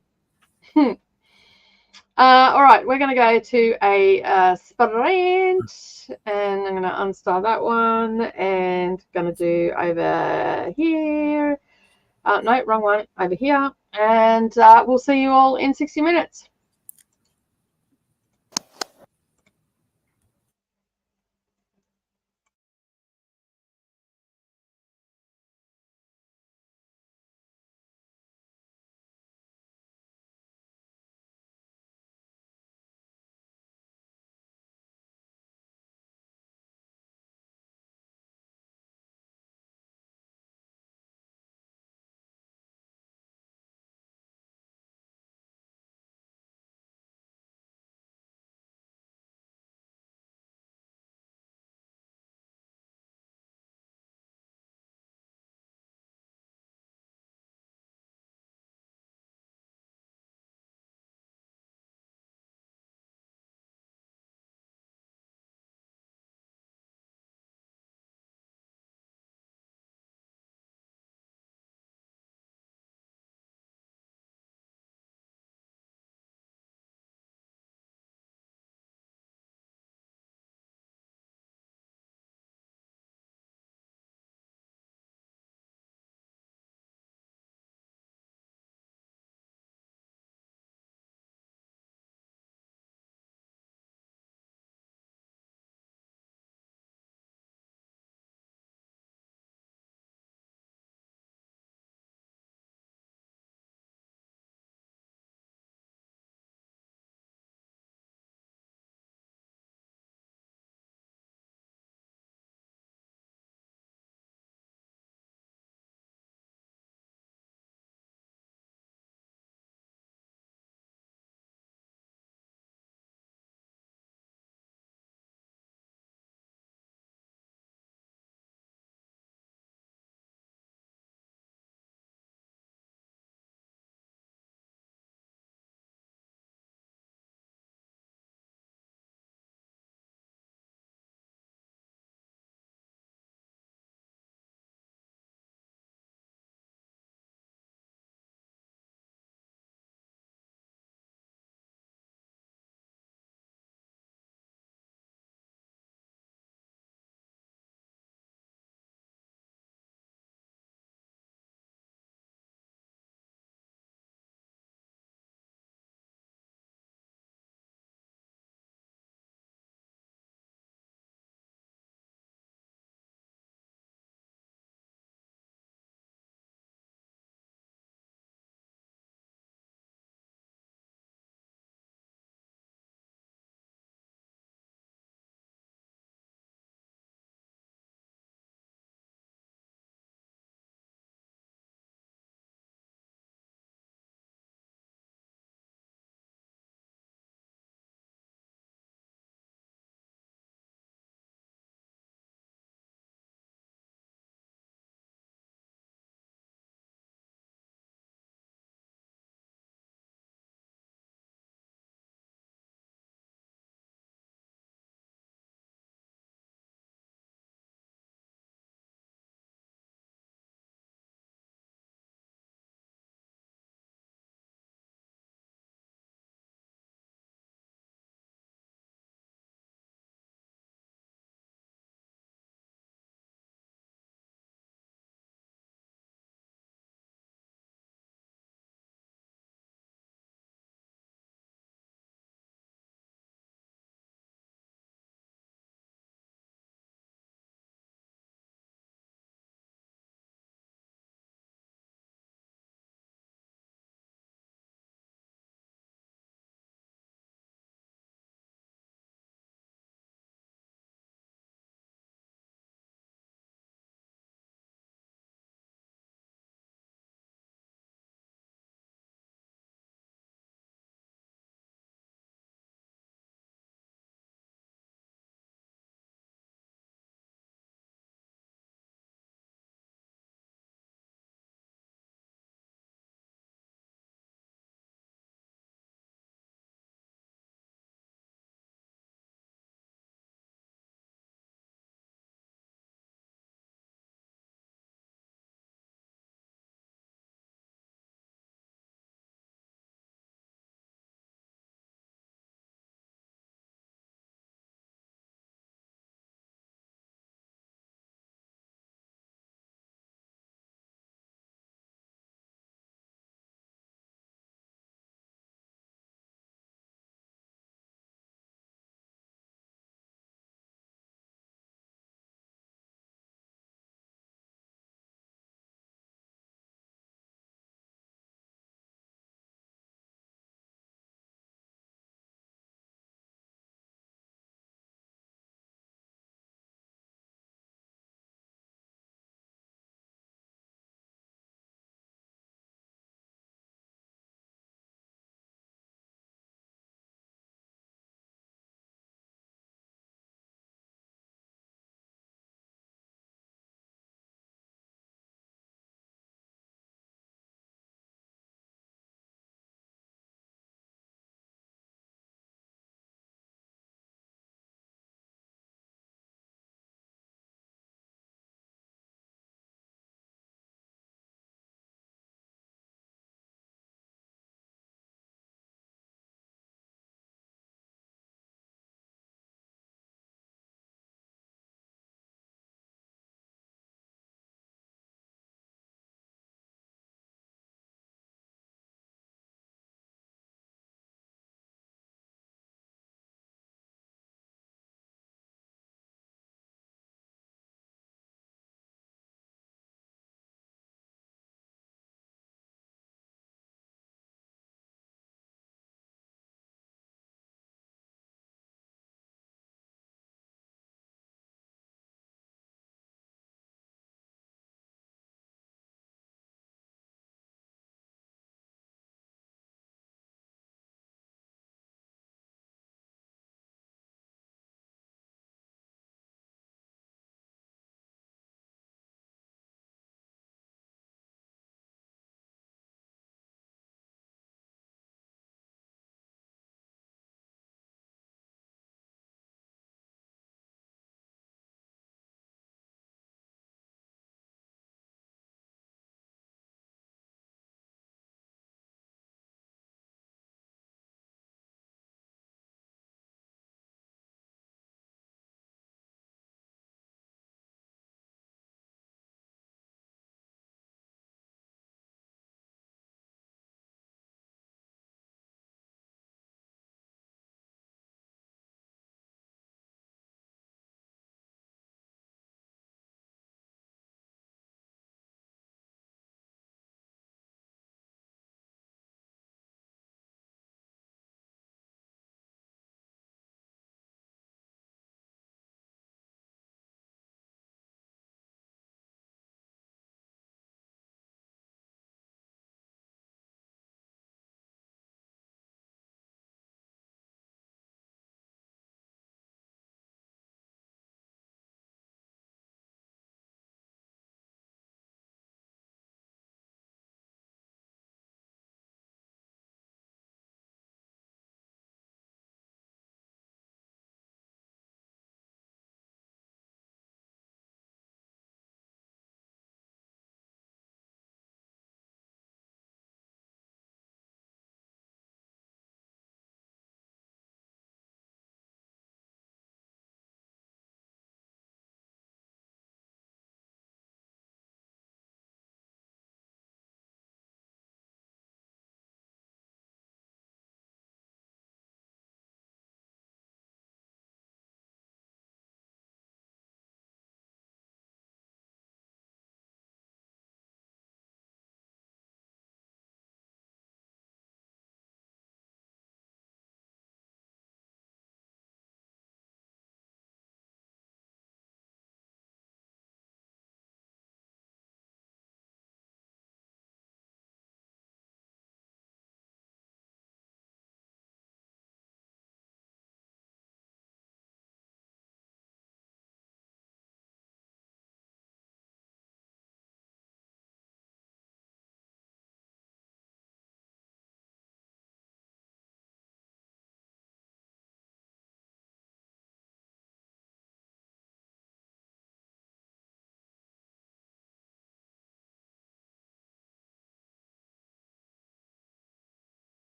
All right, we're going to go to a sprint, and I'm going to unstar that one, and going to do over here. No, wrong one. Over here, and we'll see you all in 60 minutes.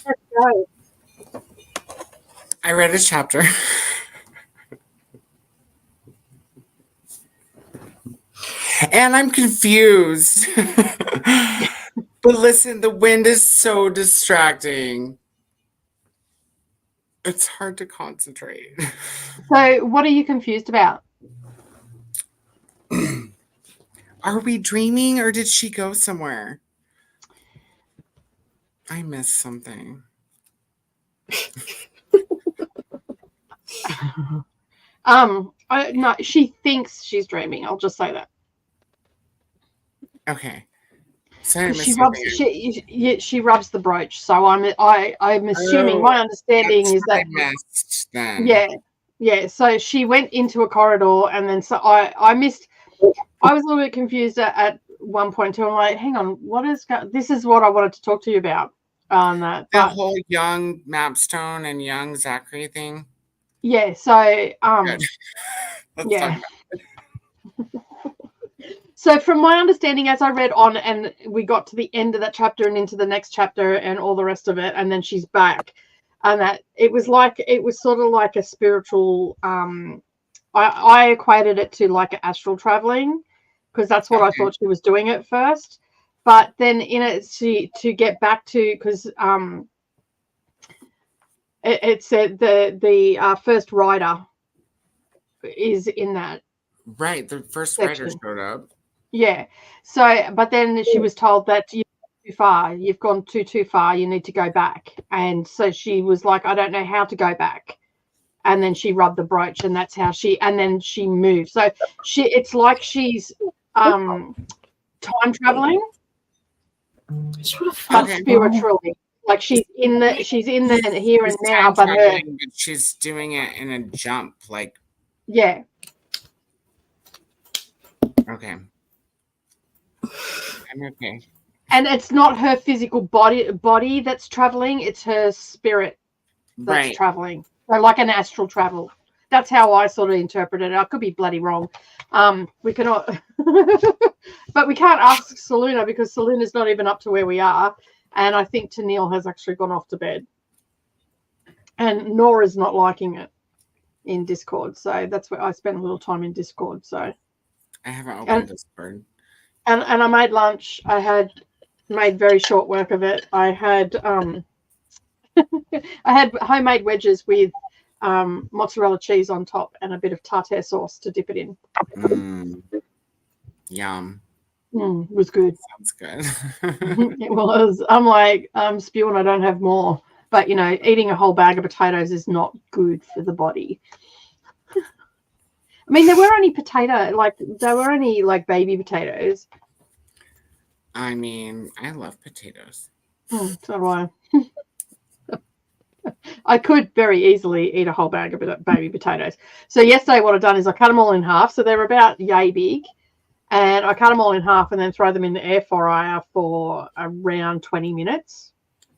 Let's go. I read a chapter. And I'm confused. But listen, the wind is so distracting. It's hard to concentrate. So, what are you confused about? Are we dreaming or did she go somewhere? I missed something. No, she thinks she's dreaming. I'll just say that. Okay. So She rubs the brooch. So I'm assuming my understanding is that I missed then. Yeah. So she went into a corridor, and then so I missed. I was a little bit confused at one point too. I'm like, hang on, this is what I wanted to talk to you about. The whole young Mapstone and young Zachary thing. Yeah. So Let's yeah. talk So from my understanding, as I read on, and we got to the end of that chapter and into the next chapter and all the rest of it, and then she's back, and that it was sort of like a spiritual. I equated it to like astral traveling, because that's what I thought she was doing at first. But then in it, to get back to, because it said the first rider is in that. Right, the first section. writer showed up. Yeah. So, but then she was told that you're too far. You've gone too far. You need to go back. And so she was like, I don't know how to go back. And then she rubbed the brooch, and that's how and then she moved. So it's like she's time traveling, but spiritually. Like she's in the here and now, but she's doing it in a jump, like. Yeah. Okay. I'm okay. And it's not her physical body that's traveling, it's her spirit that's traveling. So like an astral travel. That's how I sort of interpreted it. I could be bloody wrong. We cannot but we can't ask Selena, because Selena's not even up to where we are. And I think Tennille has actually gone off to bed. And Nora's not liking it in Discord. So that's where I spent a little time in Discord. So I haven't opened Discord. And I made lunch. I had made very short work of it. I had I had homemade wedges with mozzarella cheese on top and a bit of tartare sauce to dip it in. Yum. It was good. Sounds good. It was. I'm like, I'm spewing. I don't have more. But, eating a whole bag of potatoes is not good for the body. I mean, there were only baby potatoes. I mean, I love potatoes. So do I. I could very easily eat a whole bag of baby potatoes. So yesterday what I've done is I cut them all in half. So they're about yay big. And I cut them all in half and then throw them in the air fryer for around 20 minutes.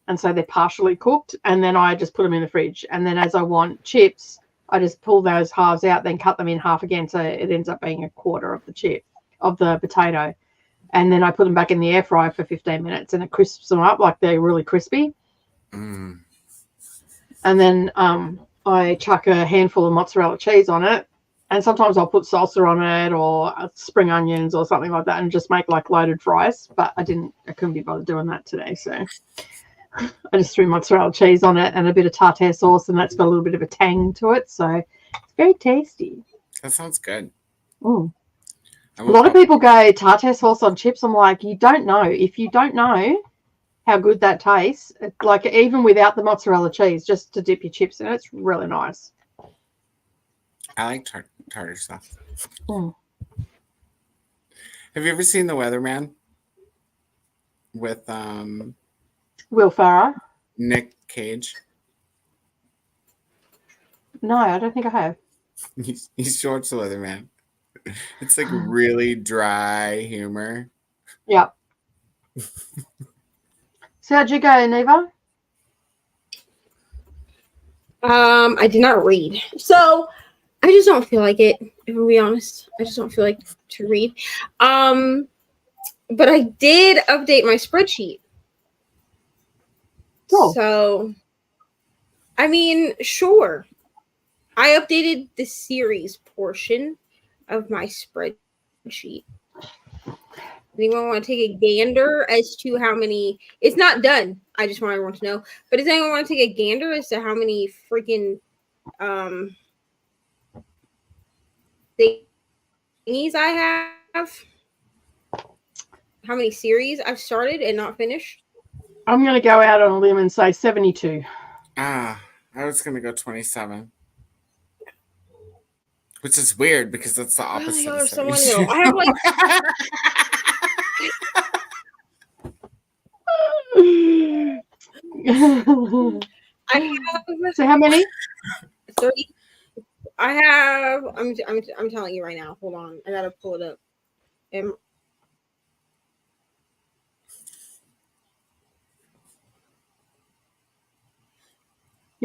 And so they're partially cooked. And then I just put them in the fridge. And then as I want chips, I just pull those halves out, then cut them in half again. So it ends up being a quarter of the potato. And then I put them back in the air fryer for 15 minutes and it crisps them up like they're really crispy. And then I chuck a handful of mozzarella cheese on it. And sometimes I'll put salsa on it or spring onions or something like that and just make like loaded fries. But I couldn't be bothered doing that today. So I just threw mozzarella cheese on it and a bit of tartare sauce, and that's got a little bit of a tang to it. So it's very tasty. That sounds good. A lot of people go tartare sauce on chips. I'm like, you don't know. If you don't know how good that tastes, like even without the mozzarella cheese, just to dip your chips in, it's really nice. I like tartar sauce. Have you ever seen The Weatherman with Will Ferrell? Nick Cage? No, I don't think I have. He's George the Weatherman. It's like really dry humor. Yeah. So how'd you go, Neva? I did not read. So I just don't feel like it, if I'll be honest. I just don't feel like to read. But I did update my spreadsheet. Cool. So, I mean, sure. I updated the series portion of my spreadsheet. Anyone want to take a gander as to how many? It's not done. I just want everyone to know. But does anyone want to take a gander as to how many freaking thingies I have? How many series I've started and not finished? I'm going to go out on a limb and say 72. I was going to go 27. Which is weird because that's the opposite. Oh, of someone 72. know. I have like I have So how many? 30. I have. I'm telling you right now. Hold on. I gotta pull it up. You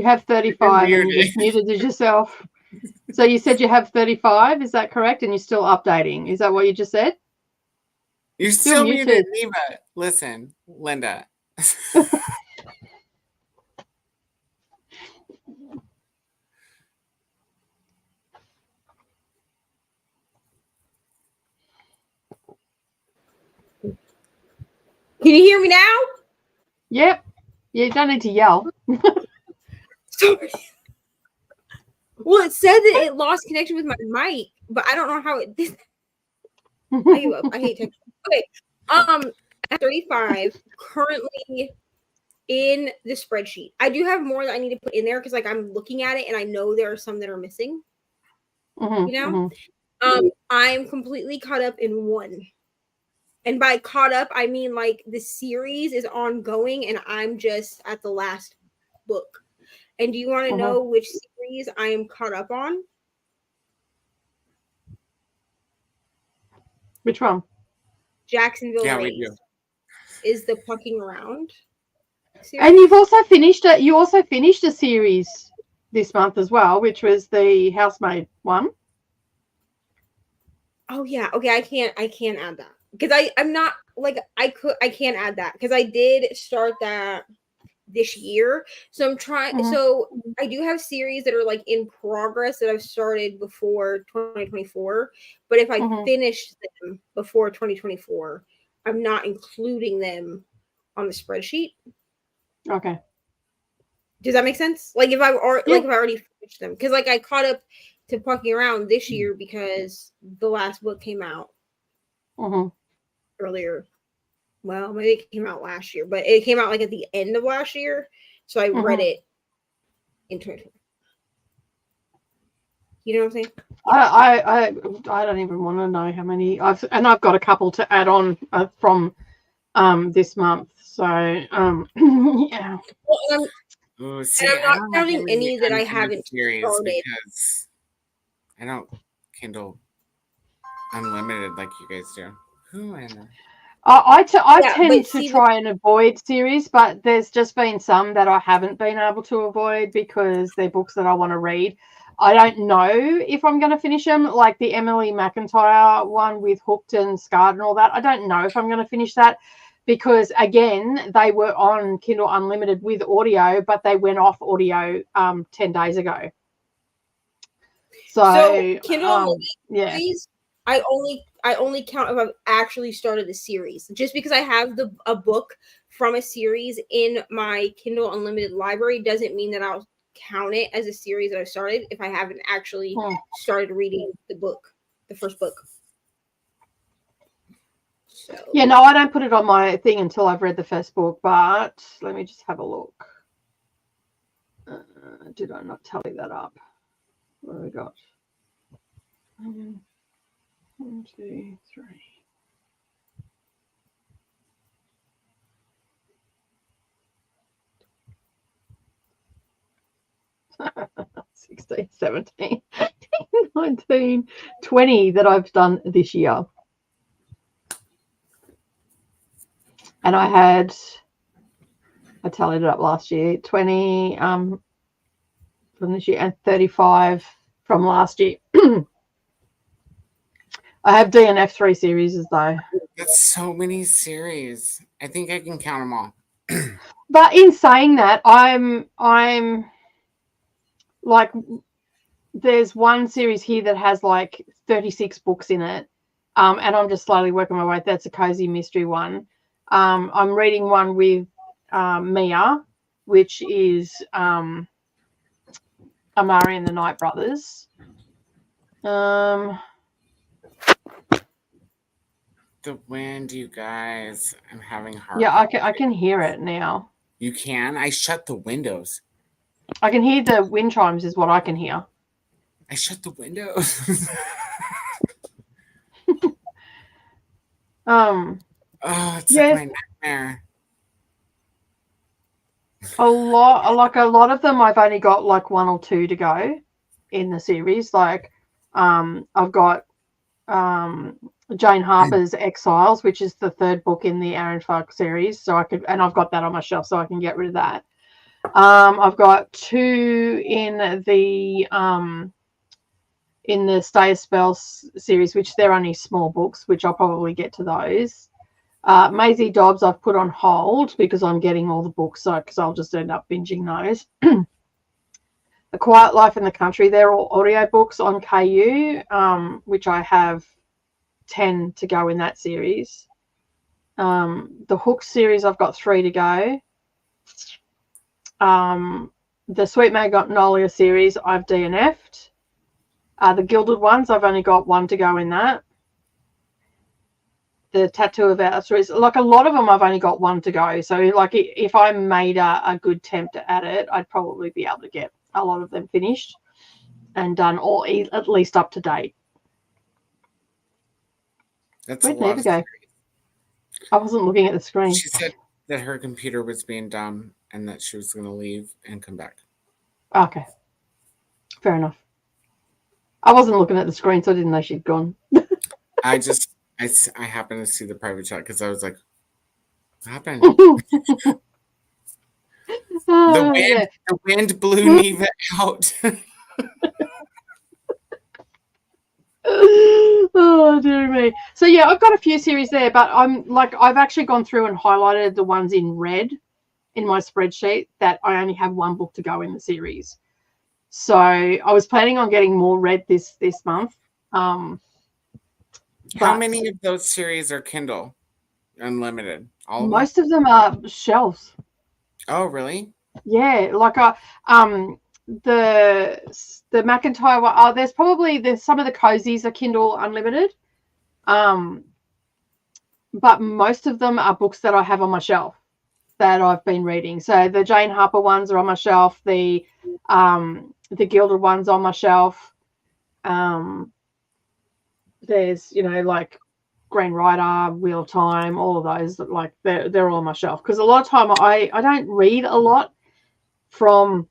have 35 and you just muted yourself. So you said you have 35, is that correct? And you're still updating. Is that what you just said? You're still muted, Neva. Listen, Linda. Can you hear me now? Yep. You don't need to yell. Sorry. Well, it said that it lost connection with my mic, but I don't know how it did. I give up. I hate technology. Okay. At 35, currently in the spreadsheet. I do have more that I need to put in there because like I'm looking at it and I know there are some that are missing. Mm-hmm, you know? Mm-hmm. I'm completely caught up in one. And by caught up, I mean like the series is ongoing and I'm just at the last book. And do you want to know which series I am caught up on? Which one? Jacksonville Yeah, Rays we do. is the Pucking Around series. And you've also finished it. You also finished a series this month as well, which was the Housemaid one. Oh yeah. Okay, I can't add that. Because I'm not like I can't add that because I did start that this year. So I'm trying so I do have series that are like in progress that I've started before 2024. But if I finished them before 2024, I'm not including them on the spreadsheet. Okay. Does that make sense? Like if I already finished them. Because like I caught up to Pucking Around this year because the last book came out earlier. Well, maybe it came out last year, but it came out like at the end of last year. So I read it in 2020. You know what I'm saying? I don't even want to know how many I've got a couple to add on from this month. So yeah. Well, I'm not counting any that I haven't started because I don't Kindle Unlimited like you guys do. I tend to try and avoid series, but there's just been some that I haven't been able to avoid because they're books that I want to read. I don't know if I'm going to finish them, like the Emily McIntyre one with Hooked and Scarred and all that. I don't know if I'm going to finish that because, again, they were on Kindle Unlimited with audio, but they went off audio 10 days ago. So Kindle Unlimited, I only count if I've actually started the series. Just because I have a book from a series in my Kindle Unlimited library doesn't mean that I'll count it as a series that I started if I haven't actually started reading the first book. So yeah, no, I don't put it on my thing until I've read the first book, but let me just have a look. Did I not tally that up? What have we got? 1, 2, 3. $16, $17, $19, $20 that I've done this year. And I tallied it up last year, 20 from this year and 35 from last year. I have DNF 3 series though. That's so many series. I think I can count them all. But in saying that, I'm like, there's one series here that has like 36 books in it, and I'm just slowly working my way. That's a cozy mystery one. I'm reading one with Mia, which is Amari and the Night Brothers. The wind, you guys. I'm having heart. Yeah, I can hear it now. You can? I shut the windows. I can hear the wind chimes is what I can hear. I shut the windows. Oh, it's yes. like my nightmare. A lot of them I've only got like 1 or 2 to go in the series. Like I've got Jane Harper's Exiles, which is the 3rd book in the Aaron Falk series. So I've got that on my shelf, so I can get rid of that. I've got 2 in the Stay a Spell series, which they're only small books, which I'll probably get to those. Maisie Dobbs I've put on hold because I'm getting all the books, because I'll just end up binging those. A Quiet Life in the Country, they're all audio books on KU, which I have 10 to go in that series. The Hook series, I've got 3 to go. The Sweet Magnolia series, I've DNF'd. The Gilded Ones, I've only got 1 to go in that. The Tattoo of Our Stories, like a lot of them, I've only got 1 to go. So, like, if I made a good attempt at it, I'd probably be able to get a lot of them finished and done, or at least up to date. That's Where'd Neva go? I wasn't looking at the screen. She said that her computer was being dumb and that she was going to leave and come back. Okay. Fair enough. I wasn't looking at the screen, so I didn't know she'd gone. I happened to see the private chat because I was like, what happened? The wind blew Neva out. Oh dear me. So yeah, I've got a few series there, but I've actually gone through and highlighted the ones in red in my spreadsheet that I only have 1 book to go in the series. So I was planning on getting more red this month. How many of those series are Kindle Unlimited? Most of them are shelves. Oh, really? Yeah, like the McIntyre one. There's some of the cozies are Kindle Unlimited, but most of them are books that I have on my shelf that I've been reading. So the Jane Harper ones are on my shelf. The Gilded ones on my shelf. There's like Green Rider, Wheel of Time, all of those. Like they're all on my shelf because a lot of time I don't read a lot from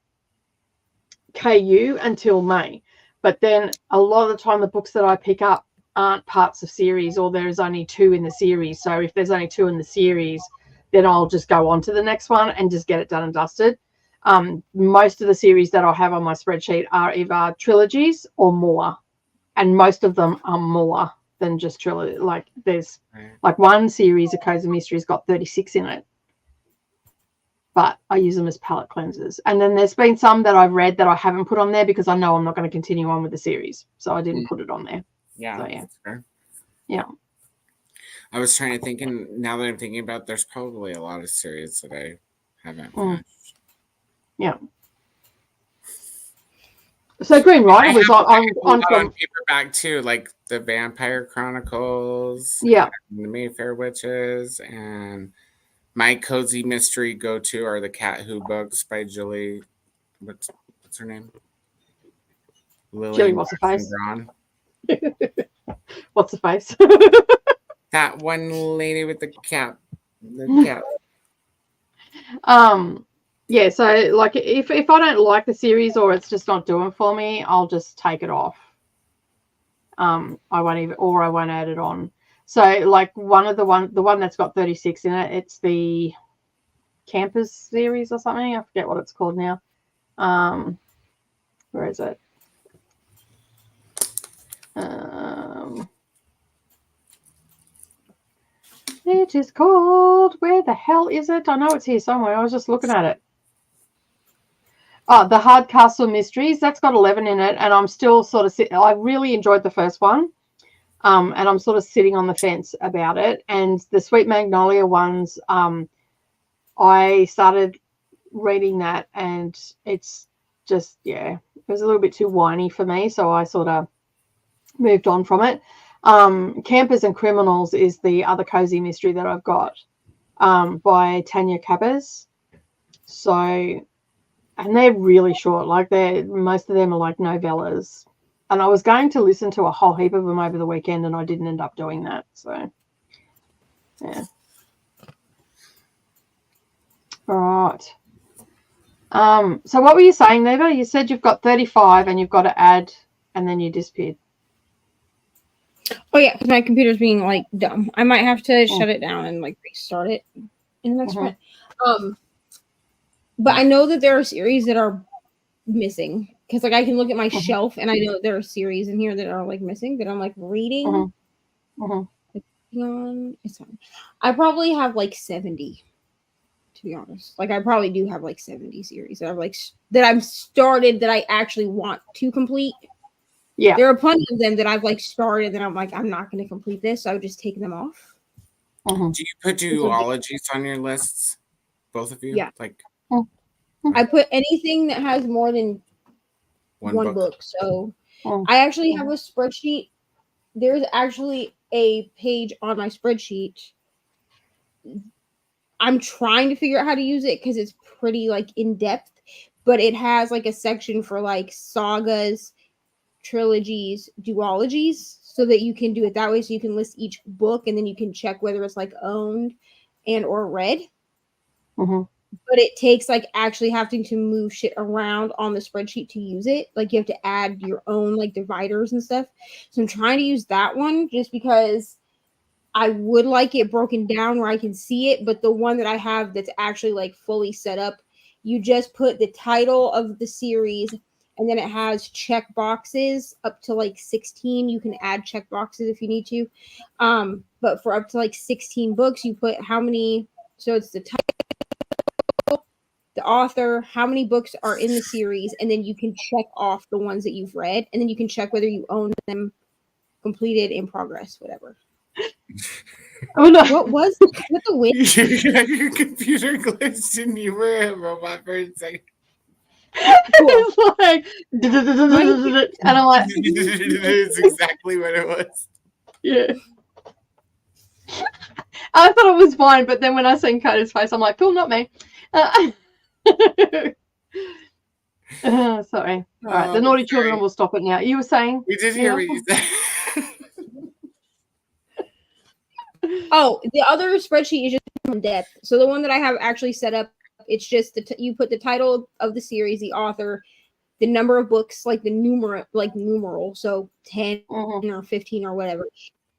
KU until May, but then a lot of the time the books that I pick up aren't parts of series, or there's only 2 in the series. So if there's only 2 in the series, then I'll just go on to the next one and just get it done and dusted. Most of the series that I have on my spreadsheet are either trilogies or more, and most of them are more than just trilogy. Like there's like one series, A Cozy Mystery, has got 36 in it, but I use them as palette cleansers. And then there's been some that I've read that I haven't put on there because I know I'm not going to continue on with the series, so I didn't put it on there. Yeah, so, yeah. That's fair. Yeah. I was trying to think, and now that I'm thinking about it, there's probably a lot of series that I haven't finished. Yeah. So Green Rider was on paperback too, like the Vampire Chronicles, yeah, the Mayfair Witches, and my cozy mystery go-to are the Cat Who books by Julie. What's her name? Julie. What's her face? What's the face? That one lady with the cat. The cat. Yeah, so like if I don't like the series or it's just not doing for me, I'll just take it off. I won't add it on. So like the one that's got 36 in it, it's the Campers series or something. I forget what it's called now. Where is it? It is called, where the hell is it? I know it's here somewhere. I was just looking at it. Oh, the Hardcastle Mysteries. That's got 11 in it, and I'm still sort of I really enjoyed the first one, and I'm sort of sitting on the fence about it. And the Sweet Magnolia ones, I started reading that, and it's just, yeah, it was a little bit too whiny for me, so I sort of moved on from it. Campers and Criminals is the other cozy mystery that I've got, by Tanya Cabas. So, and they're really short. Like, most of them are like novellas. And I was going to listen to a whole heap of them over the weekend, and I didn't end up doing that. So, yeah. All right. So what were you saying, Neva? You said you've got 35 and you've got to add, and then you disappeared. Oh yeah, because my computer's being like dumb. I might have to shut it down and like restart it in the next one. But I know that there are series that are missing, because like I can look at my shelf and I know there are series in here that are like missing that I'm like reading. It's fine. I probably have like 70, to be honest. Like I probably do have like 70 series that I've like that I've started that I actually want to complete. Yeah, there are plenty of them that I've like started that I'm like, I'm not going to complete this, so I've just taken them off. Do you put duologies on your lists, both of you? Yeah. Like, I put anything that has more than one book. So I actually have a spreadsheet. There's actually a page on my spreadsheet. I'm trying to figure out how to use it because it's pretty like in depth, but it has like a section for like sagas, trilogies, duologies, so that you can do it that way. So you can list each book and then you can check whether it's like owned and or read. But it takes like actually having to move shit around on the spreadsheet to use it. Like you have to add your own like dividers and stuff. So I'm trying to use that one just because I would like it broken down where I can see it. But the one that I have that's actually like fully set up, you just put the title of the series, and then it has check boxes up to like 16. You can add check boxes if you need to. But for up to like 16 books, you put how many. So it's the title, the author, how many books are in the series, and then you can check off the ones that you've read, and then you can check whether you own them, completed, in progress, whatever. Oh no! What was with the wind? Your computer glitched and you were a robot for a second. It's like, and I'm like, it's exactly what it was. Yeah. I thought it was fine, but then when I seen Coda's face, I'm like, cool, not me. Sorry. All right, the naughty children will stop it now. You were saying? We did hear what you said. Oh, the other spreadsheet is just in depth. So the one that I have actually set up, it's just you put the title of the series, the author, the number of books, like the numeral, so 10 or 15 or whatever.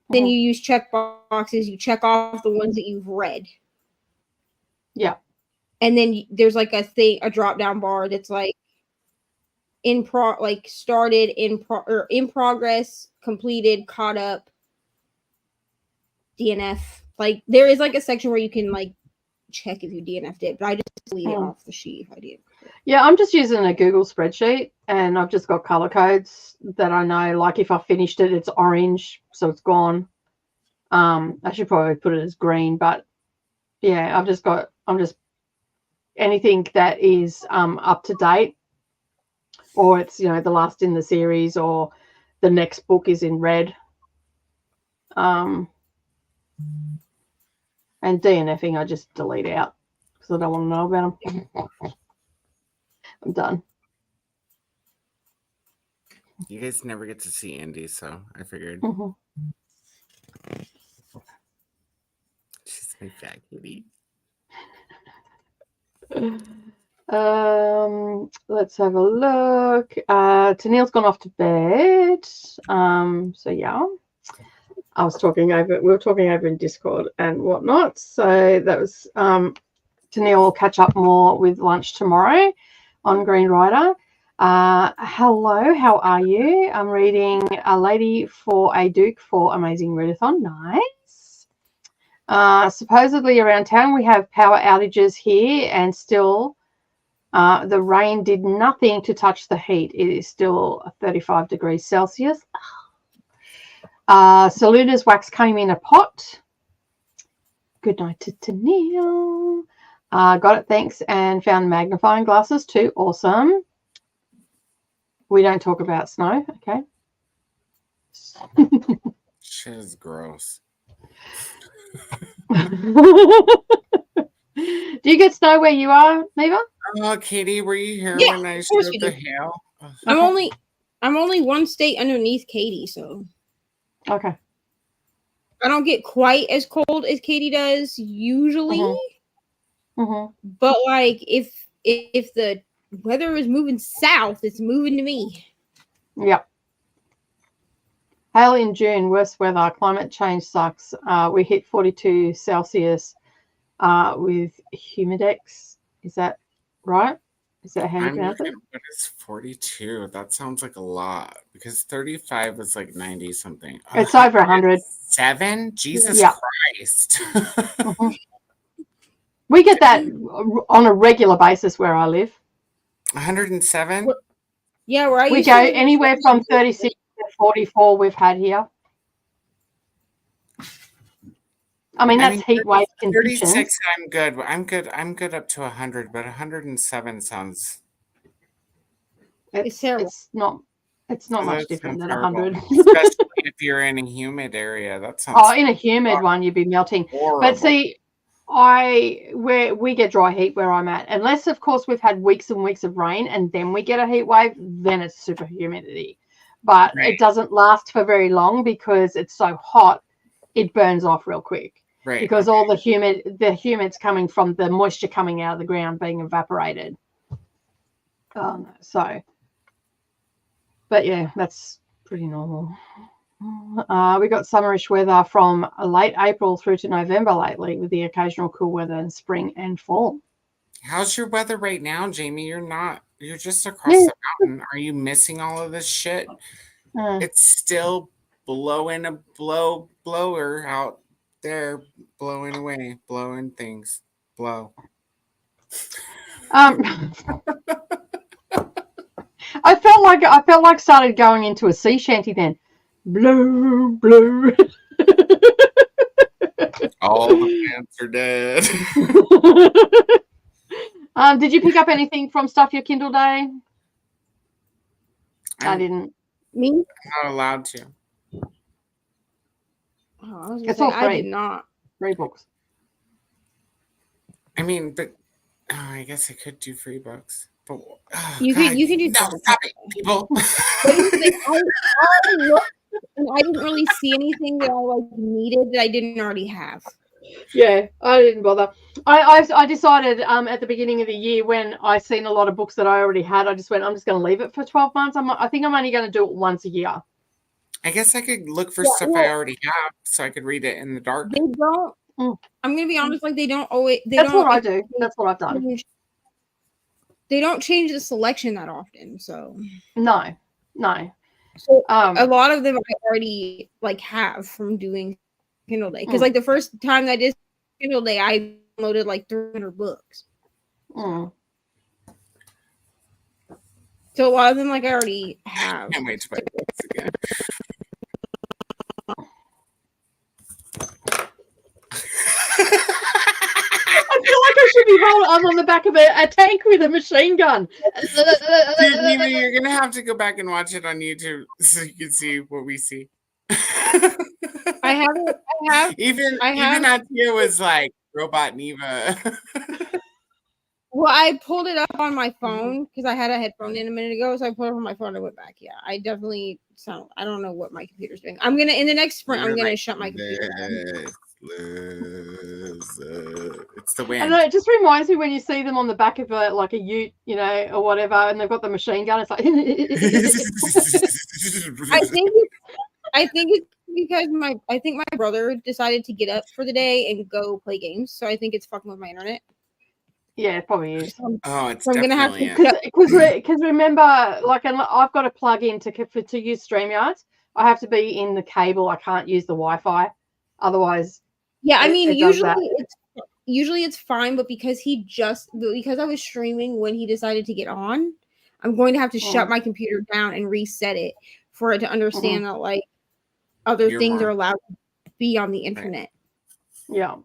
Then you use check boxes. You check off the ones that you've read. Yeah. And then there's like a drop down bar that's like started, in progress, completed, caught up, DNF. Like there is like a section where you can like check if you DNF'd it, but I just delete it off the sheet if I did. Yeah, I'm just using a Google spreadsheet, and I've just got color codes that I know. Like if I finished it, it's orange, so it's gone. I should probably put it as green, but yeah, I'm just anything that is up to date, or it's, you know, the last in the series, or the next book is in red. And DNFing I just delete out because I don't want to know about them. I'm done. You guys never get to see Andy, so I figured. She's my fat kitty. Let's have a look. Tennille's gone off to bed. So yeah. We were talking over in Discord and whatnot. So that was Tennille will catch up more with lunch tomorrow on Green Rider. Hello, how are you? I'm reading A Lady for a Duke for Amazing Readathon. Nice. Supposedly around town we have power outages here, and still the rain did nothing to touch the heat. It is still 35 degrees Celsius. Saluda's wax came in a pot. Good night to Neil. Got it, thanks, and found magnifying glasses too. Awesome. We don't talk about snow, okay? Shit is gross. Do you get snow where you are, Neva? Oh, Katie, were you here Yeah, when I of course showed we the do. hail? I'm only one state underneath Katie, so Okay. I don't get quite as cold as Katie does usually. Mm-hmm. But like if the weather is moving south, it's moving to me. Yep. Hail in June, worst weather. Climate change sucks. We hit 42 Celsius with humidex. Is that right? Is that how you I'm pronounce looking it? at what is 42. That sounds like a lot because 35 is like 90 something. It's over 100. 7? Jesus Yeah. Christ. Mhm. We get that on a regular basis where I live. 107? Yeah, where I We used go to live in anywhere from 36 to 44 we've had here. I mean, that's heat wave conditions. 36, I'm good. I'm good up to 100, but 107 sounds... It's terrible. It's not much That different sounds than horrible. 100. Especially if you're in a humid area. That sounds Oh, in a humid one, you'd be melting. horrible. But see, we get dry heat where I'm at. Unless, of course, we've had weeks and weeks of rain and then we get a heat wave, then it's super humidity. But Right. it doesn't last for very long because it's so hot, it burns off real quick. Right. Because all the humid's coming from the moisture coming out of the ground being evaporated. But yeah, that's pretty normal. We got summerish weather from late April through to November lately, with the occasional cool weather in spring and fall. How's your weather right now, Jamie? You're just across the mountain. Are you missing all of this shit? It's still blowing a blower out there, blowing away, blowing things. Blow. I felt like started going into a sea shanty then. Blow, blow. All the plants are dead. Did you pick up anything from Stuff Your Kindle Day? I didn't. Me? I'm not allowed to. Oh, I was It's say, all free. I did not. 3 books. I mean, but I guess I could do free books. But You can do. No, stop it, people. I didn't really see anything that I needed that I didn't already have. Yeah, I didn't bother. I decided at the beginning of the year when I seen a lot of books that I already had, I just went, I'm just going to leave it for 12 months. I think I'm only going to do it once a year. I guess I could look for stuff I already have so I could read it in the dark. They don't. I'm going to be honest, like they don't always. That's what I do. That's what I've done. They don't change the selection that often, so. No. So a lot of them I already have from doing Kindle Day, because the first time that I did Kindle Day, I downloaded 300 books. So a lot of them I already have. I can't wait to buy books again. I feel like I should be rolling on the back of a tank with a machine gun. Dude, Nina, you're gonna have to go back and watch it on YouTube so you can see what we see. Even Atia was like Robot Neva. Well, I pulled it up on my phone because I had a headphone in a minute ago, so I pulled it on my phone and went back. Yeah, I definitely sound. I don't know what my computer's doing. I'm gonna in the next sprint. I'm gonna shut my computer down. It's the wind. I know, it just reminds me when you see them on the back of a ute, or whatever, and they've got the machine gun. It's like I think it's because my brother decided to get up for the day and go play games, so I think it's fucking with my internet. Yeah, it probably is. Oh, it's So I'm gonna have definitely to Because remember, like, I've got to plug in to use StreamYard. I have to be in the cable. I can't use the Wi-Fi. Otherwise, Yeah, I mean, it does that. usually it's fine, but because I was streaming when he decided to get on, I'm going to have to shut my computer down and reset it for it to understand that like other You're things wrong. are allowed to be on the internet Yeah.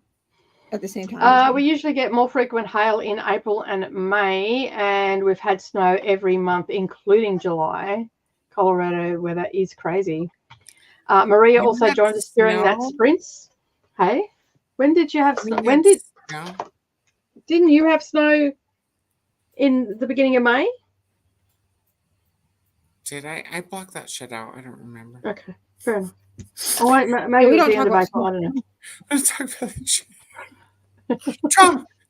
at the same time. We usually get more frequent hail in April and May, and we've had snow every month, including July. Colorado weather is crazy. Maria You also had joined us during that snow? sprints. Hey, when did you have We snow? had snow? Didn't you have snow in the beginning of May? Did I? I blocked that shit out. I don't remember. Okay, fair enough. Oh, wait, maybe we it was don't the talk end of about April. I don't know. Let's talk about that shit.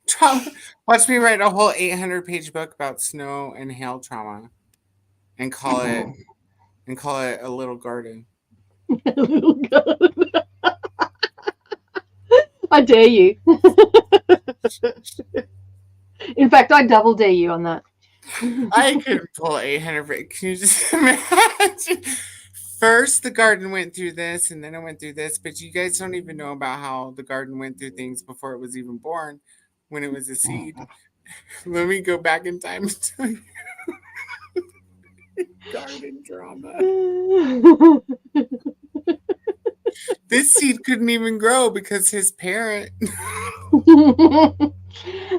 Trauma. Watch me write a whole 800-page book about snow and hail trauma, and call it a little garden. Little garden. I dare you. In fact, I double dare you on that. I could pull 800. Can you just imagine? First, the garden went through this, and then it went through this. But you guys don't even know about how the garden went through things before it was even born, when it was a seed. Let me go back in time and tell you. Garden drama. This seed couldn't even grow because his parent.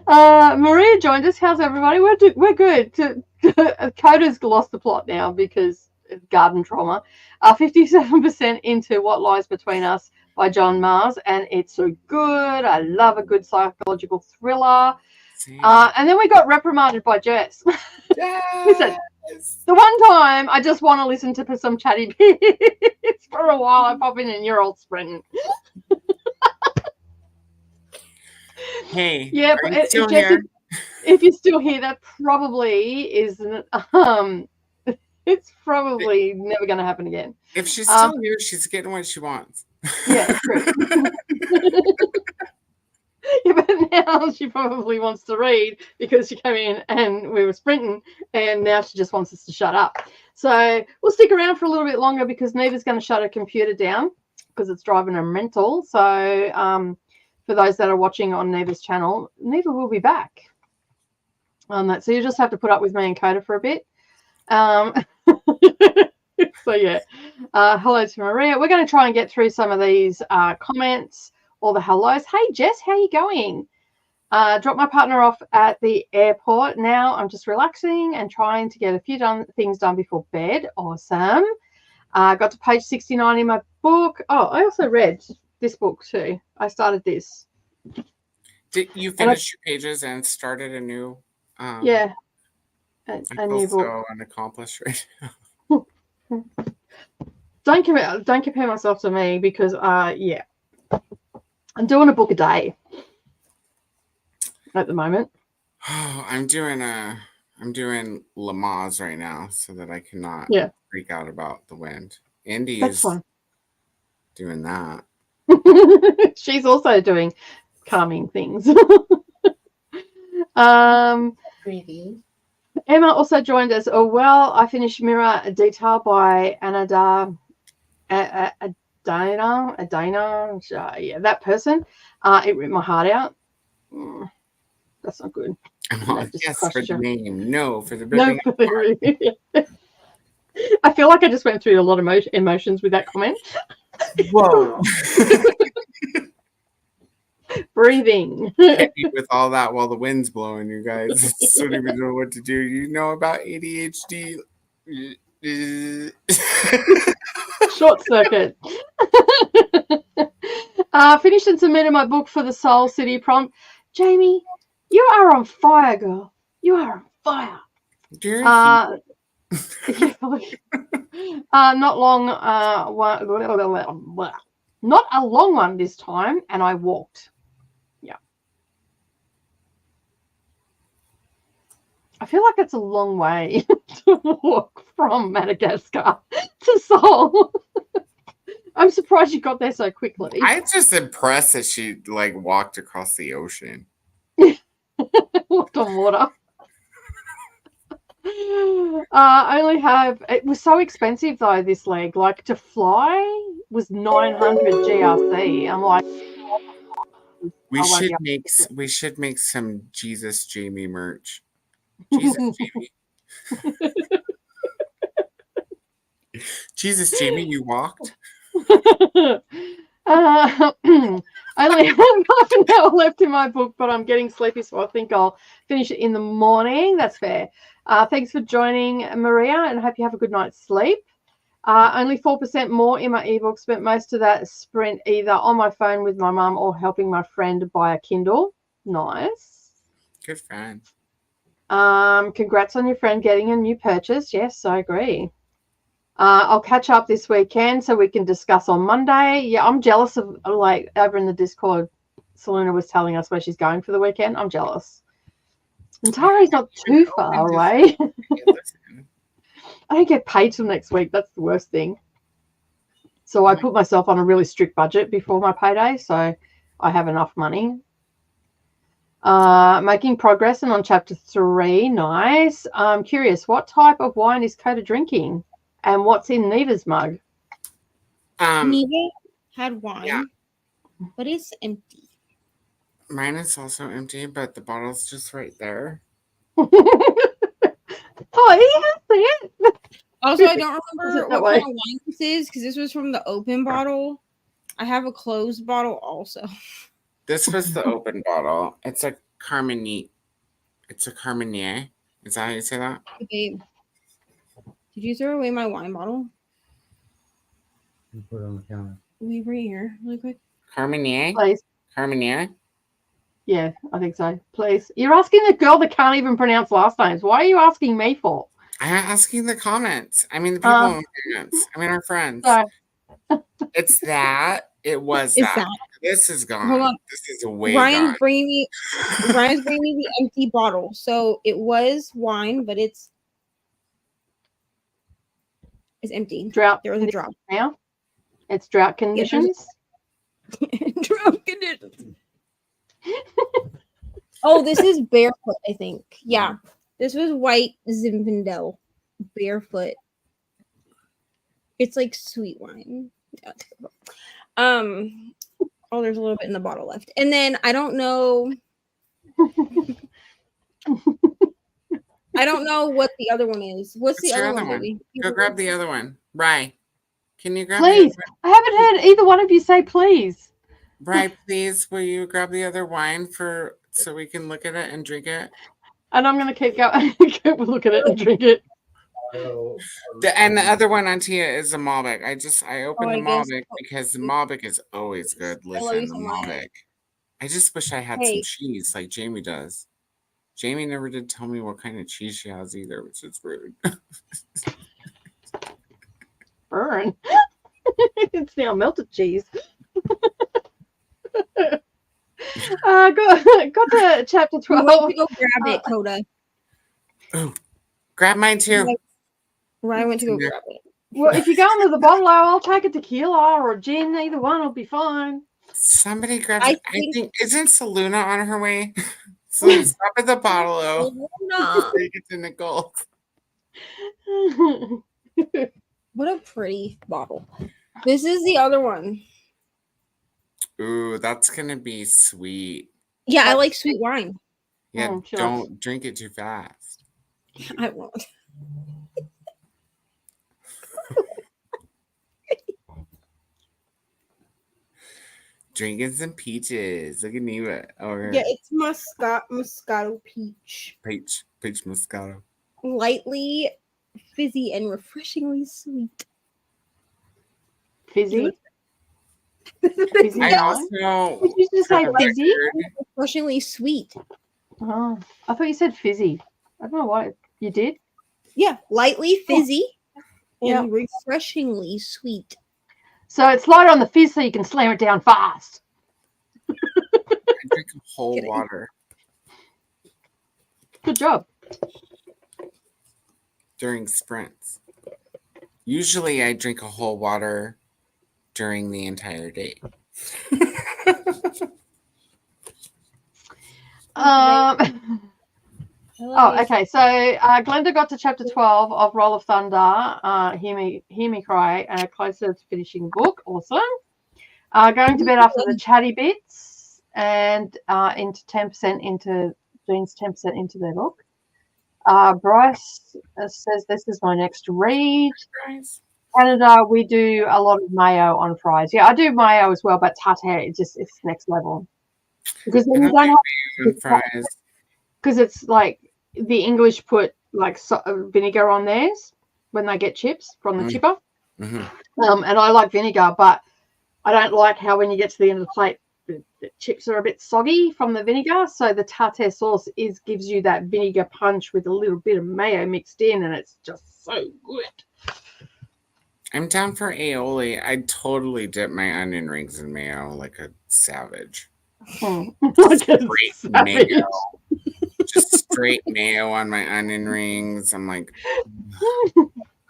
Maria joined us. How's everybody? We're good. Coda's lost the plot now because of garden trauma. 57% into What Lies Between Us by John Mars, and it's so good. I love a good psychological thriller. And then we got reprimanded by Jess. Listen, the one time I just want to listen to some chatty bits for a while, I pop in and you're all sprinting. Hey, yeah, are you still here? If you're still here, that probably isn't. It's probably never going to happen again. If she's still here, she's getting what she wants. Yeah, true. Yeah, but now she probably wants to read because she came in and we were sprinting, and now she just wants us to shut up. So we'll stick around for a little bit longer because Neva's going to shut her computer down because it's driving her mental. So for those that are watching on Neva's channel, Neva will be back on that. So you just have to put up with me and Coda for a bit. So yeah, hello to Maria. We're going to try and get through some of these comments. All the hellos. Hey Jess, how you going? Dropped my partner off at the airport. Now I'm just relaxing and trying to get a few things done before bed. Awesome. Got to page 69 in my book. Oh, I also read this book too. I started this. Did you finish your pages and started a new? Yeah, I a feel new book. so unaccomplished right now. Don't compare myself to me because yeah. I'm doing a book a day at the moment. Oh, I'm doing Lamaze right now so that I cannot freak out about the wind. Indy is doing that. She's also doing calming things. Emma also joined us. Oh well, I finished Mirror Detail by Anada. Adina, yeah, that person. It ripped my heart out. That's not good. Yes, for the name. No, for the no. I feel like I just went through a lot of emotions with that comment. Whoa. Breathing. With all that while the wind's blowing, you guys don't even know what to do. You know about ADHD. Short circuit. Finished and submitted my book for the Soul City prompt. Jamie, you are on fire, girl. You are on fire. Not long. Not a long one this time, and I walked. Yeah. I feel like it's a long way to walk from Madagascar to Seoul. I'm surprised you got there so quickly. I'm just impressed that she walked across the ocean. Walked on water. I only have. It was so expensive though. This leg, like to fly, was 900 GRC. I'm like, We I won't should be able make to we should make some Jesus Jamie merch. Jesus Jamie. Jesus Jamie, you walked. I only have half an hour left in my book, but I'm getting sleepy, so I think I'll finish it in the morning. That's fair. Thanks for joining, Maria, and hope you have a good night's sleep. Only 4% more in my ebooks, but most of that spent either on my phone with my mum or helping my friend buy a Kindle. Nice. Good friend. Congrats on your friend getting a new purchase. Yes, I agree. I'll catch up this weekend so we can discuss on Monday. Yeah, I'm jealous of, like, over in the Discord, Selena was telling us where she's going for the weekend. I'm jealous. And Tari's not too far away. I don't get paid till next week. That's the worst thing. So I put myself on a really strict budget before my payday, so I have enough money. Making progress and on chapter 3. Nice. I'm curious, what type of wine is Coda drinking? And what's in Neva's mug? Neva had wine, but it's empty. Mine is also empty, but the bottle's just right there. Oh, you have to see it. Also, I don't remember that what kind way? of wine this is because this was from the open bottle. I have a closed bottle also. This was the open bottle. It's a Carmenet. It's a Carmenet. Is that how you say that? Hey, babe, did you throw away my wine bottle? You put it on the counter. Leave right here, really quick. Carmenet? Please. Carmenet? Yeah, I think so. Please. You're asking the girl that can't even pronounce last names. Why are you asking me for? I'm asking the comments. I mean, the people in the comments. I mean, our friends. Sorry. It's that. It was It's that. that. This is gone. Hold on. This is way Ryan's gone. bringing me the empty bottle. So it was wine, but it's empty. Drought There was a drop. now. It's drought conditions. Drop conditions. Oh, this is barefoot, I think. Yeah. This was white Zinfandel. Barefoot. It's like sweet wine. Oh, there's a little bit in the bottle left. And then I don't know. I don't know what the other one is. What's the your other other one, baby? Go grab the other one. Rye. Can you grab Please. the other I haven't heard either one of you say please. one? Rye, please, will you grab the other wine so we can look at it and drink it? And I'm going to keep going. Look at it and drink it. And the other one on Tia is the Malbec. I opened I the guess- Malbec because the Malbec is always good. love Listen, you the so much. Malbec. I just wish I had some cheese like Jamie does. Jamie never did tell me what kind of cheese she has either, which is rude. Burn. It's now melted cheese. Got to chapter 12. Wait to go grab it, Coda. Grab mine too. Ryan went to go grab it. Well, if you go into the bottle, I'll take a tequila or a gin. Either one will be fine. Somebody grab I it. I think isn't Selena on her way? Selena, stop at the bottle. Oh, no. Before you get to Nicole. What a pretty bottle. This is the other one. Ooh, that's gonna be sweet. Yeah, I like sweet wine. Yeah, sure. don't drink it too fast. I won't. Drinking some peaches. Look at Neva. Over Yeah, it's Moscato peach. peach Moscato. Lightly fizzy and refreshingly sweet. Fizzy? Fizzy I wine? also Did you just say for the fizzy? record, Refreshingly sweet. Oh, I thought you said fizzy. I don't know why you did. Yeah, lightly fizzy Yeah. and refreshingly sweet. So it's lighter on the fizz so you can slam it down fast. I drink whole Kidding. water Good job. during sprints. Usually I drink a whole water during the entire day. Oh, okay. So Glenda got to chapter 12 of Roll of Thunder. Hear me cry, and closer to finishing the book. Awesome. Going to bed after the chatty bits, and into 10% into Jean's 10% into their book. Bryce says this is my next read. Canada, we do a lot of mayo on fries. Yeah, I do mayo as well, but tartare, it's next level. Because when you don't have fries. Because it's like the English put like vinegar on theirs when they get chips from the chipper. Mm-hmm. And I like vinegar, but I don't like how when you get to the end of the plate, the chips are a bit soggy from the vinegar. So the tartare sauce gives you that vinegar punch with a little bit of mayo mixed in, and it's just so good. I'm down for aioli. I'd totally dip my onion rings in mayo like a savage. Like straight mayo. Just straight mayo on my onion rings. I'm like,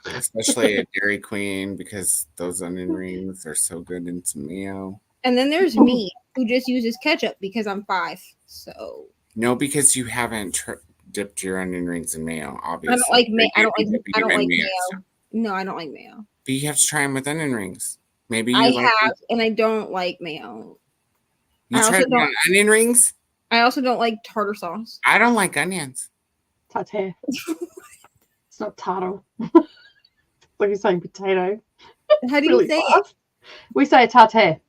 especially at Dairy Queen, because those onion rings are so good in some mayo. And then there's me, who just uses ketchup because I'm 5. So no, because you haven't dipped your onion rings in mayo. Obviously, I don't like mayo. I don't like mayo. No, I don't like mayo. But you have to try them with onion rings. Maybe I have, and I don't like mayo. You tried them on onion rings? I also don't like tartar sauce. I don't like onions. Tartare. It's not tartar. Like you're saying potato. How do you say it? We say tartare.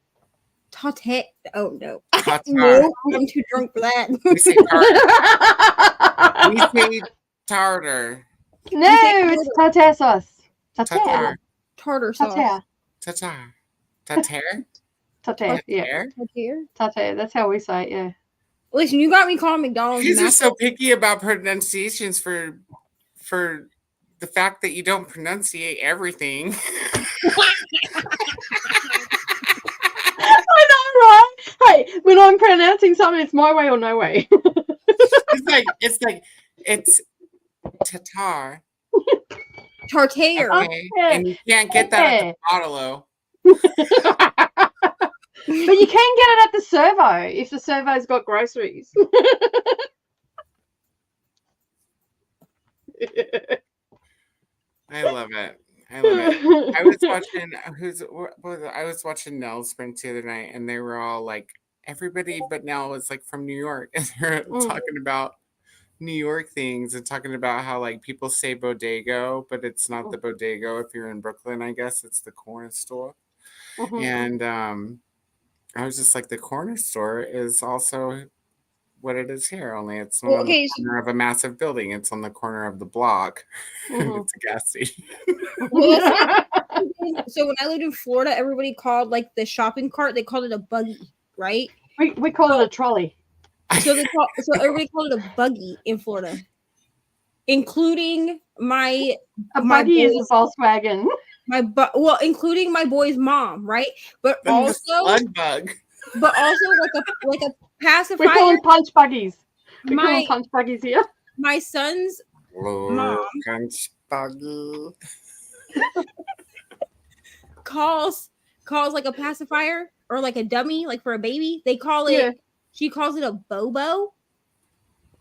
Tartare. Oh no. Tartar. No, I'm too drunk for that. We say tartar. We say tartar. No, it's tartare sauce. Tartar. Tartar sauce. Tartar. Tartare? Tartare, yeah. Tartare, that's how we say it, yeah. Listen, you got me calling McDonald's. You're so picky about pronunciations for the fact that you don't pronunciate everything. I know, right? Hey, when I'm pronouncing something, it's my way or no way. it's tatar. Tartare. Okay. And you can't get that at the bottle. But you can get it at the servo if the servo's got groceries. I love it. I was watching Nell's Sprint the other night, and they were all like, everybody but Nell was like from New York, and they're talking about New York things and talking about how like people say bodego, but it's not the bodego. If you're in Brooklyn, I guess it's the corner store. And I was just like, the corner store is also what it is here, only it's not on the corner of a massive building. It's on the corner of the block. It's a gas station. So when I lived in Florida, everybody called like the shopping cart, they called it a buggy, right? We call it a trolley. So everybody called it a buggy in Florida, including my buggy is a Volkswagen. Including my boy's mom, right? But also slug bug. But also like a pacifier. We call them punch buggies. We call them punch buggies here. My son's mom punch buggy calls like a pacifier or like a dummy, like for a baby. They call it. Yeah. She calls it a bobo.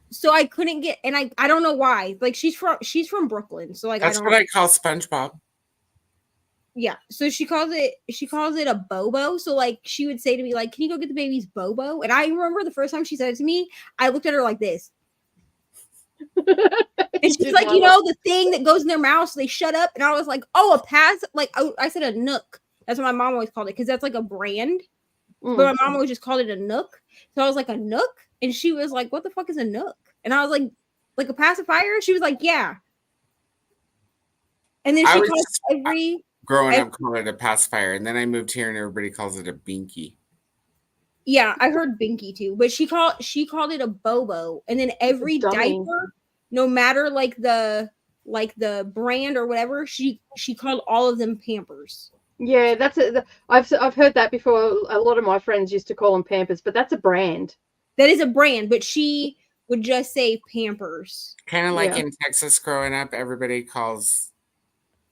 So I couldn't get, and I don't know why. Like she's from Brooklyn, so like that's what I call SpongeBob. Yeah, so she calls it a bobo. So like she would say to me like, "Can you go get the baby's bobo?" And I remember the first time she said it to me, I looked at her like this, and she's like, "You know, the thing that goes in their mouth, so they shut up." And I was like, "Oh, a pass?" Like I said, a Nook. That's what my mom always called it because that's like a brand. But my mom always just called it a Nook. So I was like, a Nook, and she was like, "What the fuck is a Nook?" And I was like a pacifier. She was like, "Yeah." And then she calls growing up, called it a pacifier, and then I moved here, and everybody calls it a binky. Yeah, I heard binky too, but she called it a bobo, and then every diaper, no matter like the brand or whatever, she called all of them Pampers. Yeah, that's it. I've heard that before. A lot of my friends used to call them Pampers, but that's a brand. That is a brand, but she would just say Pampers. Kind of like in Texas, growing up, everybody calls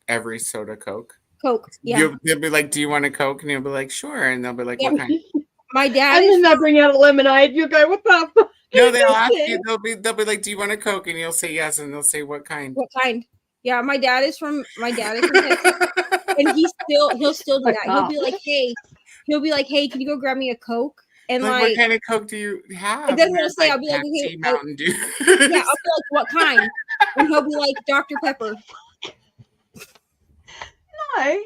every soda Coke. Coke, yeah. They'll be like, "Do you want a Coke?" And you'll be like, "Sure." And they'll be like, "What kind?" My dad And is then they bring out a lemonade. You go, what the fuck? No, is they'll this ask thing? you. They'll be like, "Do you want a Coke?" And you'll say yes, and they'll say, "What kind?" what kind? Yeah, my dad is from Texas, and he'll still do Like, that. He'll be like, hey, can you go grab me a Coke? And Like, like, what kind of Coke do you have? and then And he'll there's, say, I'll be like, Pepsi, okay, Mountain Dew. yeah, I'll be like, what kind? And he'll be like, Dr. Pepper. No.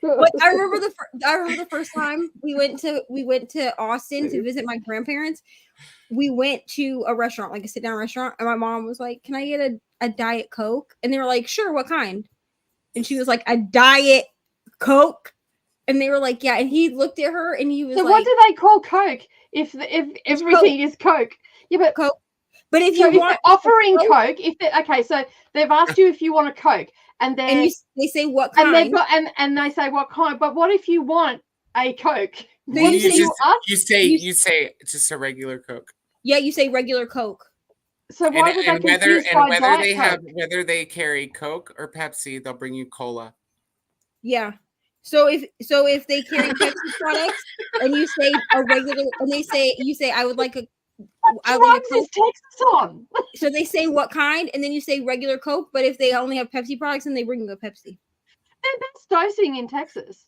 But I remember the first time we went to Austin to visit my grandparents. We went to a restaurant, like a sit down restaurant, and my mom was like, "Can I get a Diet Coke?" And they were like, "Sure, what kind?" And she was like, "A Diet Coke." And they were like, "Yeah." And he looked at her and he was So like, what do they call Coke if everything is Coke? Yeah, but Coke. But if so you if want they're offering Coke, okay, so they've asked you if you want a Coke, and they say what and kind, and they say what kind. But what if you want a Coke? Then What you do say you ask? You say just a regular Coke. yeah, you say regular Coke. So why would they confuse by Diet Coke? whether they carry Coke or Pepsi, they'll bring you cola. Yeah. So if they carry Pepsi products and you say a regular, and you say I would like a What drugs is Texas on? So they say what kind, and then you say regular Coke. But if they only have Pepsi products, then they bring you a Pepsi. That's dosing in Texas.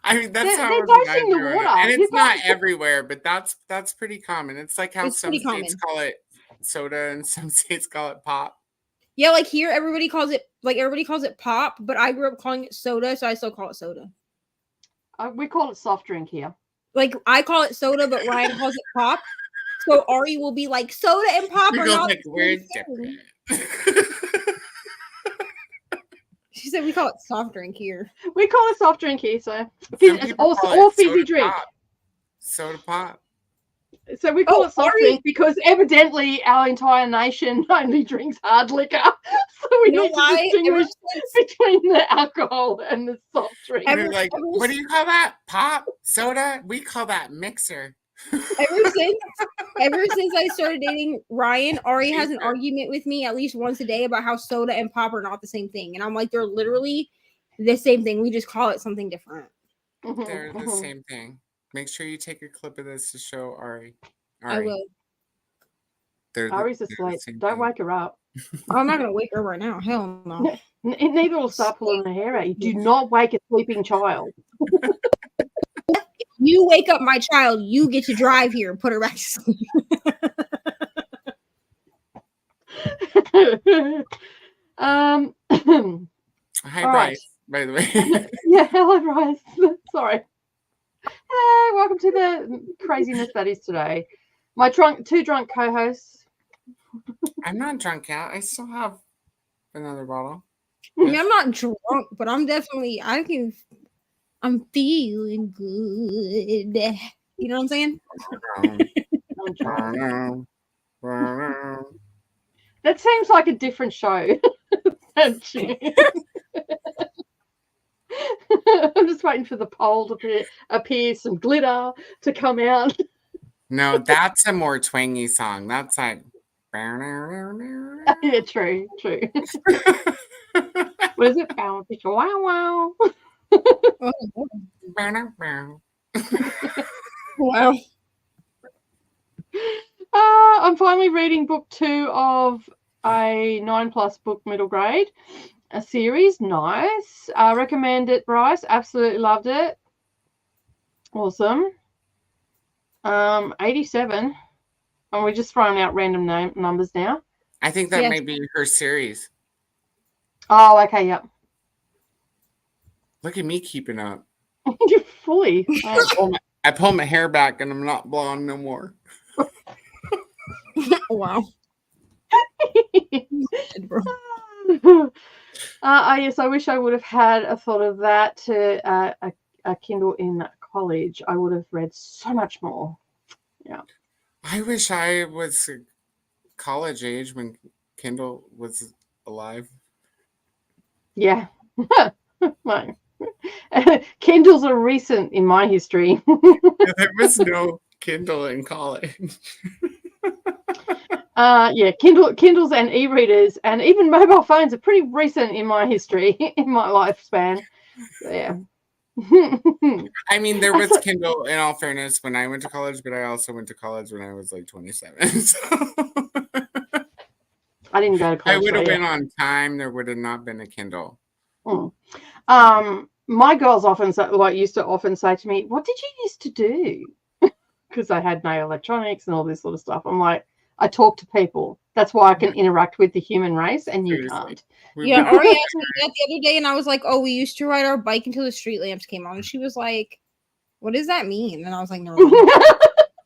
I mean, that's how they're dosing the water. And it's not everywhere, but that's pretty common. It's like how It's some pretty states common. call it soda and some states call it pop. Yeah, like here, everybody calls it pop, but I grew up calling it soda, so I still call it soda. We call it soft drink here. Like I call it soda, but Ryan calls it pop. So Ari will be like, soda and pop are not. Like, we're different. She said we call it soft drink here. We call it soft drink here, so it's all fizzy drink. Pop. Soda pop. So we call it soft drink because evidently our entire nation only drinks hard liquor. So we need to distinguish between the alcohol and the soft drink. They're like, what do you call that? Pop? Soda? We call that mixer. Ever since I started dating Ryan, Ari has an argument with me at least once a day about how soda and pop are not the same thing. And I'm like, they're literally the same thing. We just call it something different. They're the same thing. Make sure you take a clip of this to show Ari. I will. Ari's asleep. Don't wake her up. I'm not going to wake her right now. Hell no. Neither will start pulling her hair out. You do not wake a sleeping child. You wake up my child, you get to drive here and put her back to sleep. Hi, Bryce, by the way. Yeah, hello, Bryce. Sorry. Hello, welcome to the craziness that is today. My two drunk co-hosts. I'm not drunk yet. I still have another bottle. I mean, I'm not drunk, but I'm feeling good. You know what I'm saying? That seems like a different show. I'm just waiting for the pole to appear, some glitter to come out. No, that's a more twangy song. That's like. Yeah, true. What is it? Wow, wow. Wow. I'm finally reading book 2 of a 9+ book middle grade, a series. Nice. Recommend it, Bryce. Absolutely loved it. Awesome. 87. And we're just throwing out random numbers now. I think that may be her series. Oh, okay, yep. Look at me keeping up. You're fully. I pull my hair back and I'm not blonde no more. Wow. Yes, I wish I would have had a thought of that to a Kindle in college. I would have read so much more. Yeah. I wish I was college age when Kindle was alive. Yeah. Kindles are recent in my history. There was no Kindle in college. Yeah, Kindles and e-readers and even mobile phones are pretty recent in my history, in my lifespan. So, yeah. I mean, there was Kindle, in all fairness, when I went to college, but I also went to college when I was like 27. So I didn't go to college. I would have been on time. There would have not been a Kindle. My girls often used to often say to me, "What did you used to do?" Because I had no electronics and all this sort of stuff. I'm like, I talk to people. That's why I can interact with the human race, and you can't. Yeah, Ari asked me that the other day, and I was like, "Oh, we used to ride our bike until the street lamps came on." And she was like, "What does that mean?" And I was like, "No."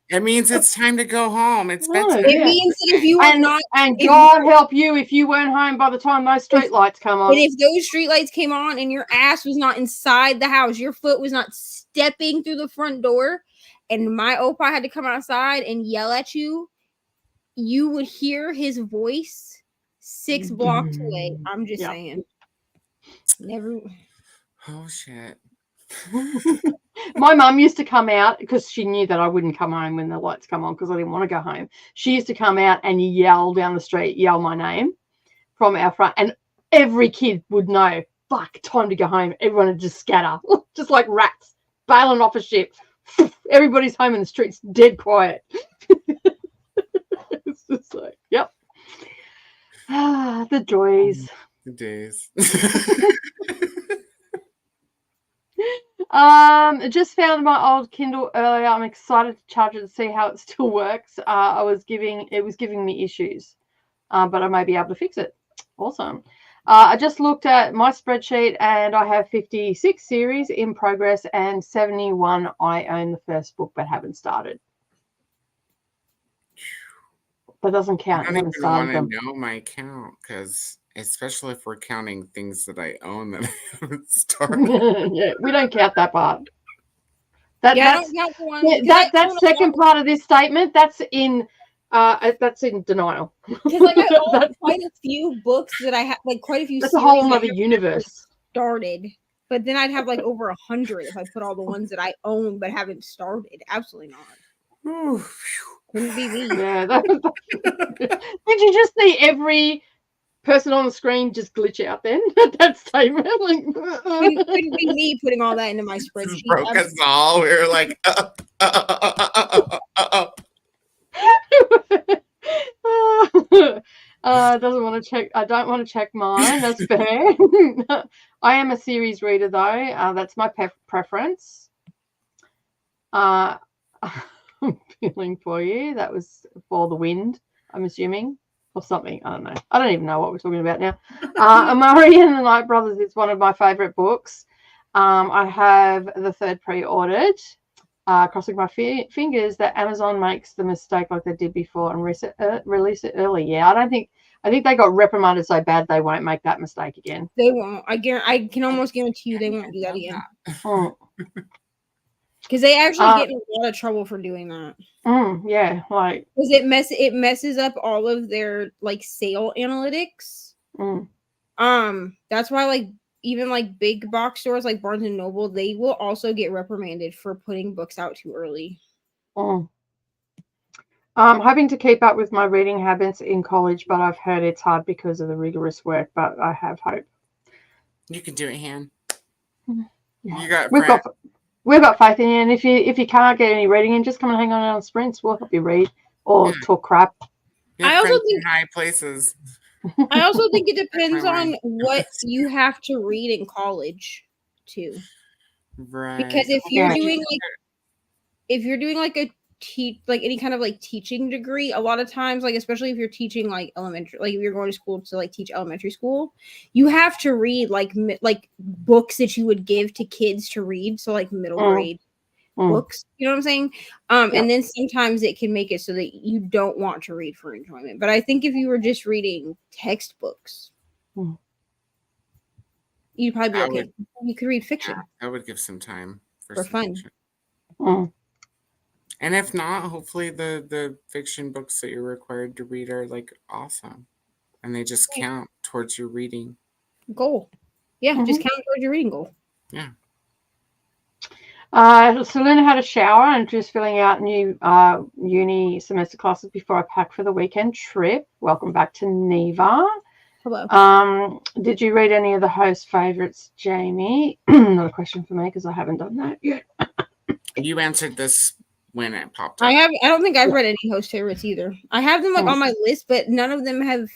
It means it's time to go home. It's bedtime. It means that if you were not, and God help you if you weren't home by the time those street lights come on. And if those street lights came on and your ass was not inside the house, your foot was not stepping through the front door, and my opa had to come outside and yell at you, you would hear his voice 6 blocks away. I'm just saying. Never. Oh shit. My mum used to come out because she knew that I wouldn't come home when the lights come on because I didn't want to go home. She used to come out and yell down the street, yell my name from our front, and every kid would know, fuck, time to go home. Everyone would just scatter, just like rats bailing off a ship. Everybody's home in the streets, dead quiet. It's just like, yep. Ah, the joys. The days. Just found my old Kindle earlier. I'm excited to charge it to see how it still works. It was giving me issues, but I may be able to fix it. Awesome. I just looked at my spreadsheet and I have 56 series in progress and 71 I own the first book but haven't started. That doesn't count. I don't even want to know my count because, especially if we're counting things that I own that I haven't started. Yeah, we don't count that part. That second part of this statement, that's in denial. Because like I own quite a few books that I have, like quite a few. That's a whole other universe. Started, but then I'd have like over 100 if I put all the ones that I own but haven't started. Absolutely not. Couldn't be me. Yeah. Did you just see every person on the screen just glitch out then at that statement? Like, couldn't be me putting all that into my spreadsheet. Broke us all. We were like, doesn't want to check. I don't want to check mine. That's fair. I am a series reader though. That's my preference. I'm feeling for you. That was For the Wind, I'm assuming, or something. I don't know. I don't even know what we're talking about now. Amari and the Night Brothers is one of my favorite books. I have the third pre-ordered. Crossing my fingers that Amazon makes the mistake like they did before and release it early. Yeah, I think they got reprimanded so bad they won't make that mistake again. They won't. I can almost guarantee you they won't do that again. Because they actually get in a lot of trouble for doing that. Yeah, like because it messes up all of their like sale analytics. That's why like even like big box stores like Barnes and Noble, they will also get reprimanded for putting books out too early. I'm hoping to keep up with my reading habits in college, but I've heard it's hard because of the rigorous work. But I have hope. You can do it, Han. Yeah. We've got faith in you, and if you can't get any reading in, just come and hang on our sprints. We'll help you read or talk crap. I also think high places. I also think it depends on what you have to read in college too. Right. Because if you're doing like a any kind of like teaching degree, a lot of times, like especially if you're teaching like elementary, like if you're going to school to like teach elementary school, you have to read like books that you would give to kids to read, so like middle grade books, you know what I'm saying? And then sometimes it can make it so that you don't want to read for enjoyment. But I think if you were just reading textbooks, you'd probably be okay. You could read fiction. Yeah, I would give some time for fun. And if not, hopefully the fiction books that you're required to read are like awesome, and they just count towards your reading goal. Yeah, just count towards your reading goal. Yeah. Selena had a shower and just filling out new uni semester classes before I pack for the weekend trip. Welcome back to Neva. Hello. Did you read any of the host favorites, Jamie? Not a question for me because I haven't done that yet. You answered this when it popped up. I don't think I've read any host favorites either. I have them like on my list, but none of them have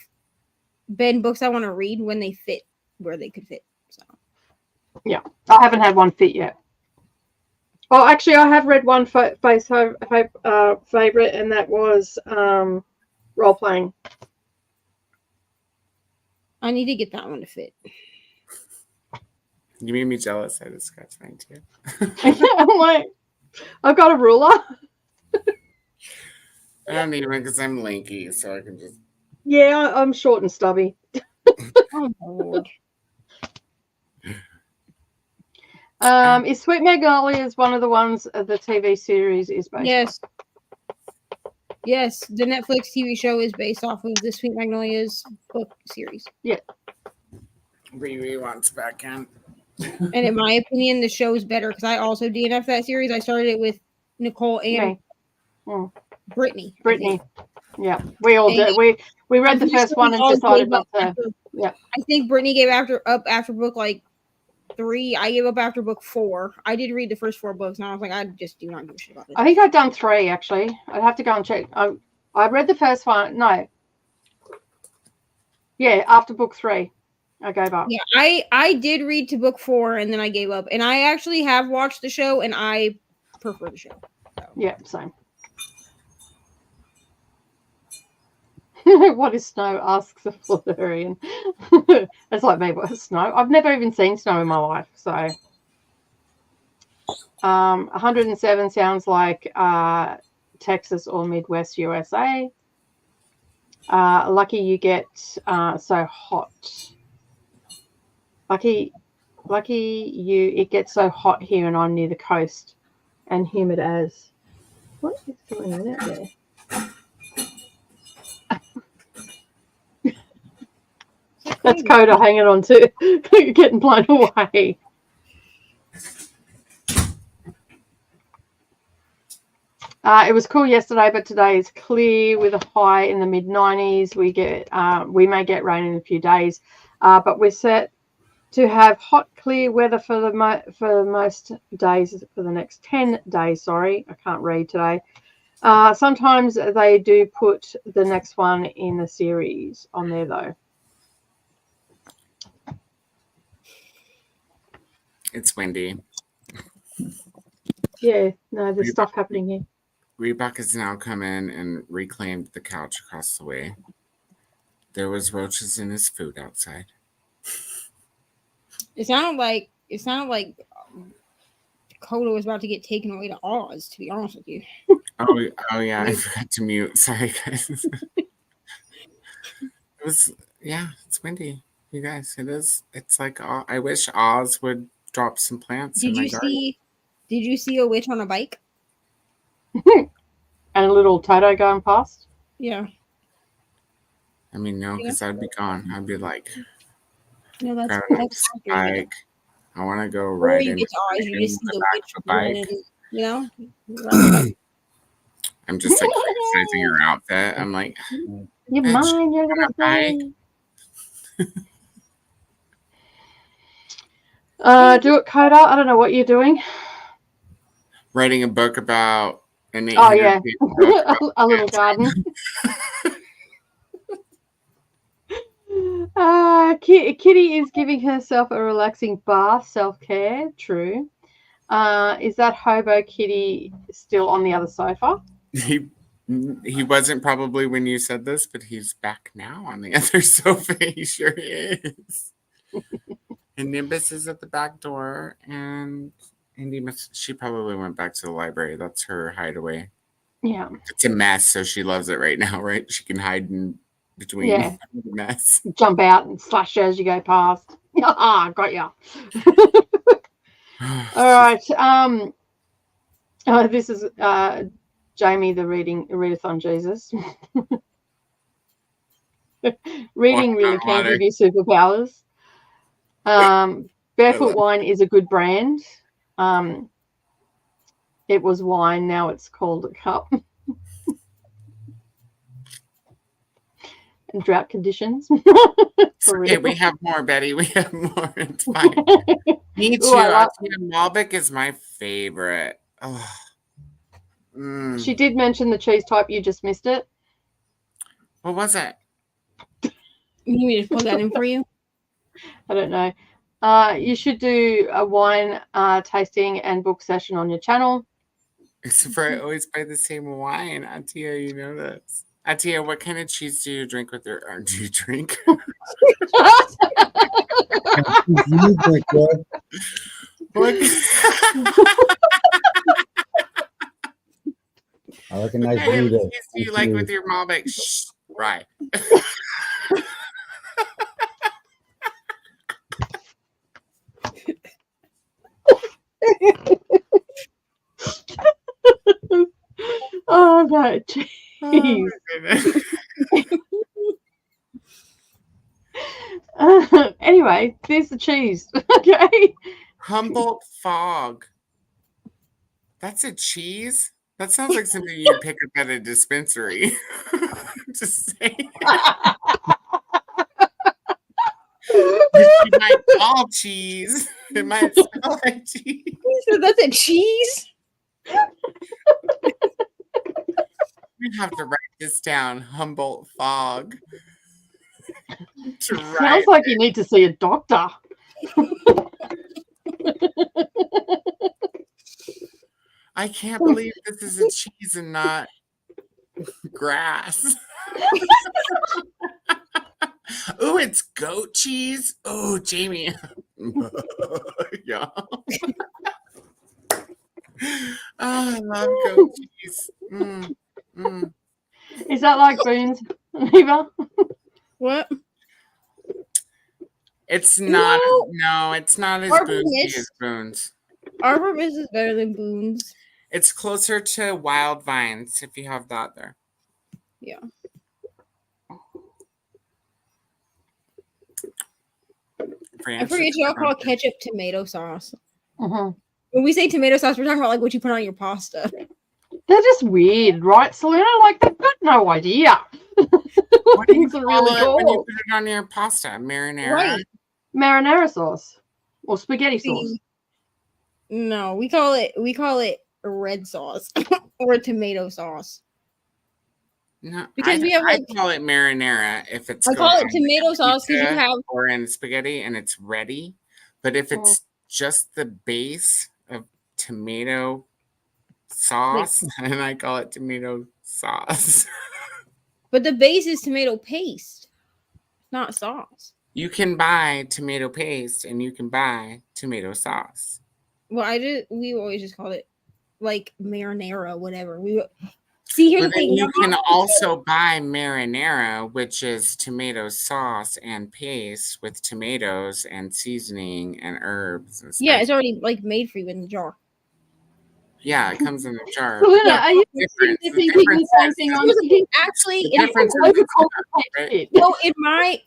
been books I want to read when they fit where they could fit. So yeah, I haven't had one fit yet. Well, actually, I have read one favorite, and that was role playing. I need to get that one to fit. You made me jealous. I just got mine too. I'm like, I've got a ruler. I don't need one because I'm lanky, so I can just. Yeah, I'm short and stubby. Oh Lord. Is Sweet Magnolias one of the ones the TV series is based Yes. Yes, the Netflix TV show is based off of the Sweet Magnolias book series. Yeah. Riri wants back in. And in my opinion, the show is better because I also DNF that series. I started it with Nicole and Brittany. Yeah, we all did. We read the first one and decided not to. Yeah. I think Brittany gave up after book like 3. I gave up after book 4. I did read the first 4 books, and I was like, I just do not give a shit about this. I think I've done 3 actually. I'd have to go and check. I read the first one. No. Yeah, after book 3, I gave up. Yeah, I did read to book 4, and then I gave up. And I actually have watched the show, and I prefer the show. So. Yeah, same. What is snow? Asks a Floridian. It's like me, what is snow? I've never even seen snow in my life. So 107 sounds like Texas or Midwest USA. Lucky you get so hot. Lucky you, it gets so hot here and I'm near the coast and humid as. What is going on out there? That's Coda hanging on to getting blown away. It was cool yesterday, but today is clear with a high in the mid-90s. We may get rain in a few days, but we're set to have hot, clear weather for most days for the next 10 days. Sorry, I can't read today. Sometimes they do put the next one in the series on there though. It's windy. Yeah, no, there's stuff happening here. Reebok has now come in and reclaimed the couch across the way. There was roaches in his food outside. It sounded like Dakota was about to get taken away to Oz, to be honest with you. Oh yeah, I forgot to mute. Sorry, guys. It's windy. You guys, it is. It's like I wish Oz would drop some plants. Did you see a witch on a bike? And a little Toto going past? Yeah. I mean, no, because I'd be gone. I'd be like, no, that's bike. I want to go ride in you just see the witch bike. You know? I'm just like criticizing her outfit. I'm like, you're mine, you're little bike. Do it, Coda. I don't know what you're doing. Writing a book about an 800 Oh yeah, a little garden. Kitty is giving herself a relaxing bath, self-care. True. Is that hobo Kitty still on the other sofa? He wasn't probably when you said this, but he's back now on the other sofa. He sure is. And Nimbus is at the back door, and she probably went back to the library. That's her hideaway. Yeah. It's a mess, so she loves it right now, right? She can hide in between the mess. Jump out and slash as you go past. Got ya. All right. This is Jamie, the readathon Jesus. Reading really can give you superpowers. Barefoot Wine is a good brand. It was wine, now it's called a cup. drought conditions. For Okay, real. we have more, Betty. We have more. It's fine. Me too. Ooh, I like- Atia Malbec is my favorite. Oh. She did mention the cheese type. You just missed it. What was it? You need me to plug that in for you? I don't know. You should do a wine tasting and book session on your channel. Except for I always buy the same wine. Atia, you know this. Atia, what kind of cheese do you drink with your do you drink? What? I like a nice What kind of burrito. cheese do you like with your Malbec? Shh, right. Oh no, jeez. Oh, my goodness. Anyway, there's the cheese. Okay. Humboldt Fog. That's a cheese? That sounds like something you'd pick up at a dispensary. Just saying. It might call cheese. It might smell like cheese. So that's a cheese? We have to write this down. Humboldt Fog. Sounds like you need to see a doctor. I can't believe this is a cheese and not grass. Oh, it's goat cheese. Oh, Jamie. Yeah. Oh, I love goat cheese. Is that like Boone's, Eva? What? It's not. No, it's not as Arbor boozy Mist. as Boone's. Arbor Mist is better than Boone's. It's closer to Wild Vines if you have that there. Yeah. I forget y'all call ketchup tomato sauce. Mm-hmm. When we say tomato sauce, we're talking about like what you put on your pasta. They're just weird, right, Selena? Like they've got no idea. What do you Things are call really it when you cool. put it on your pasta? Marinara? Right. Marinara sauce or spaghetti sauce. See, no, we call it red sauce or tomato sauce. No, Because we have, I like- call it marinara if it's I call going it tomato on sauce because you pizza have or in spaghetti and it's ready. But if it's just the base of tomato sauce, and I call it tomato sauce. but the base is tomato paste, not sauce. You can buy tomato paste and you can buy tomato sauce. Well, we always just call it like marinara, whatever. See, here's But the then thing. you can also buy marinara, which is tomato sauce and paste with tomatoes and seasoning and herbs and stuff. Yeah, it's already like made for you in the jar. Yeah, it comes in a jar. Selena, Yeah, are you difference. The thinking the difference same is- thing I'm thinking? Actually, The in, difference is Overcomplicate right? shit. no,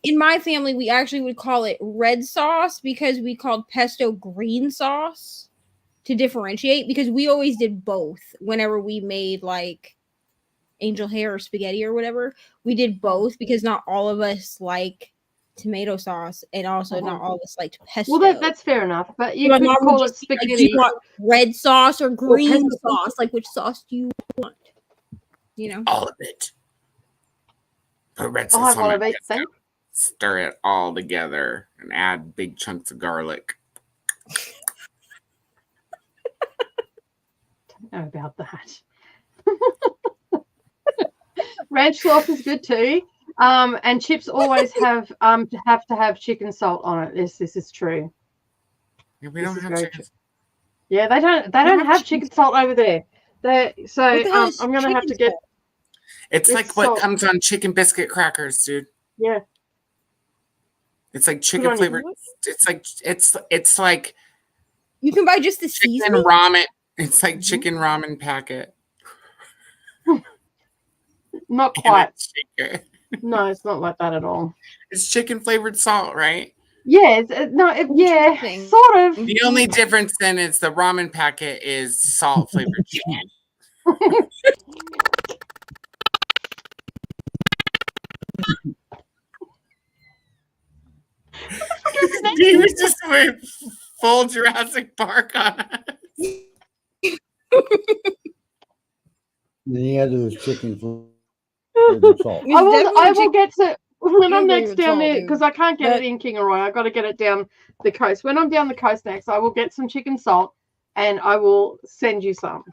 in my family, we actually would call it red sauce because we called pesto green sauce to differentiate because we always did both whenever we made like angel hair or spaghetti or whatever. We did both because not all of us like tomato sauce and also not all of us liked pesto. Well, that's fair enough, but you My could mom would call it just be like, do spaghetti. you want red sauce or green pesto. sauce? Like, which sauce do you want? You know? All of it. Put red I'll sauce have all on of my it, pesto. same. Stir it all together and add big chunks of garlic. Don't know about that. Ranch sauce is good too. And chips always have to have chicken salt on it. This is true. Yeah, we This don't is have very chicken. true. Yeah, they don't have chicken salt over there. What the hell is I'm gonna have to chicken get salt? It's It's like what salt. comes on chicken biscuit crackers, dude. yeah. It's like on chicken your- flavored. It's like You can buy just the chicken seasoning. ramen. It's like chicken ramen packet. Not And quite. it's chicken. No, it's not like that at all. It's chicken flavored salt, right? Yeah, yeah, Interesting. sort of. The only difference then is the ramen packet is salt flavored chicken. David just went full Jurassic Park on us. Then you gotta do his chicken flavored salt. It's I definitely will get to when I'm next flavored down salt, there dude. because I can't get That- it in Kingaroy. I got to get it down the coast. When I'm down the coast next, I will get some chicken salt and I will send you some.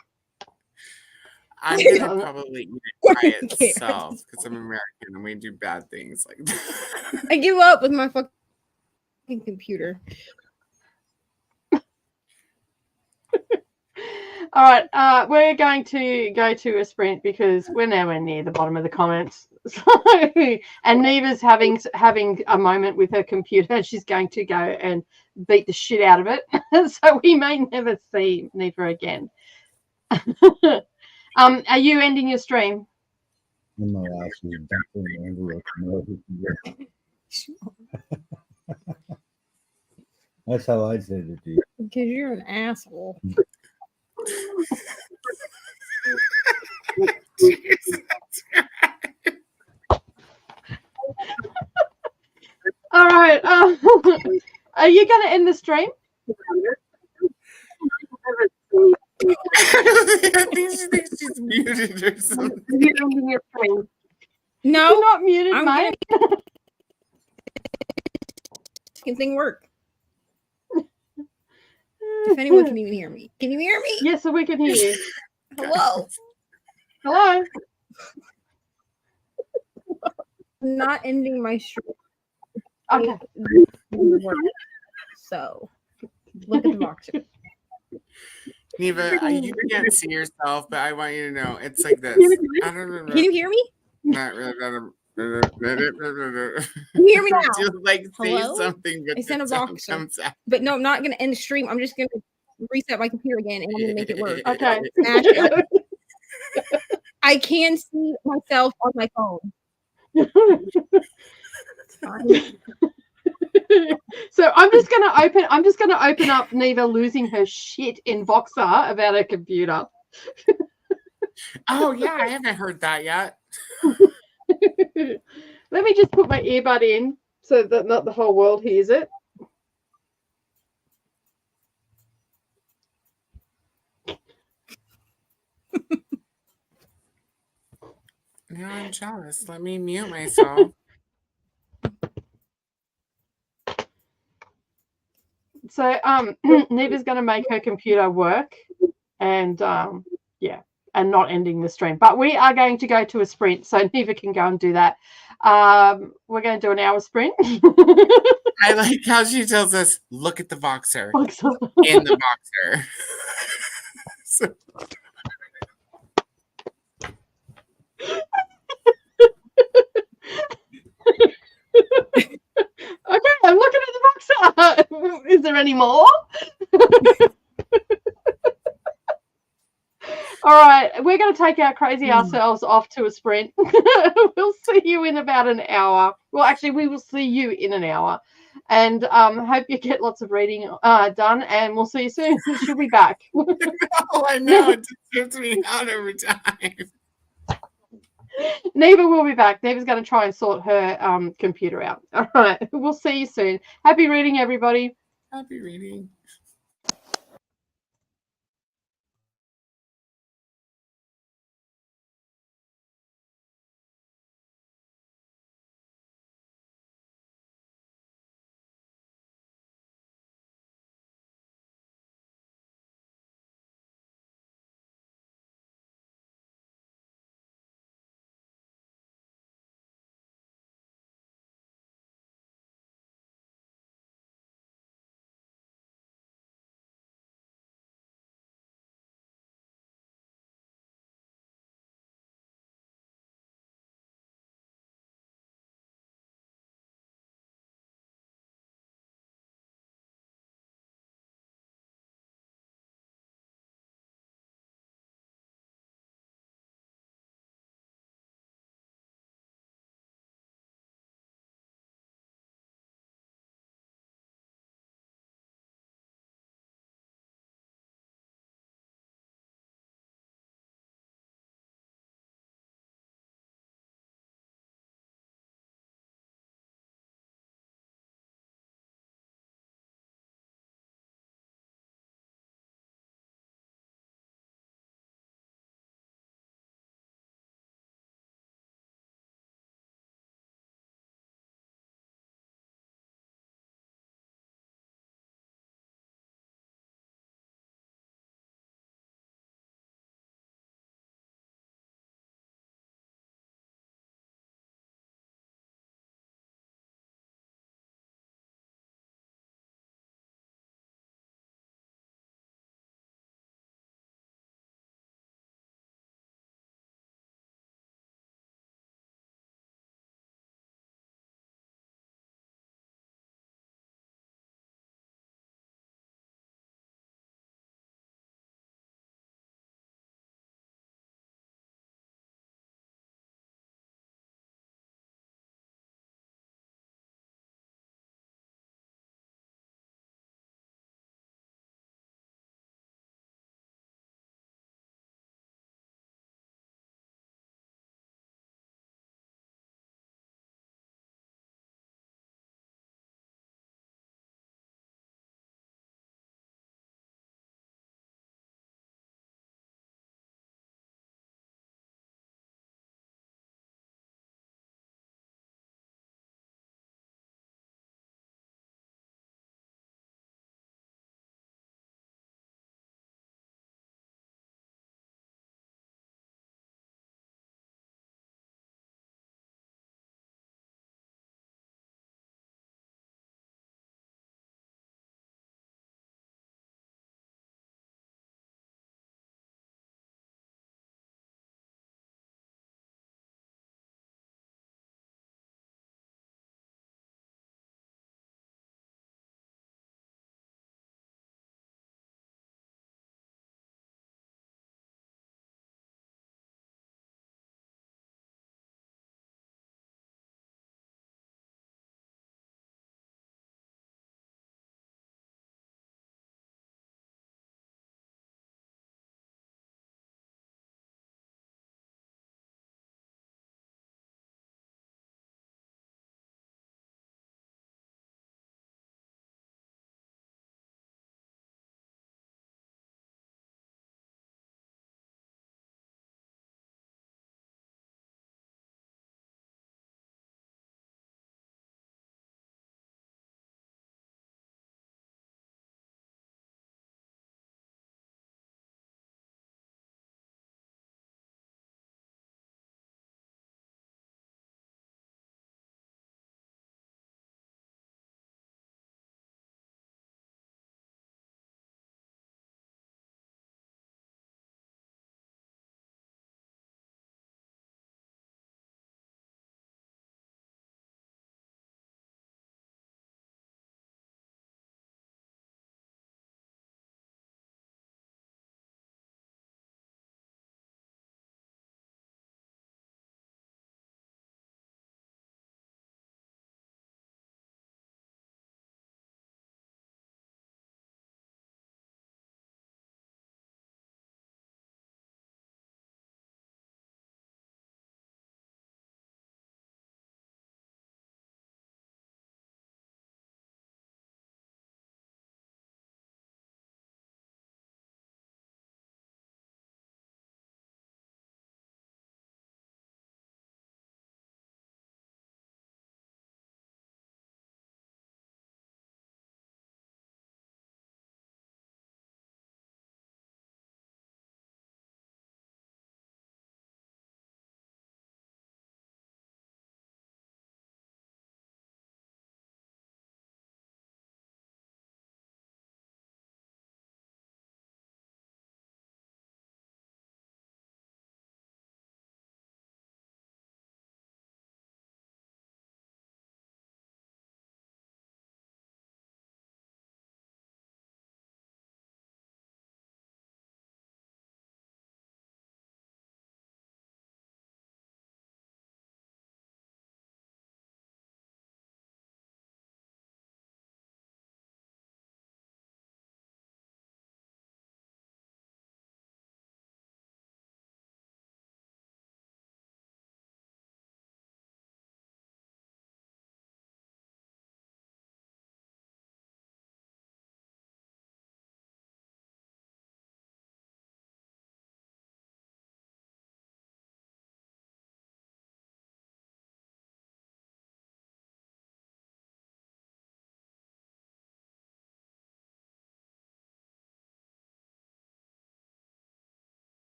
I'm gonna probably eat it by itself because I'm American and we do bad things like that. I give up with my fucking computer. All right, we're going to go to a sprint because we're nowhere near the bottom of the comments. So, and Neva's having a moment with her computer. She's going to go and beat the shit out of it. So we may never see Neva again. Are you ending your stream? I'm gonna ask you definitely Andrew That's how I said it to you. Because you're an asshole. All right. Are you going to end the stream? I think she thinks she's muted or something. You're ending your stream. No, You're not muted, I'm mate. Can thing work? If anyone can even hear me. Can you hear me? Yes, so we can hear you. Hello. Hello. I'm not ending my stream. Okay. So look at the boxer. Neva, you can't see yourself, but I want you to know it's like this. I don't know. Can you hear me? Not really. Can you hear me now? Just like say Hello? something, but I sent the a sound box. comes out. But no, I'm not gonna end the stream. I'm just gonna reset my computer again and I'm gonna make it work. Okay. Smash it. I can see myself on my phone. It's fine. So I'm just gonna open up Neva losing her shit in Voxer about her computer. Oh yeah, I haven't heard that yet. Let me just put my earbud in so that not the whole world hears it. Now I'm jealous. Let me mute myself. So Neva's gonna make her computer work and yeah, and not ending the stream. But we are going to go to a sprint, so Neva can go and do that. We're going to do an hour sprint. I like how she tells us, look at the Voxer Voxer. in the Voxer. So, Okay, I'm looking at the Voxer. Is there any more? All right, we're going to take our crazy ourselves off to a sprint. We'll see you in about an hour. Well, actually, we will see you in an hour. And hope you get lots of reading done. And we'll see you soon. She'll be back. oh, I know. It just trips me out every time. Neva will be back. Neva's going to try and sort her computer out. All right, we'll see you soon. Happy reading, everybody. Happy reading.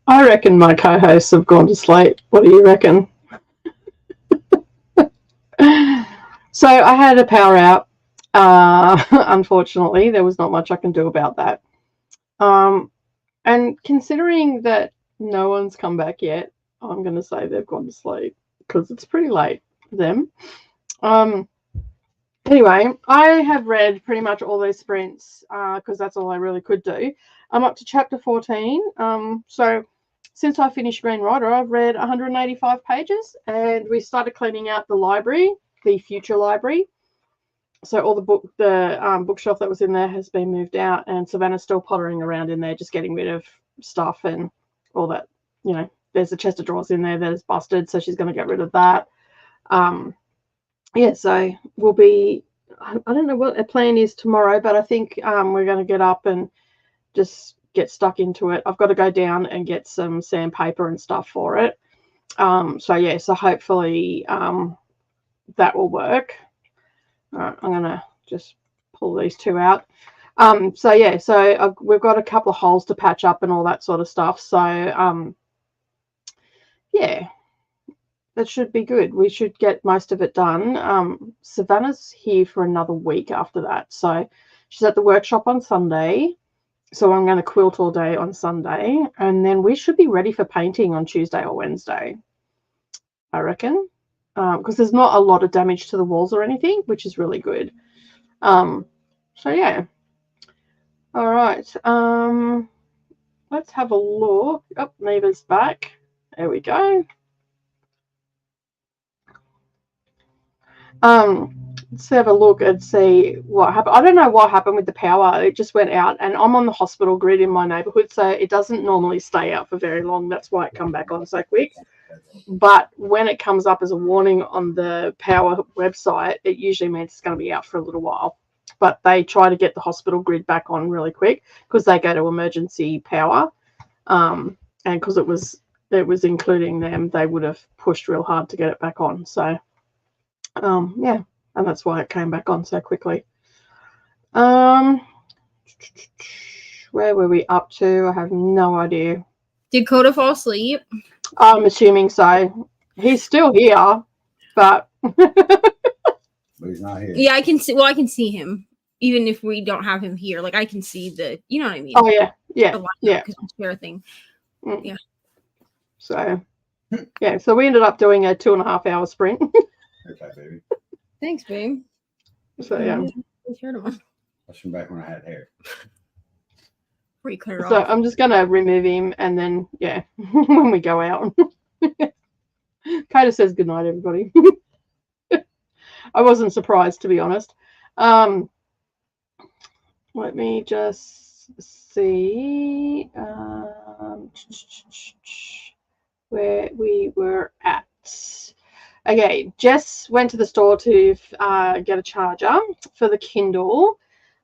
I reckon my co-hosts have gone to sleep. What do you reckon? So I had a power out. Unfortunately, there was not much I can do about that. And considering that no one's come back yet, I'm going to say they've gone to sleep because it's pretty late for them. Anyway, I have read pretty much all those sprints because that's all I really could do. I'm up to chapter 14. So since I finished Green Rider, I've read 185 pages, and we started cleaning out the library, the future library. So all the bookshelf that was in there has been moved out, and Savannah's still pottering around in there, just getting rid of stuff and all that. You know, there's a chest of drawers in there that is busted, so she's going to get rid of that. Yeah, so we'll be, I don't know what the plan is tomorrow, but I think we're going to get up and just get stuck into it. I've got to go down and get some sandpaper and stuff for it. So yeah, so hopefully that will work. All right, I'm going to just pull these two out. So yeah, so we've got a couple of holes to patch up and all that sort of stuff. So yeah, that should be good. We should get most of it done. Savannah's here for another week after that. So she's at the workshop on Sunday. So I'm going to quilt all day on Sunday. And then we should be ready for painting on Tuesday or Wednesday, I reckon. Because there's not a lot of damage to the walls or anything, which is really good. So yeah. All right. Let's have a look. Oh, Neva's back. There we go. Let's have a look and see what happened. I don't know what happened with the power. It just went out, and I'm on the hospital grid in my neighborhood, so it doesn't normally stay out for very long. That's why it come back on so quick. But when it comes up as a warning on the power website, it usually means it's going to be out for a little while. But they try to get the hospital grid back on really quick because they go to emergency power. And because it was including them, they would have pushed real hard to get it back on. So yeah, and that's why it came back on so quickly. Where were we up to? I have no idea. Did Coda fall asleep? I'm assuming so. He's still here, but But he's not here. Yeah, I can see. Well, I can see him even if we don't have him here. Like I can see the, you know what I mean? oh yeah, yeah, yeah. Because it's fair thing. Yeah. So yeah, so we ended up doing a 2.5 hour sprint. Okay, baby. Thanks, babe. So yeah. That's from back when I had hair. Before you cut her So off. I'm just gonna remove him, and then yeah, when we go out. Coda says goodnight, everybody. I wasn't surprised, to be honest. Let me just see where we were at. Okay, Jess went to the store to get a charger for the Kindle.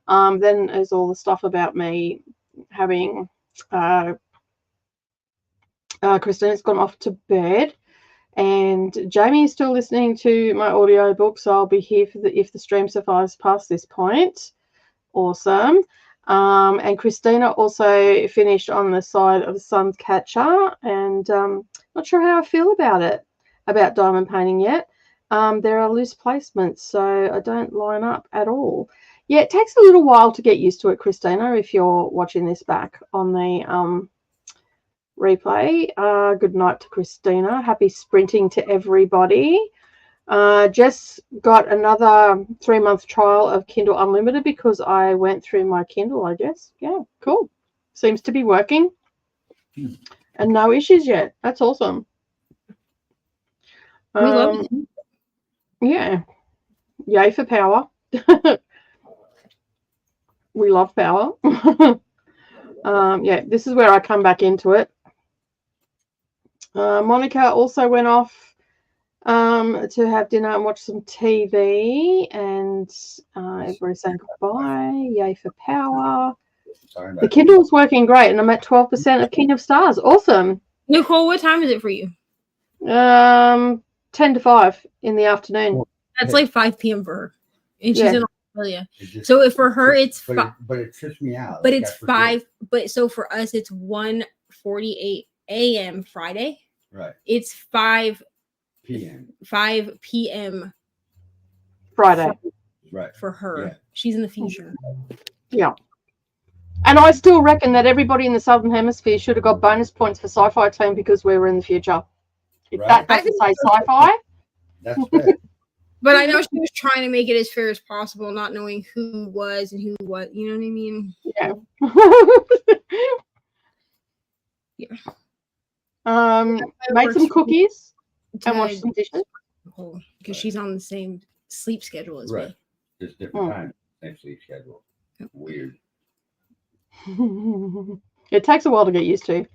Then there's all the stuff about me having Christina's gone off to bed, and Jamie is still listening to my audio book, so I'll be here for if the stream survives past this point. Awesome. And Christina also finished on the side of the Sun's Catcher, and not sure how I feel about diamond painting yet. There are loose placements, so I don't line up at all. Yeah, it takes a little while to get used to it, Christina, if you're watching this back on the replay. Good night to Christina. Happy sprinting to everybody. Jess got another 3-month trial of Kindle Unlimited because I went through my Kindle, I guess. Yeah, cool. Seems to be working. And no issues yet. That's awesome. We love it. Yeah. Yay for power. We love power. Yeah, this is where I come back into it. Monica also went off to have dinner and watch some TV, and everybody's saying goodbye. Yay for power. The Kindle's working great, and I'm at 12% of King of Stars. Awesome. Nicole, what time is it for you? 10 to 5 in the afternoon. That's like 5 p.m. for her, and she's Yeah. in Australia. So if for her it's but it trips me out. but Like, it's I forget. 5. But so for us it's 1:48 a.m. Friday. Right. It's 5 PM. p.m. Friday. Right. for her. Yeah. She's in the future. Yeah. And I still reckon that everybody in the Southern Hemisphere should have got bonus points for Sci-Fi Team because we were in the future. If Right. that doesn't say sci-fi. That's fair. But I know she was trying to make it as fair as possible, not knowing who was and who what. You know what I mean? Yeah. Yeah. Make some cookies To and wash some dishes. because she's on the same sleep schedule as Right. me. Just different time. Same sleep schedule. Weird. It takes a while to get used to.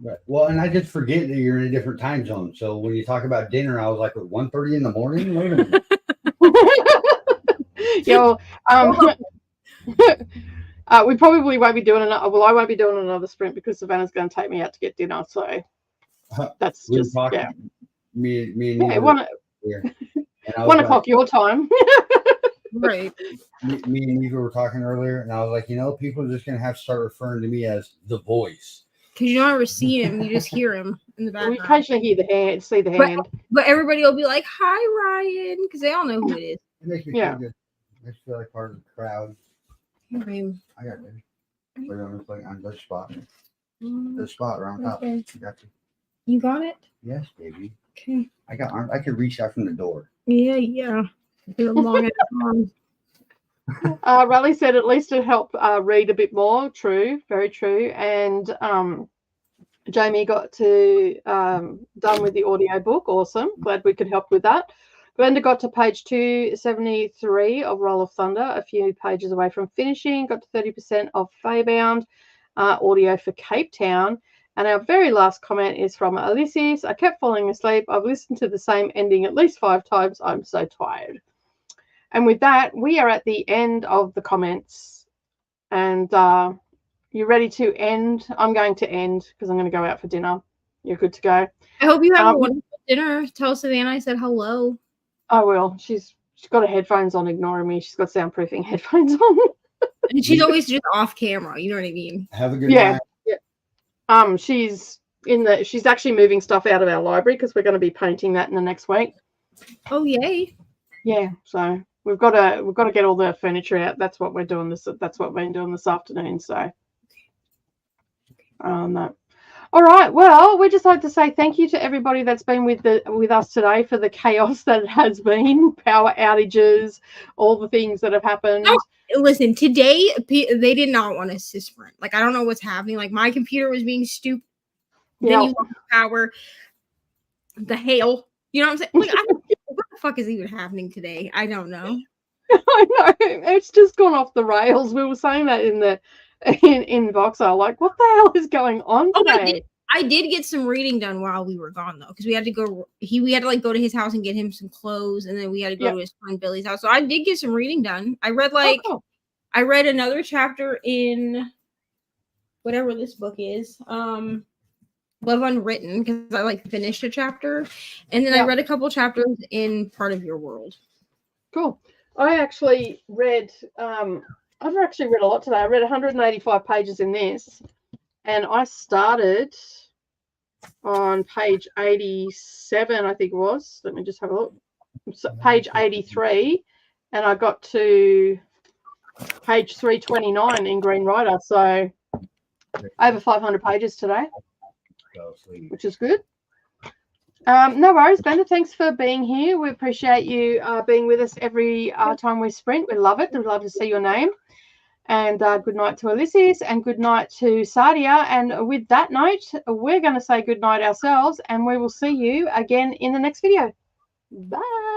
Right. Well, and I just forget that you're in a different time zone. So when you talk about dinner, I was like, at 1:30 in the morning? Wait a minute. Yo, we probably won't be doing another. Well, I won't be doing another sprint because Savannah's going to take me out to get dinner. So that's We were just talking, yeah. Me and Yeah, you one here. And I was like, o'clock your time. Right. me and Eva were talking earlier, and I was like, people are just going to have to start referring to me as the voice. Because you don't ever see him, you just hear him in the We background. occasionally hear the hand, see the hand. But everybody will be like, "Hi, Ryan," because they all know who it is. It makes me Yeah. feel good. It makes me feel like part of the crowd. Okay. I got it. Put it on the spot. The spot around top. Okay. I got you. You got it? Yes, baby. Okay. I got arms. I could reach out from the door. Yeah. You're long at the Riley said at least it helped read a bit more. True, very true. And Jamie got to done with the audio book. Awesome. Glad we could help with that. Glenda got to page 273 of Roll of Thunder, a few pages away from finishing. Got to 30% of Faybound audio for Cape Town. And our very last comment is from Ulysses. I kept falling asleep. I've listened to the same ending at least 5 times. I'm so tired. And with that, we are at the end of the comments. And you ready to end? I'm going to end because I'm going to go out for dinner. You're good to go. I hope you have a wonderful dinner. Tell Savannah I said hello. I will. She's got her headphones on, ignoring me. She's got soundproofing headphones on. And she's always just off camera. You know what I mean? Have a good night. Yeah. She's actually moving stuff out of our library because we're going to be painting that in the next week. Oh yay! Yeah. So we've got to get all the furniture out. That's what we're doing that's what we're doing this afternoon. So no. All right. Well, we just like to say thank you to everybody that's been with us today for the chaos that has been, power outages, all the things that have happened. Oh, listen, today they did not want us to sprint. Like I don't know what's happening. Like my computer was being stupid. Then you lost power. The hail. You know what I'm saying? Like what the fuck is even happening today? I don't know. I know. It's just gone off the rails. We were saying that in Voxel, like, what the hell is going on today? I did get some reading done while we were gone though, because we had to go. We had to like go to his house and get him some clothes, and then we had to go to his friend Billy's house. So I did get some reading done. I read I read another chapter in whatever this book is, Love Unwritten, because I like finished a chapter, and then I read a couple chapters in Part of Your World. Cool. I actually read. I've actually read a lot today. I read 185 pages in this, and I started on page 87, I think it was. Let me just have a look. So, page 83, and I got to page 329 in Green Rider. So over 500 pages today, which is good. No worries, Glenda. Thanks for being here. We appreciate you being with us every time we sprint. We love it. We'd love to see your name. And good night to Ulysses and good night to Sadia. And with that note, we're going to say good night ourselves, and we will see you again in the next video. Bye.